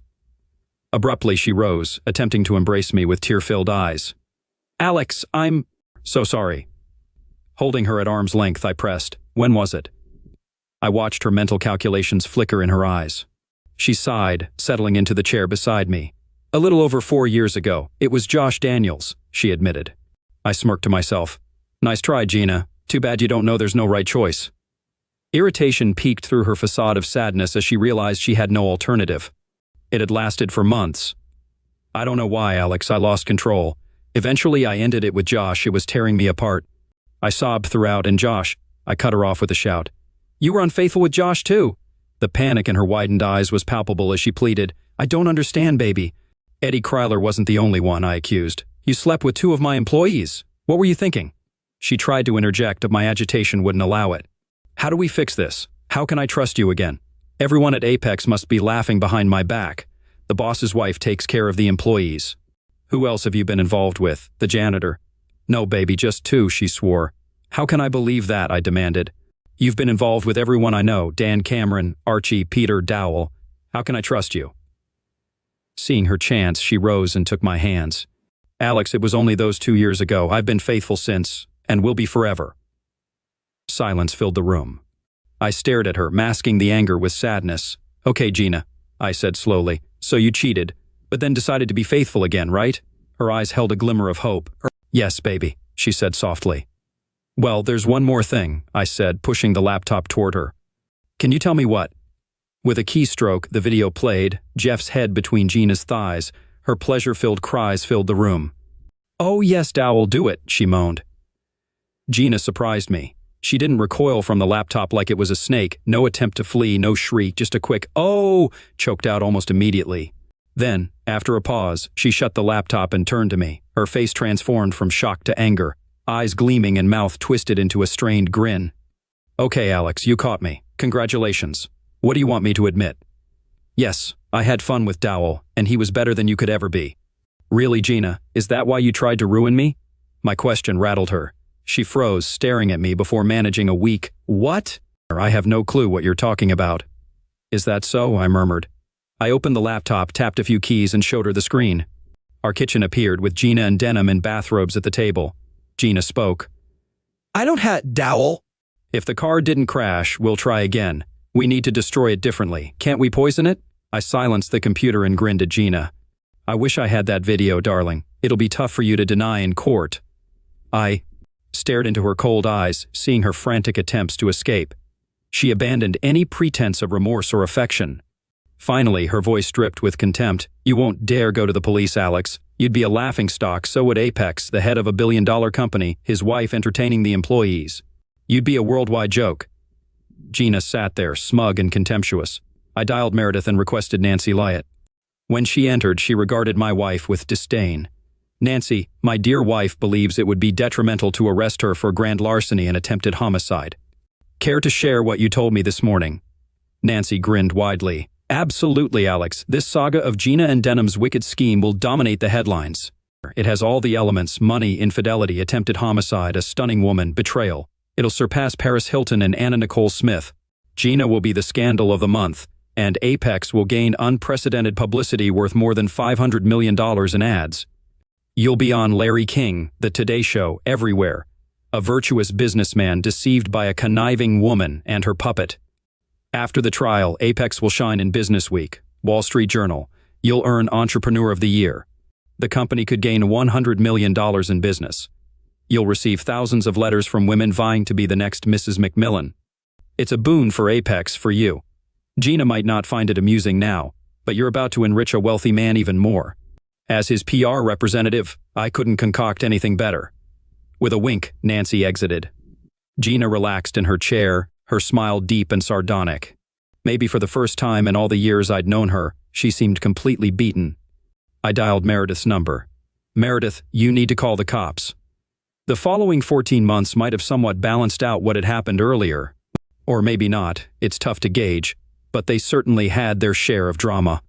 Abruptly, she rose, attempting to embrace me with tear-filled eyes. Alex, I'm so sorry. Holding her at arm's length, I pressed. When was it? I watched her mental calculations flicker in her eyes. She sighed, settling into the chair beside me. A little over 4 years ago. It was Josh Daniels, she admitted. I smirked to myself. Nice try, Gina. Too bad you don't know there's no right choice. Irritation peeked through her facade of sadness as she realized she had no alternative. It had lasted for months. I don't know why, Alex, I lost control. Eventually, I ended it with Josh. It was tearing me apart. I sobbed throughout, and Josh, I cut her off with a shout. You were unfaithful with Josh, too. The panic in her widened eyes was palpable as she pleaded. I don't understand, baby. Eddie Kryler wasn't the only one, I accused. You slept with 2 of my employees. What were you thinking? She tried to interject, but my agitation wouldn't allow it. How do we fix this? How can I trust you again? Everyone at Apex must be laughing behind my back. The boss's wife takes care of the employees. Who else have you been involved with? The janitor? No, baby, just 2, she swore. How can I believe that? I demanded. You've been involved with everyone I know, Dan Cameron, Archie, Peter, Dowell. How can I trust you? Seeing her chance, she rose and took my hands. Alex, it was only those 2 years ago. I've been faithful since, and will be forever. Silence filled the room. I stared at her, masking the anger with sadness. Okay, Gina, I said slowly. So you cheated, but then decided to be faithful again, right? Her eyes held a glimmer of hope. Yes, baby, she said softly. Well, there's one more thing, I said, pushing the laptop toward her. Can you tell me what? With a keystroke, the video played, Jeff's head between Gina's thighs. Her pleasure-filled cries filled the room. "Oh yes, Dowell, do it," she moaned. Gina surprised me. She didn't recoil from the laptop like it was a snake, no attempt to flee, no shriek, just a quick, "Oh!" choked out almost immediately. Then, after a pause, she shut the laptop and turned to me, her face transformed from shock to anger, eyes gleaming and mouth twisted into a strained grin. "Okay, Alex, you caught me. Congratulations. What do you want me to admit?" "Yes, I had fun with Dowell, and he was better than you could ever be." "Really, Gina, is that why you tried to ruin me?" My question rattled her. She froze, staring at me before managing a weak, "What?" "I have no clue what you're talking about." "Is that so?" I murmured. I opened the laptop, tapped a few keys, and showed her the screen. Our kitchen appeared with Gina and Denham in bathrobes at the table. Gina spoke. I don't have Dowell. "If the car didn't crash, we'll try again. We need to destroy it differently. Can't we poison it?" I silenced the computer and grinned at Gina. "I wish I had that video, darling. It'll be tough for you to deny in court." I stared into her cold eyes, seeing her frantic attempts to escape. She abandoned any pretense of remorse or affection. Finally, her voice dripped with contempt. "You won't dare go to the police, Alex. You'd be a laughingstock, so would Apex, the head of a billion-dollar company, his wife entertaining the employees. You'd be a worldwide joke." Gina sat there, smug and contemptuous. I dialed Meredith and requested Nancy Lyatt. When she entered, she regarded my wife with disdain. "Nancy, my dear wife believes it would be detrimental to arrest her for grand larceny and attempted homicide. Care to share what you told me this morning?" Nancy grinned widely. "Absolutely, Alex. This saga of Gina and Denham's wicked scheme will dominate the headlines. It has all the elements: money, infidelity, attempted homicide, a stunning woman, betrayal. It'll surpass Paris Hilton and Anna Nicole Smith. Gina will be the scandal of the month, and Apex will gain unprecedented publicity worth more than $500 million in ads. You'll be on Larry King, The Today Show, everywhere. A virtuous businessman deceived by a conniving woman and her puppet. After the trial, Apex will shine in Business Week, Wall Street Journal. You'll earn Entrepreneur of the Year. The company could gain $100 million in business. You'll receive thousands of letters from women vying to be the next Mrs. McMillan. It's a boon for Apex, for you. Gina might not find it amusing now, but you're about to enrich a wealthy man even more. As his PR representative, I couldn't concoct anything better." With a wink, Nancy exited. Gina relaxed in her chair, her smile deep and sardonic. Maybe for the first time in all the years I'd known her, she seemed completely beaten. I dialed Meredith's number. "Meredith, you need to call the cops." The following 14 months might have somewhat balanced out what had happened earlier. Or maybe not, it's tough to gauge, but they certainly had their share of drama.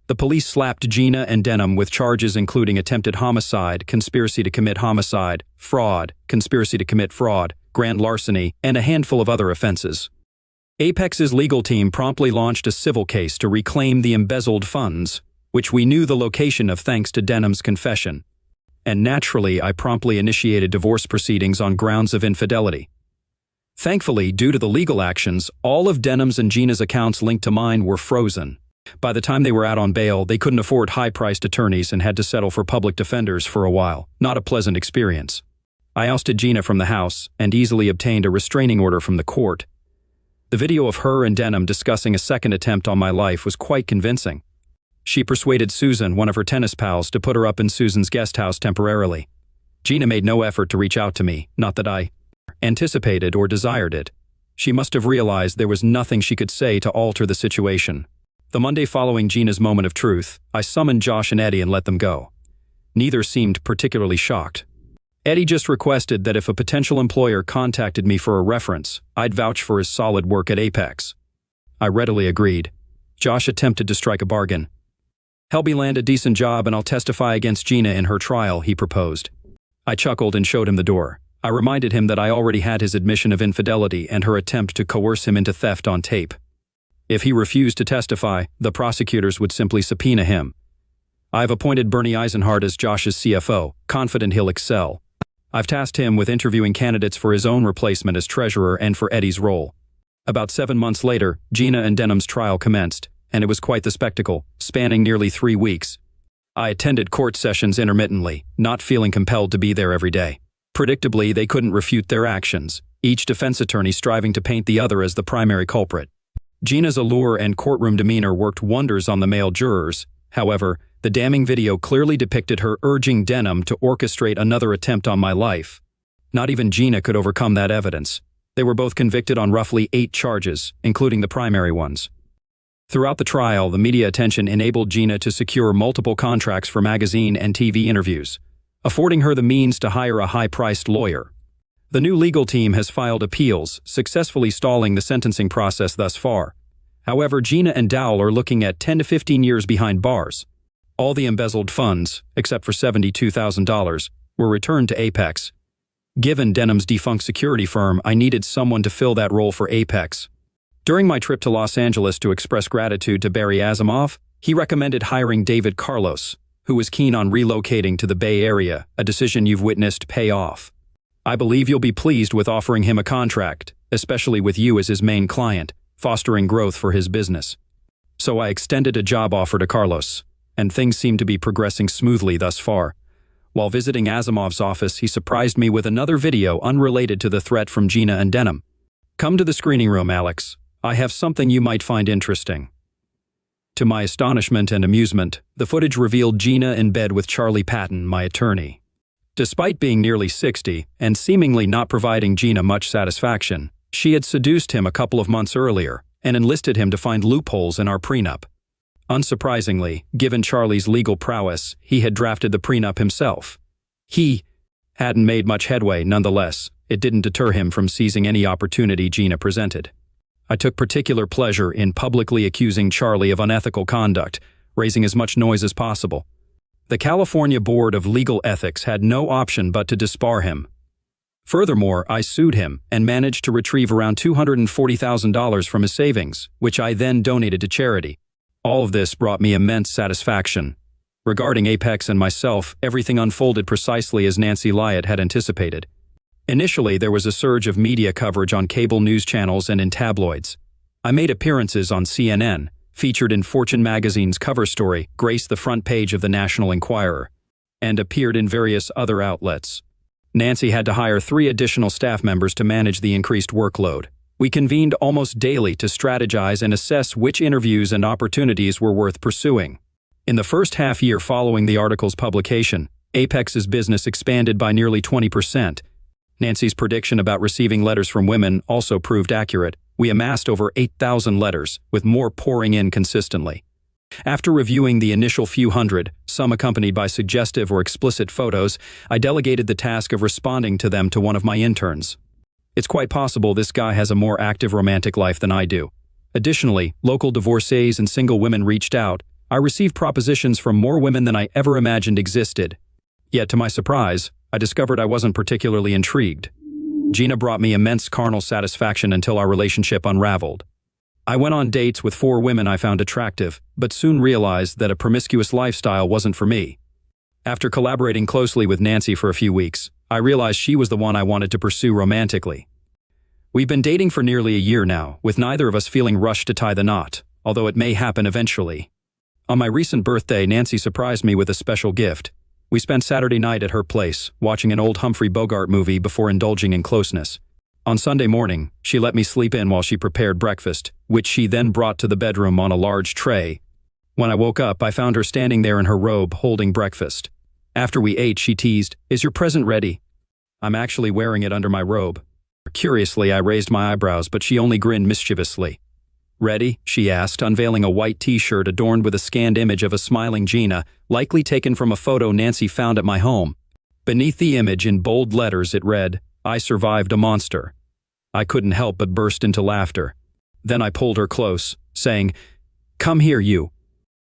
The police slapped Gina and Denham with charges including attempted homicide, conspiracy to commit homicide, fraud, conspiracy to commit fraud, grand larceny, and a handful of other offenses. Apex's legal team promptly launched a civil case to reclaim the embezzled funds, which we knew the location of thanks to Denham's confession. And naturally, I promptly initiated divorce proceedings on grounds of infidelity. Thankfully, due to the legal actions, all of Denham's and Gina's accounts linked to mine were frozen. By the time they were out on bail, they couldn't afford high-priced attorneys and had to settle for public defenders for a while. Not a pleasant experience. I ousted Gina from the house and easily obtained a restraining order from the court. The video of her and Denham discussing a second attempt on my life was quite convincing. She persuaded Susan, one of her tennis pals, to put her up in Susan's guest house temporarily. Gina made no effort to reach out to me, not that I anticipated or desired it. She must have realized there was nothing she could say to alter the situation. The Monday following Gina's moment of truth, I summoned Josh and Eddie and let them go. Neither seemed particularly shocked. Eddie just requested that if a potential employer contacted me for a reference, I'd vouch for his solid work at Apex. I readily agreed. Josh attempted to strike a bargain. "Help me land a decent job and I'll testify against Gina in her trial," he proposed. I chuckled and showed him the door. I reminded him that I already had his admission of infidelity and her attempt to coerce him into theft on tape. If he refused to testify, the prosecutors would simply subpoena him. I've appointed Bernie Eisenhardt as Josh's CFO, confident he'll excel. I've tasked him with interviewing candidates for his own replacement as treasurer and for Eddie's role. About 7 months later, Gina and Denham's trial commenced, and it was quite the spectacle, spanning nearly 3 weeks. I attended court sessions intermittently, not feeling compelled to be there every day. Predictably, they couldn't refute their actions, each defense attorney striving to paint the other as the primary culprit. Gina's allure and courtroom demeanor worked wonders on the male jurors. However, the damning video clearly depicted her urging Denham to orchestrate another attempt on my life. Not even Gina could overcome that evidence. They were both convicted on roughly 8 charges, including the primary ones. Throughout the trial, the media attention enabled Gina to secure multiple contracts for magazine and TV interviews, affording her the means to hire a high-priced lawyer. The new legal team has filed appeals, successfully stalling the sentencing process thus far. However, Gina and Dowell are looking at 10 to 15 years behind bars. All the embezzled funds, except for $72,000, were returned to Apex. Given Denham's defunct security firm, I needed someone to fill that role for Apex. During my trip to Los Angeles to express gratitude to Barry Asimov, he recommended hiring David Carlos, who was keen on relocating to the Bay Area, a decision you've witnessed pay off. I believe you'll be pleased with offering him a contract, especially with you as his main client, fostering growth for his business. So I extended a job offer to Carlos, and things seem to be progressing smoothly thus far. While visiting Asimov's office, he surprised me with another video unrelated to the threat from Gina and Denham. Come to the screening room, Alex. I have something you might find interesting. To my astonishment and amusement, the footage revealed Gina in bed with Charlie Patton, my attorney. Despite being nearly 60 and seemingly not providing Gina much satisfaction, she had seduced him a couple of months earlier and enlisted him to find loopholes in our prenup. Unsurprisingly, given Charlie's legal prowess, he had drafted the prenup himself. He hadn't made much headway. Nonetheless, it didn't deter him from seizing any opportunity Gina presented. I took particular pleasure in publicly accusing Charlie of unethical conduct, raising as much noise as possible. The California Board of Legal Ethics had no option but to disbar him. Furthermore, I sued him and managed to retrieve around $240,000 from his savings, which I then donated to charity. All of this brought me immense satisfaction. Regarding Apex and myself, everything unfolded precisely as Nancy Lyott had anticipated. Initially, there was a surge of media coverage on cable news channels and in tabloids. I made appearances on CNN, featured in Fortune magazine's cover story, graced the front page of the National Enquirer, and appeared in various other outlets. Nancy had to hire 3 additional staff members to manage the increased workload. We convened almost daily to strategize and assess which interviews and opportunities were worth pursuing. In the first half year following the article's publication, Apex's business expanded by nearly 20%. Nancy's prediction about receiving letters from women also proved accurate. We amassed over 8,000 letters, with more pouring in consistently. After reviewing the initial few hundred, some accompanied by suggestive or explicit photos, I delegated the task of responding to them to one of my interns. It's quite possible this guy has a more active romantic life than I do. Additionally, local divorcees and single women reached out. I received propositions from more women than I ever imagined existed. Yet, to my surprise, I discovered I wasn't particularly intrigued. Gina brought me immense carnal satisfaction until our relationship unraveled. I went on dates with 4 women I found attractive, but soon realized that a promiscuous lifestyle wasn't for me. After collaborating closely with Nancy for a few weeks, I realized she was the one I wanted to pursue romantically. We've been dating for nearly a year now, with neither of us feeling rushed to tie the knot, although it may happen eventually. On my recent birthday, Nancy surprised me with a special gift. We spent Saturday night at her place, watching an old Humphrey Bogart movie before indulging in closeness. On Sunday morning, she let me sleep in while she prepared breakfast, which she then brought to the bedroom on a large tray. When I woke up, I found her standing there in her robe, holding breakfast. After we ate, she teased, "Is your present ready?" I'm actually wearing it under my robe. Curiously, I raised my eyebrows, but she only grinned mischievously. "Ready?" she asked, unveiling a white t-shirt adorned with a scanned image of a smiling Gina, likely taken from a photo Nancy found at my home. Beneath the image, in bold letters, it read, "I survived a monster." I couldn't help but burst into laughter. Then I pulled her close, saying, "Come here, you."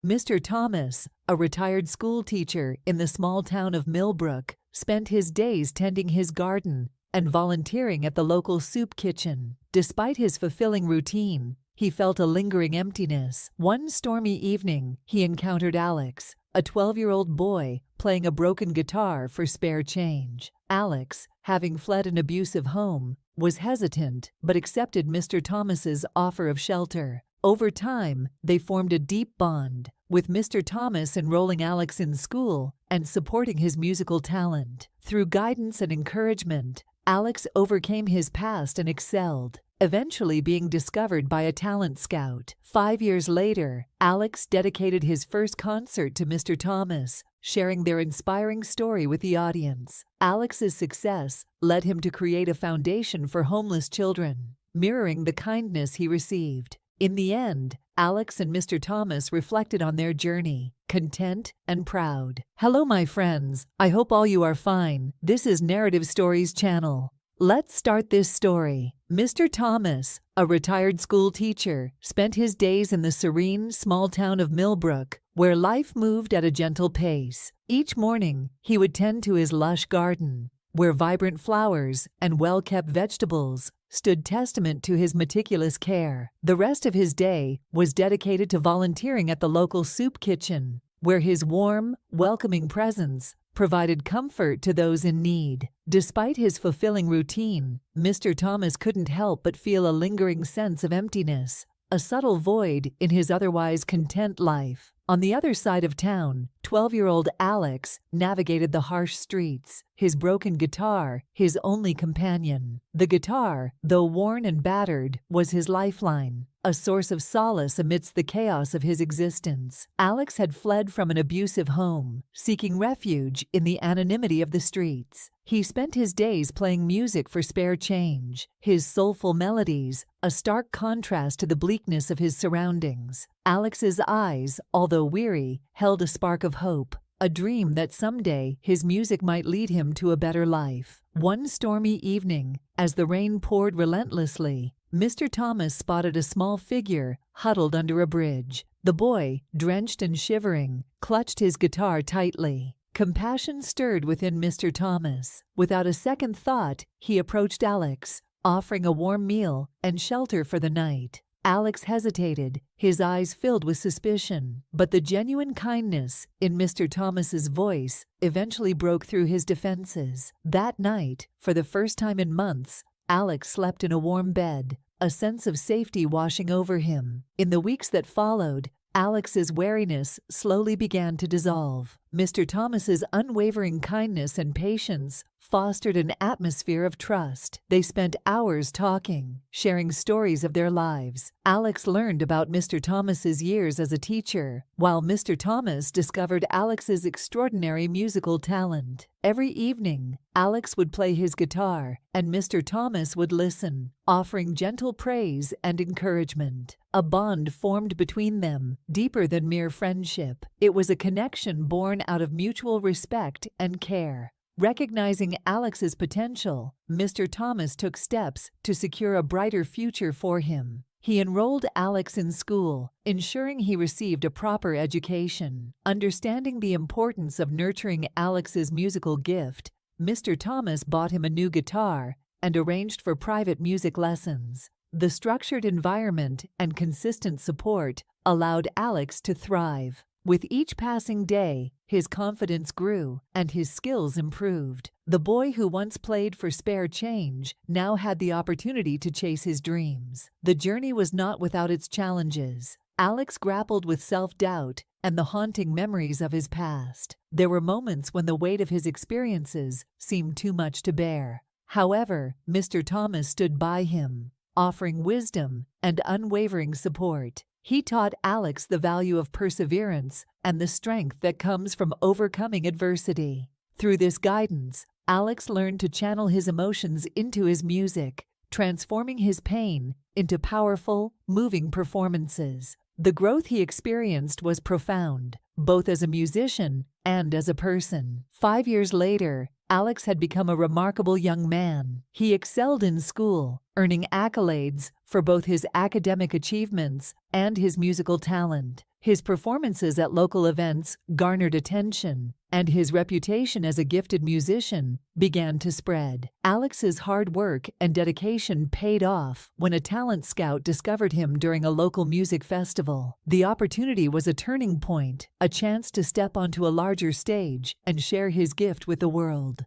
Mr. Thomas, a retired school teacher in the small town of Millbrook, spent his days tending his garden and volunteering at the local soup kitchen. Despite his fulfilling routine, he felt a lingering emptiness. One stormy evening, he encountered Alex, a 12-year-old boy, playing a broken guitar for spare change. Alex, having fled an abusive home, was hesitant but accepted Mr. Thomas's offer of shelter. Over time, they formed a deep bond, with Mr. Thomas enrolling Alex in school and supporting his musical talent. Through guidance and encouragement, Alex overcame his past and excelled, eventually being discovered by a talent scout. 5 years later, Alex dedicated his first concert to Mr. Thomas, sharing their inspiring story with the audience. Alex's success led him to create a foundation for homeless children, mirroring the kindness he received. In the end, Alex and Mr. Thomas reflected on their journey, content and proud. Hello, my friends. I hope all you are fine. This is Narrative Stories channel. Let's start this story. Mr. Thomas, a retired school teacher, spent his days in the serene, small town of Millbrook, where life moved at a gentle pace. Each morning, he would tend to his lush garden, where vibrant flowers and well-kept vegetables stood testament to his meticulous care. The rest of his day was dedicated to volunteering at the local soup kitchen, where his warm, welcoming presence provided comfort to those in need. Despite his fulfilling routine, Mr. Thomas couldn't help but feel a lingering sense of emptiness, a subtle void in his otherwise content life. On the other side of town, 12-year-old Alex navigated the harsh streets, his broken guitar his only companion. The guitar, though worn and battered, was his lifeline, a source of solace amidst the chaos of his existence. Alex had fled from an abusive home, seeking refuge in the anonymity of the streets. He spent his days playing music for spare change, his soulful melodies a stark contrast to the bleakness of his surroundings. Alex's eyes, although weary, held a spark of hope, a dream that someday his music might lead him to a better life. One stormy evening, as the rain poured relentlessly, Mr. Thomas spotted a small figure huddled under a bridge. The boy, drenched and shivering, clutched his guitar tightly. Compassion stirred within Mr. Thomas. Without a second thought, he approached Alex, offering a warm meal and shelter for the night. Alex hesitated, his eyes filled with suspicion, but the genuine kindness in Mr. Thomas's voice eventually broke through his defenses. That night, for the first time in months, Alex slept in a warm bed, a sense of safety washing over him. In the weeks that followed, Alex's wariness slowly began to dissolve. Mr. Thomas's unwavering kindness and patience fostered an atmosphere of trust. They spent hours talking, sharing stories of their lives. Alex learned about Mr. Thomas's years as a teacher, while Mr. Thomas discovered Alex's extraordinary musical talent. Every evening, Alex would play his guitar, and Mr. Thomas would listen, offering gentle praise and encouragement. A bond formed between them, deeper than mere friendship. It was a connection born out of mutual respect and care. Recognizing Alex's potential, Mr. Thomas took steps to secure a brighter future for him. He enrolled Alex in school, ensuring he received a proper education. Understanding the importance of nurturing Alex's musical gift, Mr. Thomas bought him a new guitar and arranged for private music lessons. The structured environment and consistent support allowed Alex to thrive. With each passing day, his confidence grew and his skills improved. The boy who once played for spare change now had the opportunity to chase his dreams. The journey was not without its challenges. Alex grappled with self-doubt and the haunting memories of his past. There were moments when the weight of his experiences seemed too much to bear. However, Mr. Thomas stood by him, offering wisdom and unwavering support. He taught Alex the value of perseverance and the strength that comes from overcoming adversity. Through this guidance, Alex learned to channel his emotions into his music, transforming his pain into powerful, moving performances. The growth he experienced was profound, both as a musician and as a person. 5 years later, Alex had become a remarkable young man. He excelled in school, earning accolades for both his academic achievements and his musical talent. His performances at local events garnered attention, and his reputation as a gifted musician began to spread. Alex's hard work and dedication paid off when a talent scout discovered him during a local music festival. The opportunity was a turning point, a chance to step onto a larger stage and share his gift with the world.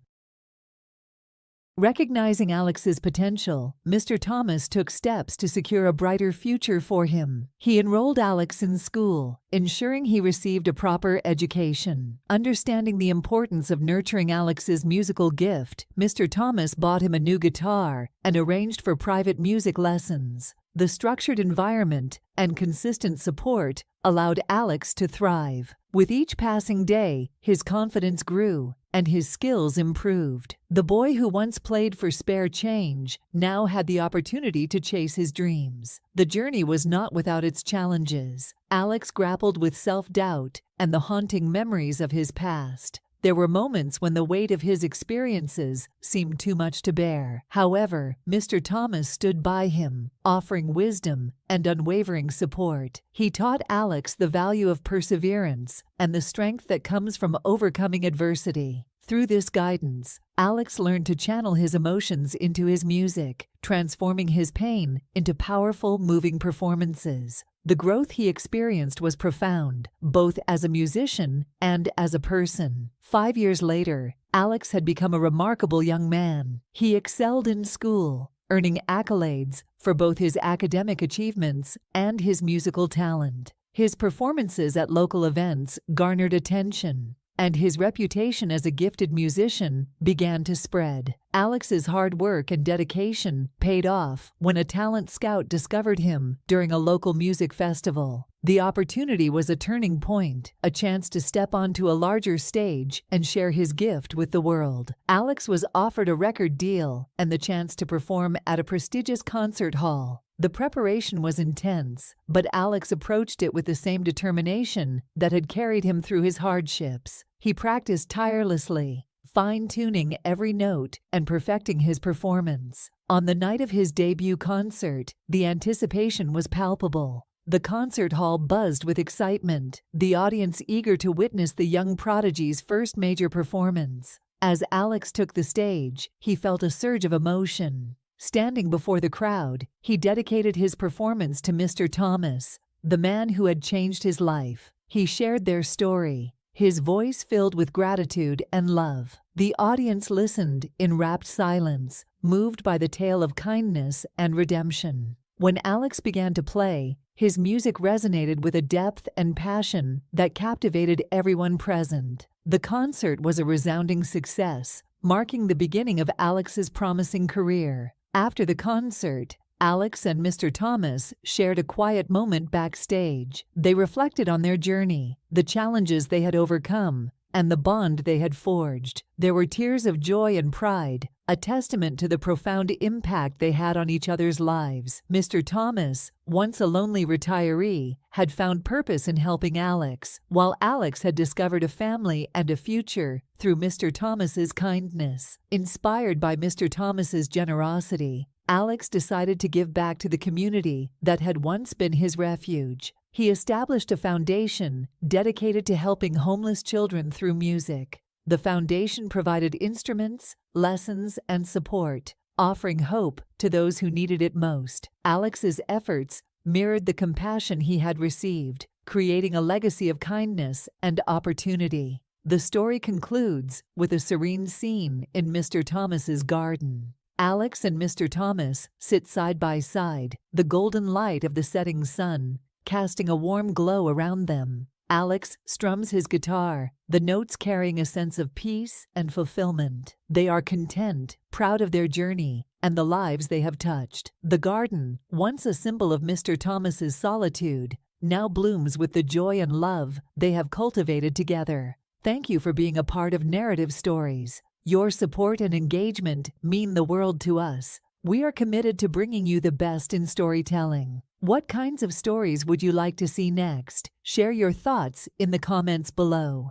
Recognizing Alex's potential, Mr. Thomas took steps to secure a brighter future for him. He enrolled Alex in school, ensuring he received a proper education. Understanding the importance of nurturing Alex's musical gift, Mr. Thomas bought him a new guitar and arranged for private music lessons. The structured environment and consistent support allowed Alex to thrive. With each passing day, his confidence grew and his skills improved. The boy who once played for spare change now had the opportunity to chase his dreams. The journey was not without its challenges. Alex grappled with self-doubt and the haunting memories of his past. There were moments when the weight of his experiences seemed too much to bear. However, Mr. Thomas stood by him, offering wisdom and unwavering support. He taught Alex the value of perseverance and the strength that comes from overcoming adversity. Through this guidance, Alex learned to channel his emotions into his music, transforming his pain into powerful, moving performances. The growth he experienced was profound, both as a musician and as a person. 5 years later, Alex had become a remarkable young man. He excelled in school, earning accolades for both his academic achievements and his musical talent. His performances at local events garnered attention, and his reputation as a gifted musician began to spread. Alex's hard work and dedication paid off when a talent scout discovered him during a local music festival. The opportunity was a turning point, a chance to step onto a larger stage and share his gift with the world. Alex was offered a record deal and the chance to perform at a prestigious concert hall. The preparation was intense, but Alex approached it with the same determination that had carried him through his hardships. He practiced tirelessly, fine-tuning every note and perfecting his performance. On the night of his debut concert, the anticipation was palpable. The concert hall buzzed with excitement, the audience eager to witness the young prodigy's first major performance. As Alex took the stage, he felt a surge of emotion. Standing before the crowd, he dedicated his performance to Mr. Thomas, the man who had changed his life. He shared their story, his voice filled with gratitude and love. The audience listened in rapt silence, moved by the tale of kindness and redemption. When Alex began to play, his music resonated with a depth and passion that captivated everyone present. The concert was a resounding success, marking the beginning of Alex's promising career. After the concert, Alex and Mr. Thomas shared a quiet moment backstage. They reflected on their journey, the challenges they had overcome, and the bond they had forged. There were tears of joy and pride, a testament to the profound impact they had on each other's lives. Mr. Thomas, once a lonely retiree, had found purpose in helping Alex, while Alex had discovered a family and a future through Mr. Thomas's kindness. Inspired by Mr. Thomas's generosity, Alex decided to give back to the community that had once been his refuge. He established a foundation dedicated to helping homeless children through music. The foundation provided instruments, lessons, and support, offering hope to those who needed it most. Alex's efforts mirrored the compassion he had received, creating a legacy of kindness and opportunity. The story concludes with a serene scene in Mr. Thomas's garden. Alex and Mr. Thomas sit side by side, the golden light of the setting sun casting a warm glow around them. Alex strums his guitar, the notes carrying a sense of peace and fulfillment. They are content, proud of their journey, and the lives they have touched. The garden, once a symbol of Mr. Thomas's solitude, now blooms with the joy and love they have cultivated together. Thank you for being a part of Narrative Stories. Your support and engagement mean the world to us. We are committed to bringing you the best in storytelling. What kinds of stories would you like to see next? Share your thoughts in the comments below.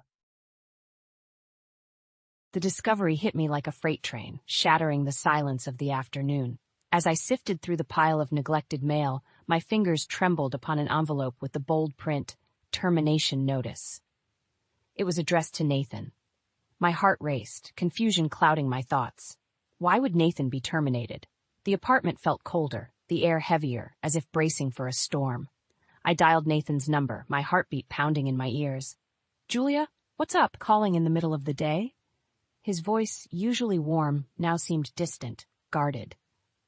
The discovery hit me like a freight train, shattering the silence of the afternoon. As I sifted through the pile of neglected mail, my fingers trembled upon an envelope with the bold print, "Termination Notice." It was addressed to Nathan. My heart raced, confusion clouding my thoughts. Why would Nathan be terminated? The apartment felt colder, the air heavier, as if bracing for a storm. I dialed Nathan's number, my heartbeat pounding in my ears. "Julia, what's up? Calling in the middle of the day?" His voice, usually warm, now seemed distant, guarded.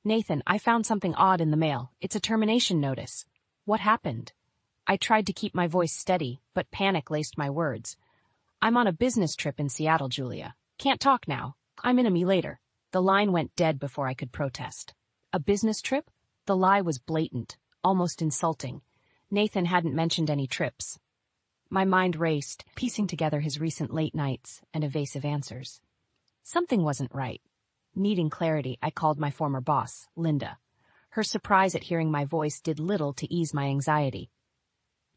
"Nathan, I found something odd in the mail. It's a termination notice." "What happened?" I tried to keep my voice steady, but panic laced my words. "I'm on a business trip in Seattle, Julia. Can't talk now. I'm in me later." The line went dead before I could protest. A business trip? The lie was blatant, almost insulting. Nathan hadn't mentioned any trips. My mind raced, piecing together his recent late nights and evasive answers. Something wasn't right. Needing clarity, I called my former boss, Linda. Her surprise at hearing my voice did little to ease my anxiety.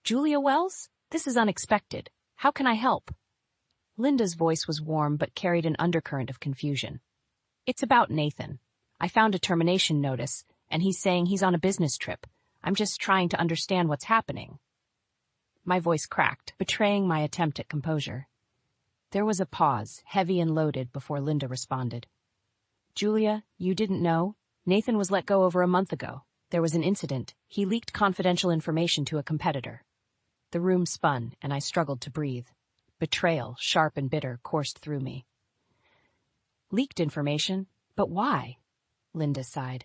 "Julia Wells? This is unexpected. How can I help?" Linda's voice was warm but carried an undercurrent of confusion. "It's about Nathan. I found a termination notice, and he's saying he's on a business trip. I'm just trying to understand what's happening." My voice cracked, betraying my attempt at composure. There was a pause, heavy and loaded, before Linda responded. "Julia, you didn't know? Nathan was let go over a month ago. There was an incident. He leaked confidential information to a competitor." The room spun, and I struggled to breathe. Betrayal, sharp and bitter, coursed through me. "Leaked information? But why?" Linda sighed.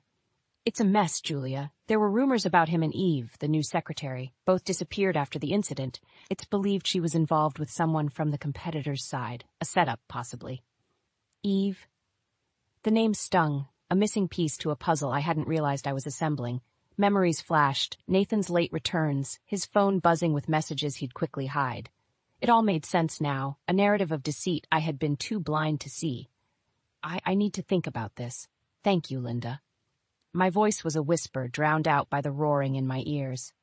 "It's a mess, Julia. There were rumors about him and Eve, the new secretary. Both disappeared after the incident. It's believed she was involved with someone from the competitor's side. A setup, possibly." "Eve?" The name stung, a missing piece to a puzzle I hadn't realized I was assembling. Memories flashed, Nathan's late returns, his phone buzzing with messages he'd quickly hide. It all made sense now, a narrative of deceit I had been too blind to see. I need to think about this. Thank you, Linda." My voice was a whisper drowned out by the roaring in my ears.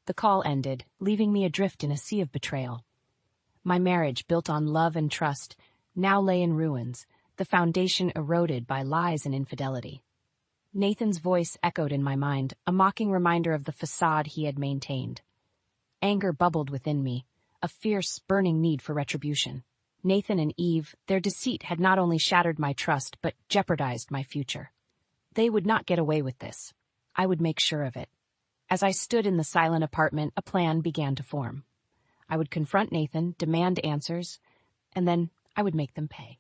The call ended, leaving me adrift in a sea of betrayal. My marriage, built on love and trust, now lay in ruins, the foundation eroded by lies and infidelity. Nathan's voice echoed in my mind, a mocking reminder of the facade he had maintained. Anger bubbled within me, a fierce, burning need for retribution. Nathan and Eve, their deceit had not only shattered my trust, but jeopardized my future. They would not get away with this. I would make sure of it. As I stood in the silent apartment, a plan began to form. I would confront Nathan, demand answers, and then I would make them pay.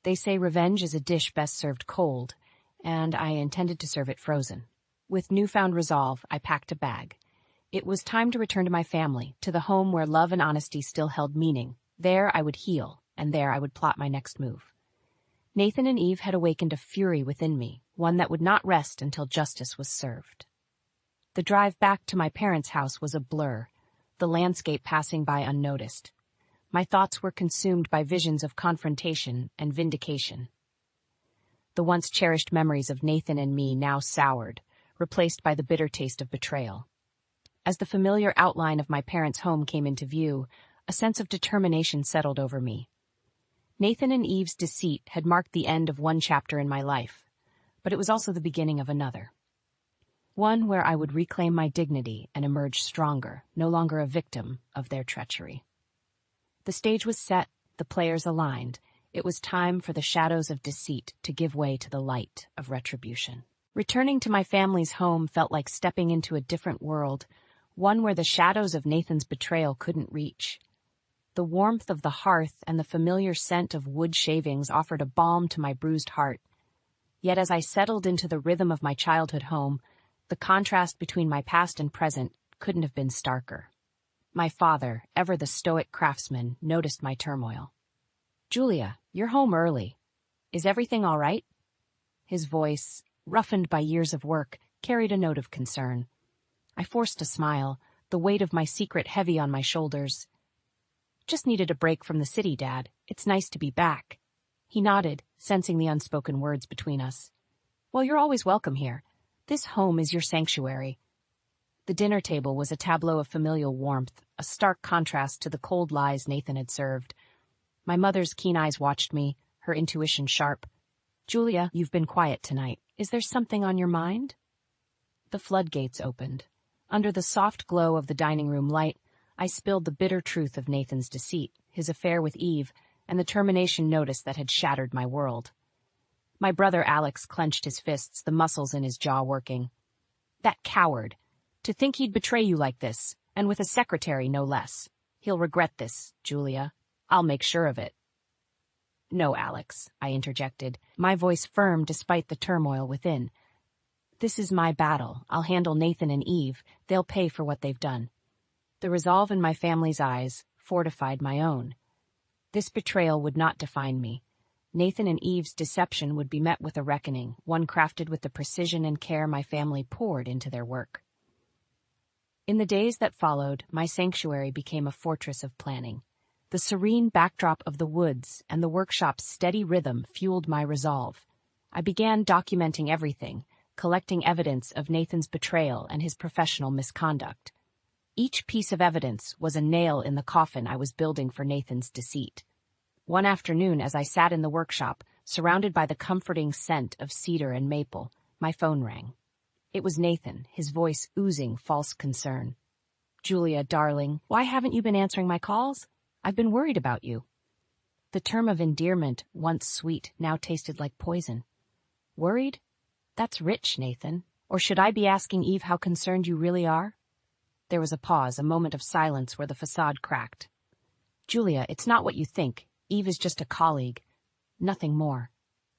They say revenge is a dish best served cold, and I intended to serve it frozen. With newfound resolve, I packed a bag. It was time to return to my family, to the home where love and honesty still held meaning. There I would heal, and there I would plot my next move. Nathan and Eve had awakened a fury within me, one that would not rest until justice was served. The drive back to my parents' house was a blur, the landscape passing by unnoticed. My thoughts were consumed by visions of confrontation and vindication. The once cherished memories of Nathan and me now soured, replaced by the bitter taste of betrayal. As the familiar outline of my parents' home came into view, a sense of determination settled over me. Nathan and Eve's deceit had marked the end of one chapter in my life, but it was also the beginning of another. One where I would reclaim my dignity and emerge stronger, no longer a victim of their treachery. The stage was set, the players aligned. It was time for the shadows of deceit to give way to the light of retribution. Returning to my family's home felt like stepping into a different world, one where the shadows of Nathan's betrayal couldn't reach. The warmth of the hearth and the familiar scent of wood shavings offered a balm to my bruised heart. Yet as I settled into the rhythm of my childhood home, the contrast between my past and present couldn't have been starker. My father, ever the stoic craftsman, noticed my turmoil. "Julia, you're home early. Is everything all right?" His voice, roughened by years of work, carried a note of concern. I forced a smile, the weight of my secret heavy on my shoulders. "Just needed a break from the city, Dad. It's nice to be back." He nodded, sensing the unspoken words between us. "Well, you're always welcome here. This home is your sanctuary." The dinner table was a tableau of familial warmth, a stark contrast to the cold lies Nathan had served. My mother's keen eyes watched me, her intuition sharp. "Julia, you've been quiet tonight. Is there something on your mind?" The floodgates opened. Under the soft glow of the dining room light, I spilled the bitter truth of Nathan's deceit, his affair with Eve, and the termination notice that had shattered my world. My brother Alex clenched his fists, the muscles in his jaw working. "That coward! To think he'd betray you like this, and with a secretary no less. He'll regret this, Julia. I'll make sure of it." No, Alex, I interjected, my voice firm despite the turmoil within. This is my battle. I'll handle Nathan and Eve. They'll pay for what they've done. The resolve in my family's eyes fortified my own. This betrayal would not define me. Nathan and Eve's deception would be met with a reckoning, one crafted with the precision and care my family poured into their work. In the days that followed, my sanctuary became a fortress of planning. The serene backdrop of the woods and the workshop's steady rhythm fueled my resolve. I began documenting everything, collecting evidence of Nathan's betrayal and his professional misconduct. Each piece of evidence was a nail in the coffin I was building for Nathan's deceit. One afternoon, as I sat in the workshop, surrounded by the comforting scent of cedar and maple, my phone rang. It was Nathan, his voice oozing false concern. "Julia, darling, why haven't you been answering my calls? I've been worried about you." The term of endearment, once sweet, now tasted like poison. Worried? That's rich, Nathan. Or should I be asking Eve how concerned you really are? There was a pause, a moment of silence where the facade cracked. "Julia, it's not what you think. Eve is just a colleague. Nothing more."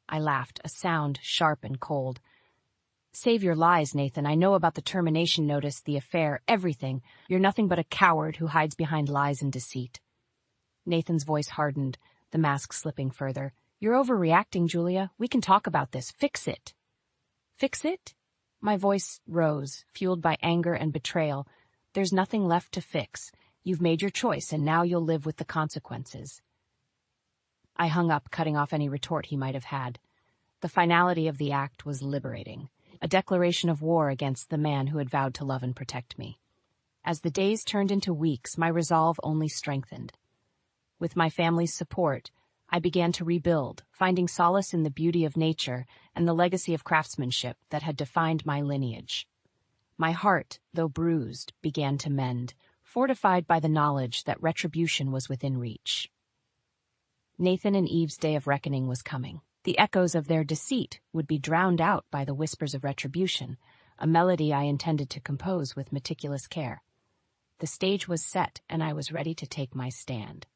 I laughed, a sound sharp and cold. "Save your lies, Nathan. I know about the termination notice, the affair, everything. You're nothing but a coward who hides behind lies and deceit." Nathan's voice hardened, the mask slipping further. "You're overreacting, Julia. We can talk about this. Fix it." "Fix it?" My voice rose, fueled by anger and betrayal. "There's nothing left to fix. You've made your choice, and now you'll live with the consequences." I hung up, cutting off any retort he might have had. The finality of the act was liberating, a declaration of war against the man who had vowed to love and protect me. As the days turned into weeks, my resolve only strengthened. With my family's support, I began to rebuild, finding solace in the beauty of nature and the legacy of craftsmanship that had defined my lineage. My heart, though bruised, began to mend, fortified by the knowledge that retribution was within reach. Nathan and Eve's day of reckoning was coming. The echoes of their deceit would be drowned out by the whispers of retribution, a melody I intended to compose with meticulous care. The stage was set, and I was ready to take my stand.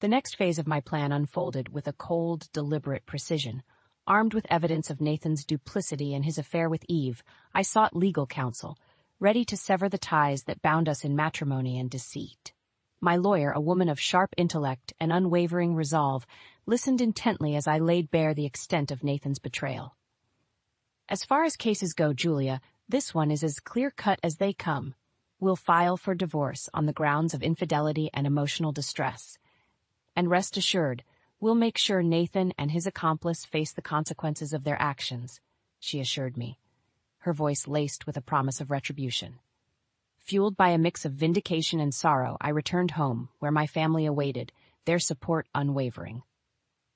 The next phase of my plan unfolded with a cold, deliberate precision. Armed with evidence of Nathan's duplicity and his affair with Eve, I sought legal counsel, ready to sever the ties that bound us in matrimony and deceit. My lawyer, a woman of sharp intellect and unwavering resolve, listened intently as I laid bare the extent of Nathan's betrayal. "As far as cases go, Julia, this one is as clear-cut as they come. We'll file for divorce on the grounds of infidelity and emotional distress. And rest assured, we'll make sure Nathan and his accomplice face the consequences of their actions," she assured me, her voice laced with a promise of retribution. Fueled by a mix of vindication and sorrow, I returned home, where my family awaited, their support unwavering.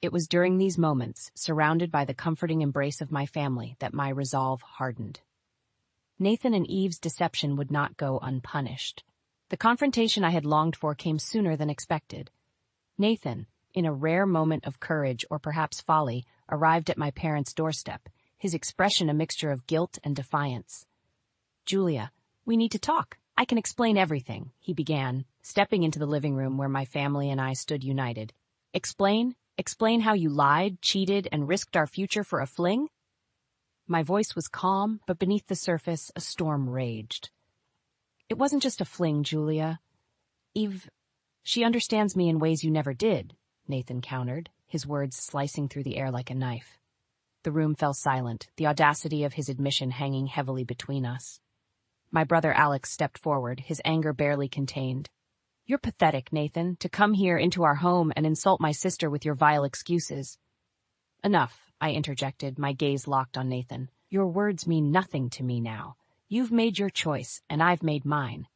It was during these moments, surrounded by the comforting embrace of my family, that my resolve hardened. Nathan and Eve's deception would not go unpunished. The confrontation I had longed for came sooner than expected. Nathan, in a rare moment of courage or perhaps folly, arrived at my parents' doorstep, his expression a mixture of guilt and defiance. "Julia, we need to talk. I can explain everything," he began, stepping into the living room where my family and I stood united. "Explain? Explain how you lied, cheated, and risked our future for a fling?" My voice was calm, but beneath the surface, a storm raged. "It wasn't just a fling, Julia. Eve, she understands me in ways you never did," Nathan countered, his words slicing through the air like a knife. The room fell silent, the audacity of his admission hanging heavily between us. My brother Alex stepped forward, his anger barely contained. "You're pathetic, Nathan, to come here into our home and insult my sister with your vile excuses." "Enough," I interjected, my gaze locked on Nathan. "Your words mean nothing to me now. You've made your choice, and I've made mine.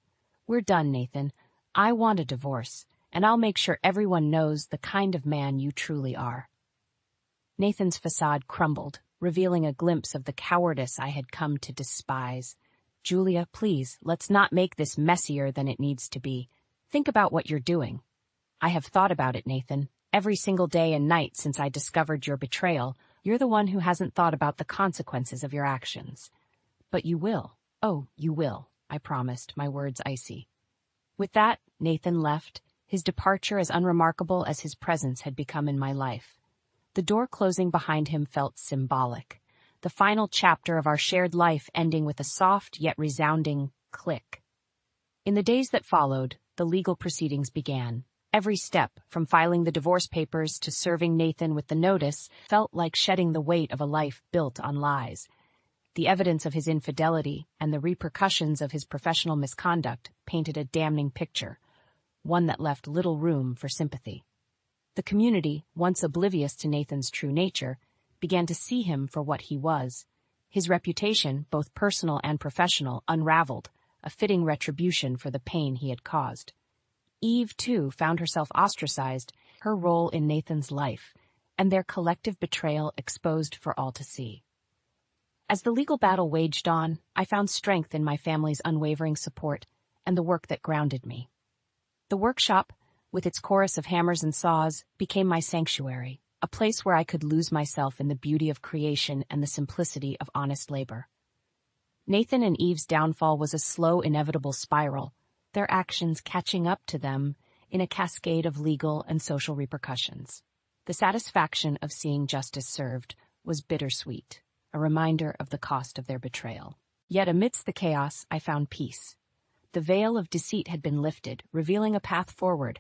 We're done, Nathan. I want a divorce, and I'll make sure everyone knows the kind of man you truly are." Nathan's facade crumbled, revealing a glimpse of the cowardice I had come to despise. "Julia, please, let's not make this messier than it needs to be. Think about what you're doing." "I have thought about it, Nathan. Every single day and night since I discovered your betrayal, you're the one who hasn't thought about the consequences of your actions. But you will. Oh, you will," I promised, my words icy. With that, Nathan left, his departure as unremarkable as his presence had become in my life. The door closing behind him felt symbolic, the final chapter of our shared life ending with a soft yet resounding click. In the days that followed, the legal proceedings began. Every step, from filing the divorce papers to serving Nathan with the notice, felt like shedding the weight of a life built on lies. The evidence of his infidelity and the repercussions of his professional misconduct painted a damning picture, one that left little room for sympathy. The community, once oblivious to Nathan's true nature, began to see him for what he was. His reputation, both personal and professional, unraveled, a fitting retribution for the pain he had caused. Eve, too, found herself ostracized, her role in Nathan's life, and their collective betrayal exposed for all to see. As the legal battle waged on, I found strength in my family's unwavering support and the work that grounded me. The workshop, with its chorus of hammers and saws, became my sanctuary, a place where I could lose myself in the beauty of creation and the simplicity of honest labor. Nathan and Eve's downfall was a slow, inevitable spiral, their actions catching up to them in a cascade of legal and social repercussions. The satisfaction of seeing justice served was bittersweet, a reminder of the cost of their betrayal. Yet amidst the chaos, I found peace. The veil of deceit had been lifted, revealing a path forward,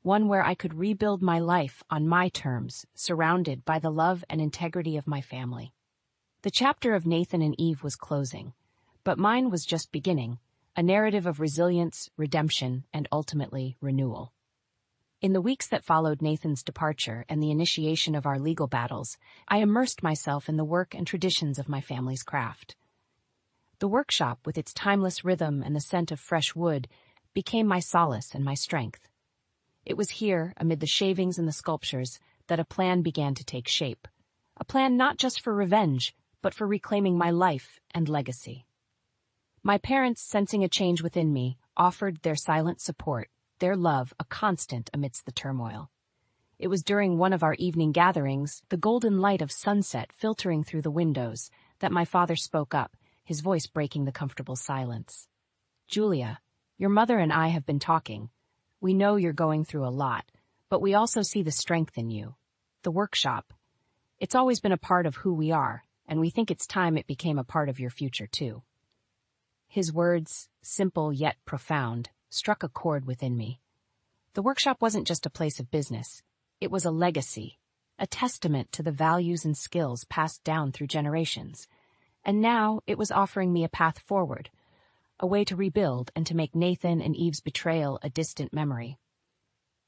one where I could rebuild my life on my terms, surrounded by the love and integrity of my family. The chapter of Nathan and Eve was closing, but mine was just beginning, a narrative of resilience, redemption, and ultimately renewal. In the weeks that followed Nathan's departure and the initiation of our legal battles, I immersed myself in the work and traditions of my family's craft. The workshop, with its timeless rhythm and the scent of fresh wood, became my solace and my strength. It was here, amid the shavings and the sculptures, that a plan began to take shape. A plan not just for revenge, but for reclaiming my life and legacy. My parents, sensing a change within me, offered their silent support, their love a constant amidst the turmoil. It was during one of our evening gatherings, the golden light of sunset filtering through the windows, that my father spoke up, his voice breaking the comfortable silence. "Julia, your mother and I have been talking. We know you're going through a lot, but we also see the strength in you. The workshop. It's always been a part of who we are, and we think it's time it became a part of your future, too." His words, simple yet profound, struck a chord within me. The workshop wasn't just a place of business. It was a legacy, a testament to the values and skills passed down through generations. And now it was offering me a path forward, a way to rebuild and to make Nathan and Eve's betrayal a distant memory.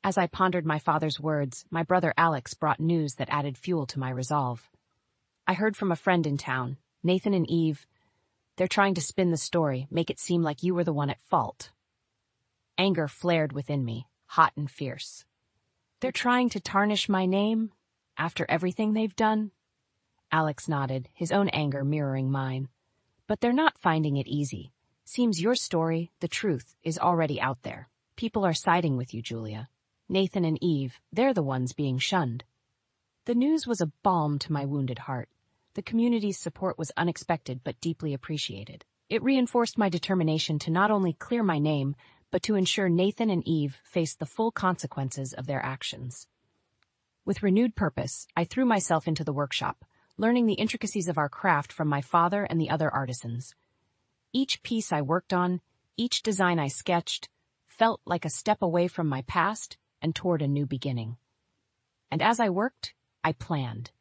As I pondered my father's words, my brother Alex brought news that added fuel to my resolve. I heard from a friend in town, Nathan and Eve. They're trying to spin the story, make it seem like you were the one at fault. Anger flared within me, hot and fierce. They're trying to tarnish my name after everything they've done? Alex nodded, his own anger mirroring mine. But they're not finding it easy. Seems your story, the truth, is already out there. People are siding with you, Julia. Nathan and Eve, they're the ones being shunned. The news was a balm to my wounded heart. The community's support was unexpected but deeply appreciated. It reinforced my determination to not only clear my name, but to ensure Nathan and Eve faced the full consequences of their actions. With renewed purpose, I threw myself into the workshop, learning the intricacies of our craft from my father and the other artisans. Each piece I worked on, each design I sketched, felt like a step away from my past and toward a new beginning. And as I worked, I planned.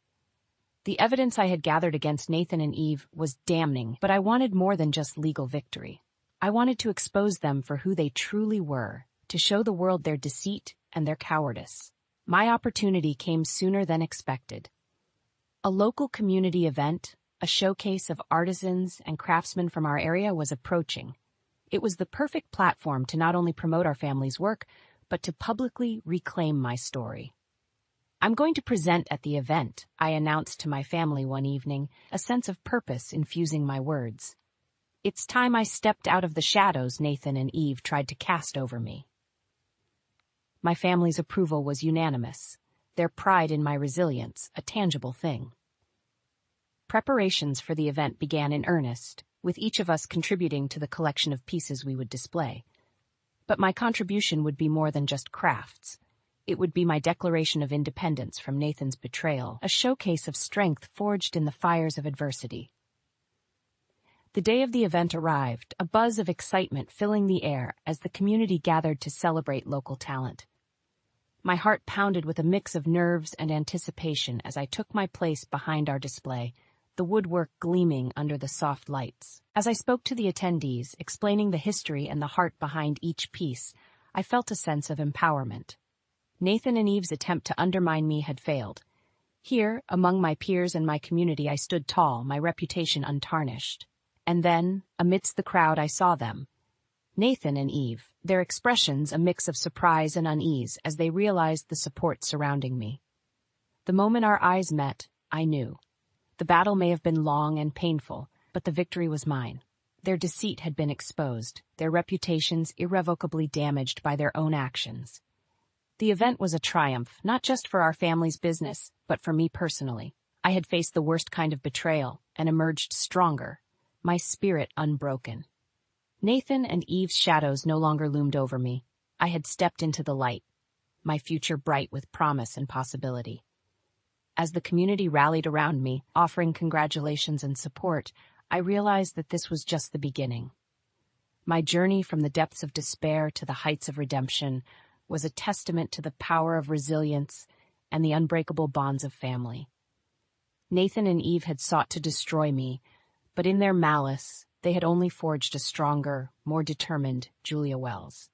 The evidence I had gathered against Nathan and Eve was damning, but I wanted more than just legal victory. I wanted to expose them for who they truly were, to show the world their deceit and their cowardice. My opportunity came sooner than expected. A local community event, a showcase of artisans and craftsmen from our area, was approaching. It was the perfect platform to not only promote our family's work, but to publicly reclaim my story. "I'm going to present at the event," I announced to my family one evening, a sense of purpose infusing my words. "It's time I stepped out of the shadows Nathan and Eve tried to cast over me." My family's approval was unanimous, their pride in my resilience a tangible thing. Preparations for the event began in earnest, with each of us contributing to the collection of pieces we would display. But my contribution would be more than just crafts. It would be my declaration of independence from Nathan's betrayal, a showcase of strength forged in the fires of adversity. The day of the event arrived, a buzz of excitement filling the air as the community gathered to celebrate local talent. My heart pounded with a mix of nerves and anticipation as I took my place behind our display, the woodwork gleaming under the soft lights. As I spoke to the attendees, explaining the history and the heart behind each piece, I felt a sense of empowerment. Nathan and Eve's attempt to undermine me had failed. Here, among my peers and my community, I stood tall, my reputation untarnished. And then, amidst the crowd, I saw them. Nathan and Eve, their expressions a mix of surprise and unease as they realized the support surrounding me. The moment our eyes met, I knew. The battle may have been long and painful, but the victory was mine. Their deceit had been exposed, their reputations irrevocably damaged by their own actions. The event was a triumph, not just for our family's business, but for me personally. I had faced the worst kind of betrayal and emerged stronger, my spirit unbroken. Nathan and Eve's shadows no longer loomed over me. I had stepped into the light, my future bright with promise and possibility. As the community rallied around me, offering congratulations and support, I realized that this was just the beginning. My journey from the depths of despair to the heights of redemption was a testament to the power of resilience and the unbreakable bonds of family. Nathan and Eve had sought to destroy me, but in their malice, they had only forged a stronger, more determined Julia Wells.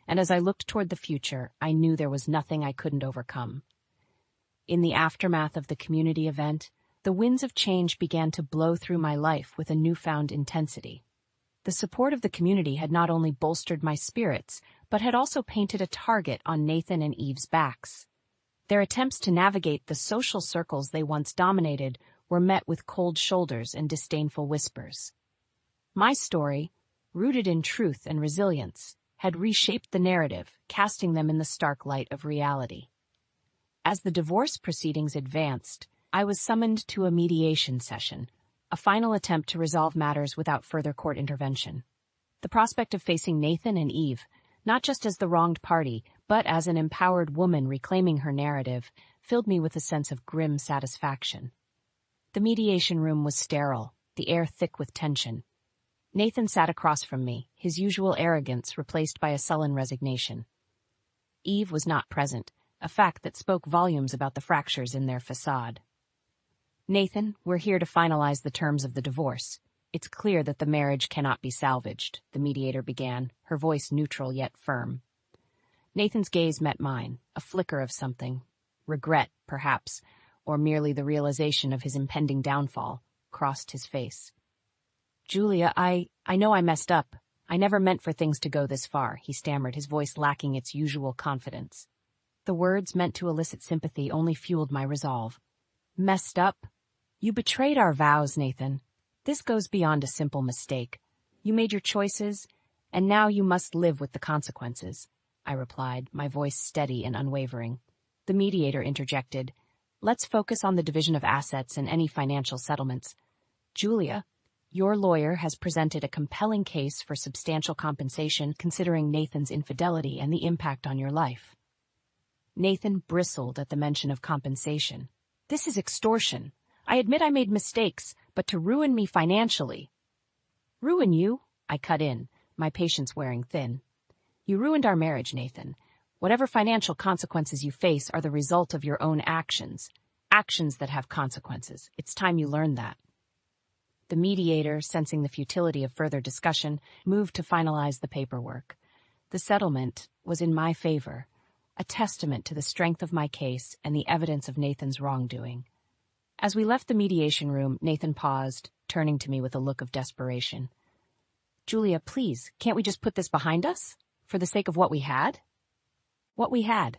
And as I looked toward the future, I knew there was nothing I couldn't overcome. In the aftermath of the community event, the winds of change began to blow through my life with a newfound intensity. The support of the community had not only bolstered my spirits, but had also painted a target on Nathan and Eve's backs. Their attempts to navigate the social circles they once dominated were met with cold shoulders and disdainful whispers. My story, rooted in truth and resilience, had reshaped the narrative, casting them in the stark light of reality. As the divorce proceedings advanced, I was summoned to a mediation session, a final attempt to resolve matters without further court intervention. The prospect of facing Nathan and Eve, not just as the wronged party, but as an empowered woman reclaiming her narrative, filled me with a sense of grim satisfaction. The mediation room was sterile, the air thick with tension. Nathan sat across from me, his usual arrogance replaced by a sullen resignation. Eve was not present, a fact that spoke volumes about the fractures in their facade. Nathan, we're here to finalize the terms of the divorce. It's clear that the marriage cannot be salvaged, the mediator began, her voice neutral yet firm. Nathan's gaze met mine, a flicker of something. Regret, perhaps, or merely the realization of his impending downfall, crossed his face. Julia, I know I messed up. I never meant for things to go this far, he stammered, his voice lacking its usual confidence. The words meant to elicit sympathy only fueled my resolve. Messed up? You betrayed our vows, Nathan. This goes beyond a simple mistake. You made your choices, and now you must live with the consequences, I replied, my voice steady and unwavering. The mediator interjected, let's focus on the division of assets and any financial settlements. Julia, your lawyer has presented a compelling case for substantial compensation considering Nathan's infidelity and the impact on your life. Nathan bristled at the mention of compensation. This is extortion. I admit I made mistakes, but to ruin me financially. Ruin you? I cut in, my patience wearing thin. You ruined our marriage, Nathan. Whatever financial consequences you face are the result of your own actions. Actions that have consequences. It's time you learn that. The mediator, sensing the futility of further discussion, moved to finalize the paperwork. The settlement was in my favor, a testament to the strength of my case and the evidence of Nathan's wrongdoing. As we left the mediation room, Nathan paused, turning to me with a look of desperation. Julia, please, can't we just put this behind us? For the sake of what we had? What we had.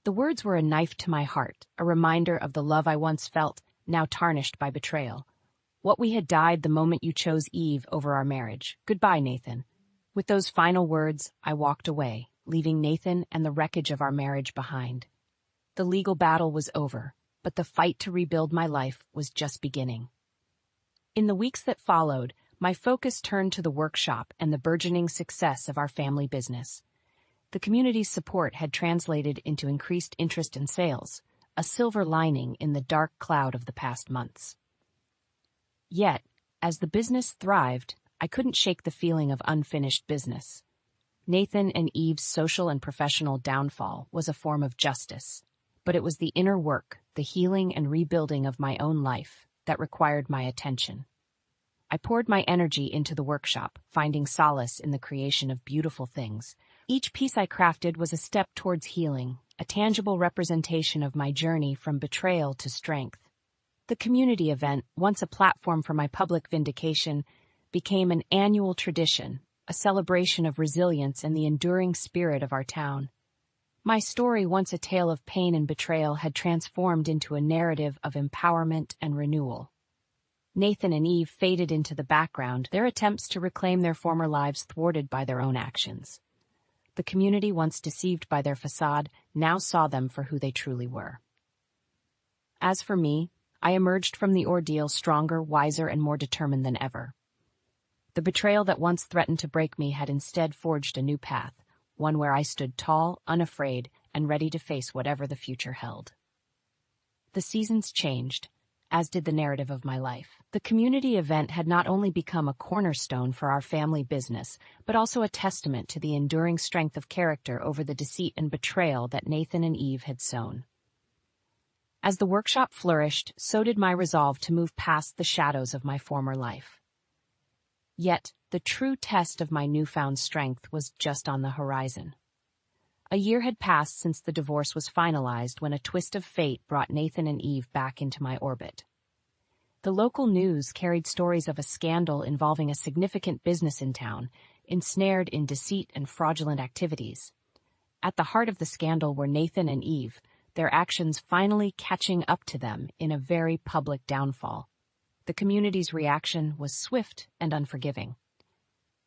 The words were a knife to my heart, a reminder of the love I once felt, now tarnished by betrayal. What we had died the moment you chose Eve over our marriage. Goodbye, Nathan. With those final words, I walked away, leaving Nathan and the wreckage of our marriage behind. The legal battle was over, but the fight to rebuild my life was just beginning. In the weeks that followed, my focus turned to the workshop and the burgeoning success of our family business. The community's support had translated into increased interest in sales, a silver lining in the dark cloud of the past months. Yet, as the business thrived, I couldn't shake the feeling of unfinished business. Nathan and Eve's social and professional downfall was a form of justice, but it was the inner work, the healing and rebuilding of my own life, that required my attention. I poured my energy into the workshop, finding solace in the creation of beautiful things. Each piece I crafted was a step towards healing, a tangible representation of my journey from betrayal to strength. The community event, once a platform for my public vindication, became an annual tradition, a celebration of resilience and the enduring spirit of our town. My story, once a tale of pain and betrayal, had transformed into a narrative of empowerment and renewal. Nathan and Eve faded into the background, their attempts to reclaim their former lives thwarted by their own actions. The community, once deceived by their facade, now saw them for who they truly were. As for me, I emerged from the ordeal stronger, wiser, and more determined than ever. The betrayal that once threatened to break me had instead forged a new path, one where I stood tall, unafraid, and ready to face whatever the future held. The seasons changed, as did the narrative of my life. The community event had not only become a cornerstone for our family business, but also a testament to the enduring strength of character over the deceit and betrayal that Nathan and Eve had sown. As the workshop flourished, so did my resolve to move past the shadows of my former life. Yet, the true test of my newfound strength was just on the horizon. A year had passed since the divorce was finalized when a twist of fate brought Nathan and Eve back into my orbit. The local news carried stories of a scandal involving a significant business in town, ensnared in deceit and fraudulent activities. At the heart of the scandal were Nathan and Eve, their actions finally catching up to them in a very public downfall. The community's reaction was swift and unforgiving.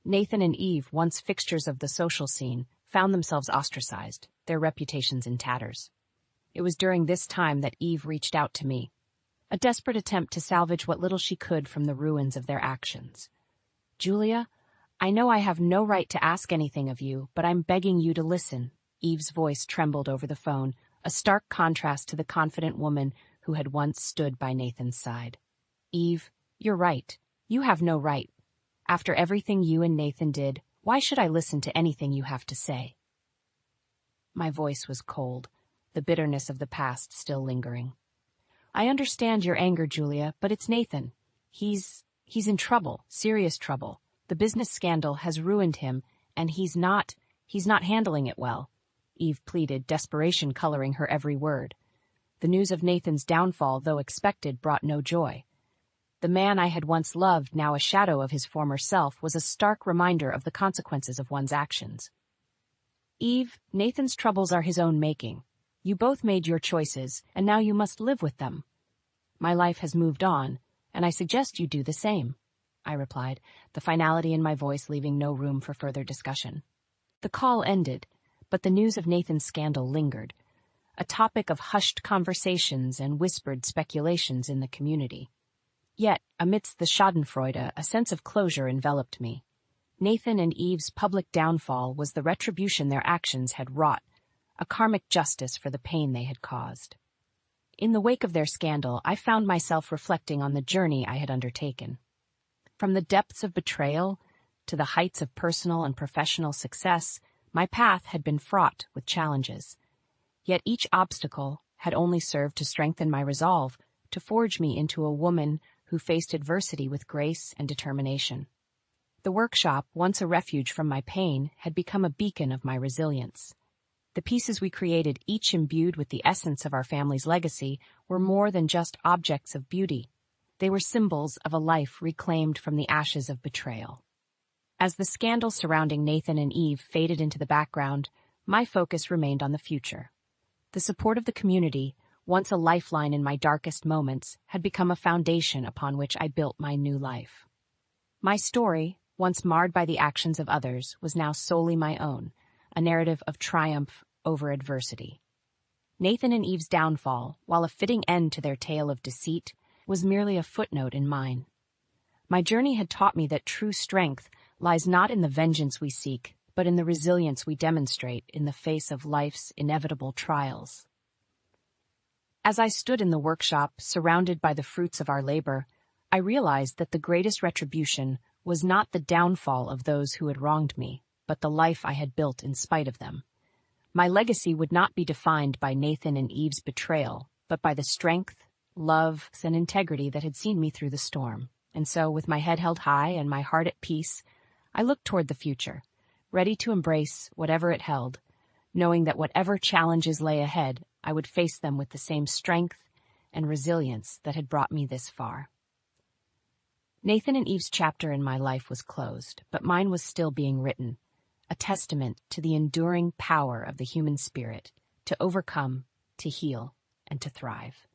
Nathan and Eve, once fixtures of the social scene, found themselves ostracized, their reputations in tatters. It was during this time that Eve reached out to me, a desperate attempt to salvage what little she could from the ruins of their actions. "Julia, I know I have no right to ask anything of you, but I'm begging you to listen." Eve's voice trembled over the phone, a stark contrast to the confident woman who had once stood by Nathan's side. "Eve, you're right. You have no right. After everything you and Nathan did, why should I listen to anything you have to say?" My voice was cold, the bitterness of the past still lingering. "I understand your anger, Julia, but it's Nathan. He's in trouble, serious trouble. The business scandal has ruined him, and he's not handling it well," Eve pleaded, desperation coloring her every word. The news of Nathan's downfall, though expected, brought no joy. The man I had once loved, now a shadow of his former self, was a stark reminder of the consequences of one's actions. "Eve, Nathan's troubles are his own making. You both made your choices, and now you must live with them. My life has moved on, and I suggest you do the same," I replied, the finality in my voice leaving no room for further discussion. The call ended, but the news of Nathan's scandal lingered, a topic of hushed conversations and whispered speculations in the community. Yet, amidst the schadenfreude, a sense of closure enveloped me. Nathan and Eve's public downfall was the retribution their actions had wrought, a karmic justice for the pain they had caused. In the wake of their scandal, I found myself reflecting on the journey I had undertaken. From the depths of betrayal to the heights of personal and professional success, my path had been fraught with challenges. Yet each obstacle had only served to strengthen my resolve, to forge me into a woman who faced adversity with grace and determination. The workshop, once a refuge from my pain, had become a beacon of my resilience. The pieces we created, each imbued with the essence of our family's legacy, were more than just objects of beauty. They were symbols of a life reclaimed from the ashes of betrayal. As the scandal surrounding Nathan and Eve faded into the background, my focus remained on the future. The support of the community, once a lifeline in my darkest moments, had become a foundation upon which I built my new life. My story, once marred by the actions of others, was now solely my own, a narrative of triumph over adversity. Nathan and Eve's downfall, while a fitting end to their tale of deceit, was merely a footnote in mine. My journey had taught me that true strength lies not in the vengeance we seek, but in the resilience we demonstrate in the face of life's inevitable trials. As I stood in the workshop, surrounded by the fruits of our labor, I realized that the greatest retribution was not the downfall of those who had wronged me, but the life I had built in spite of them. My legacy would not be defined by Nathan and Eve's betrayal, but by the strength, love, and integrity that had seen me through the storm. And so, with my head held high and my heart at peace, I looked toward the future, ready to embrace whatever it held, knowing that whatever challenges lay ahead, I would face them with the same strength and resilience that had brought me this far. Nathan and Eve's chapter in my life was closed, but mine was still being written, a testament to the enduring power of the human spirit to overcome, to heal, and to thrive.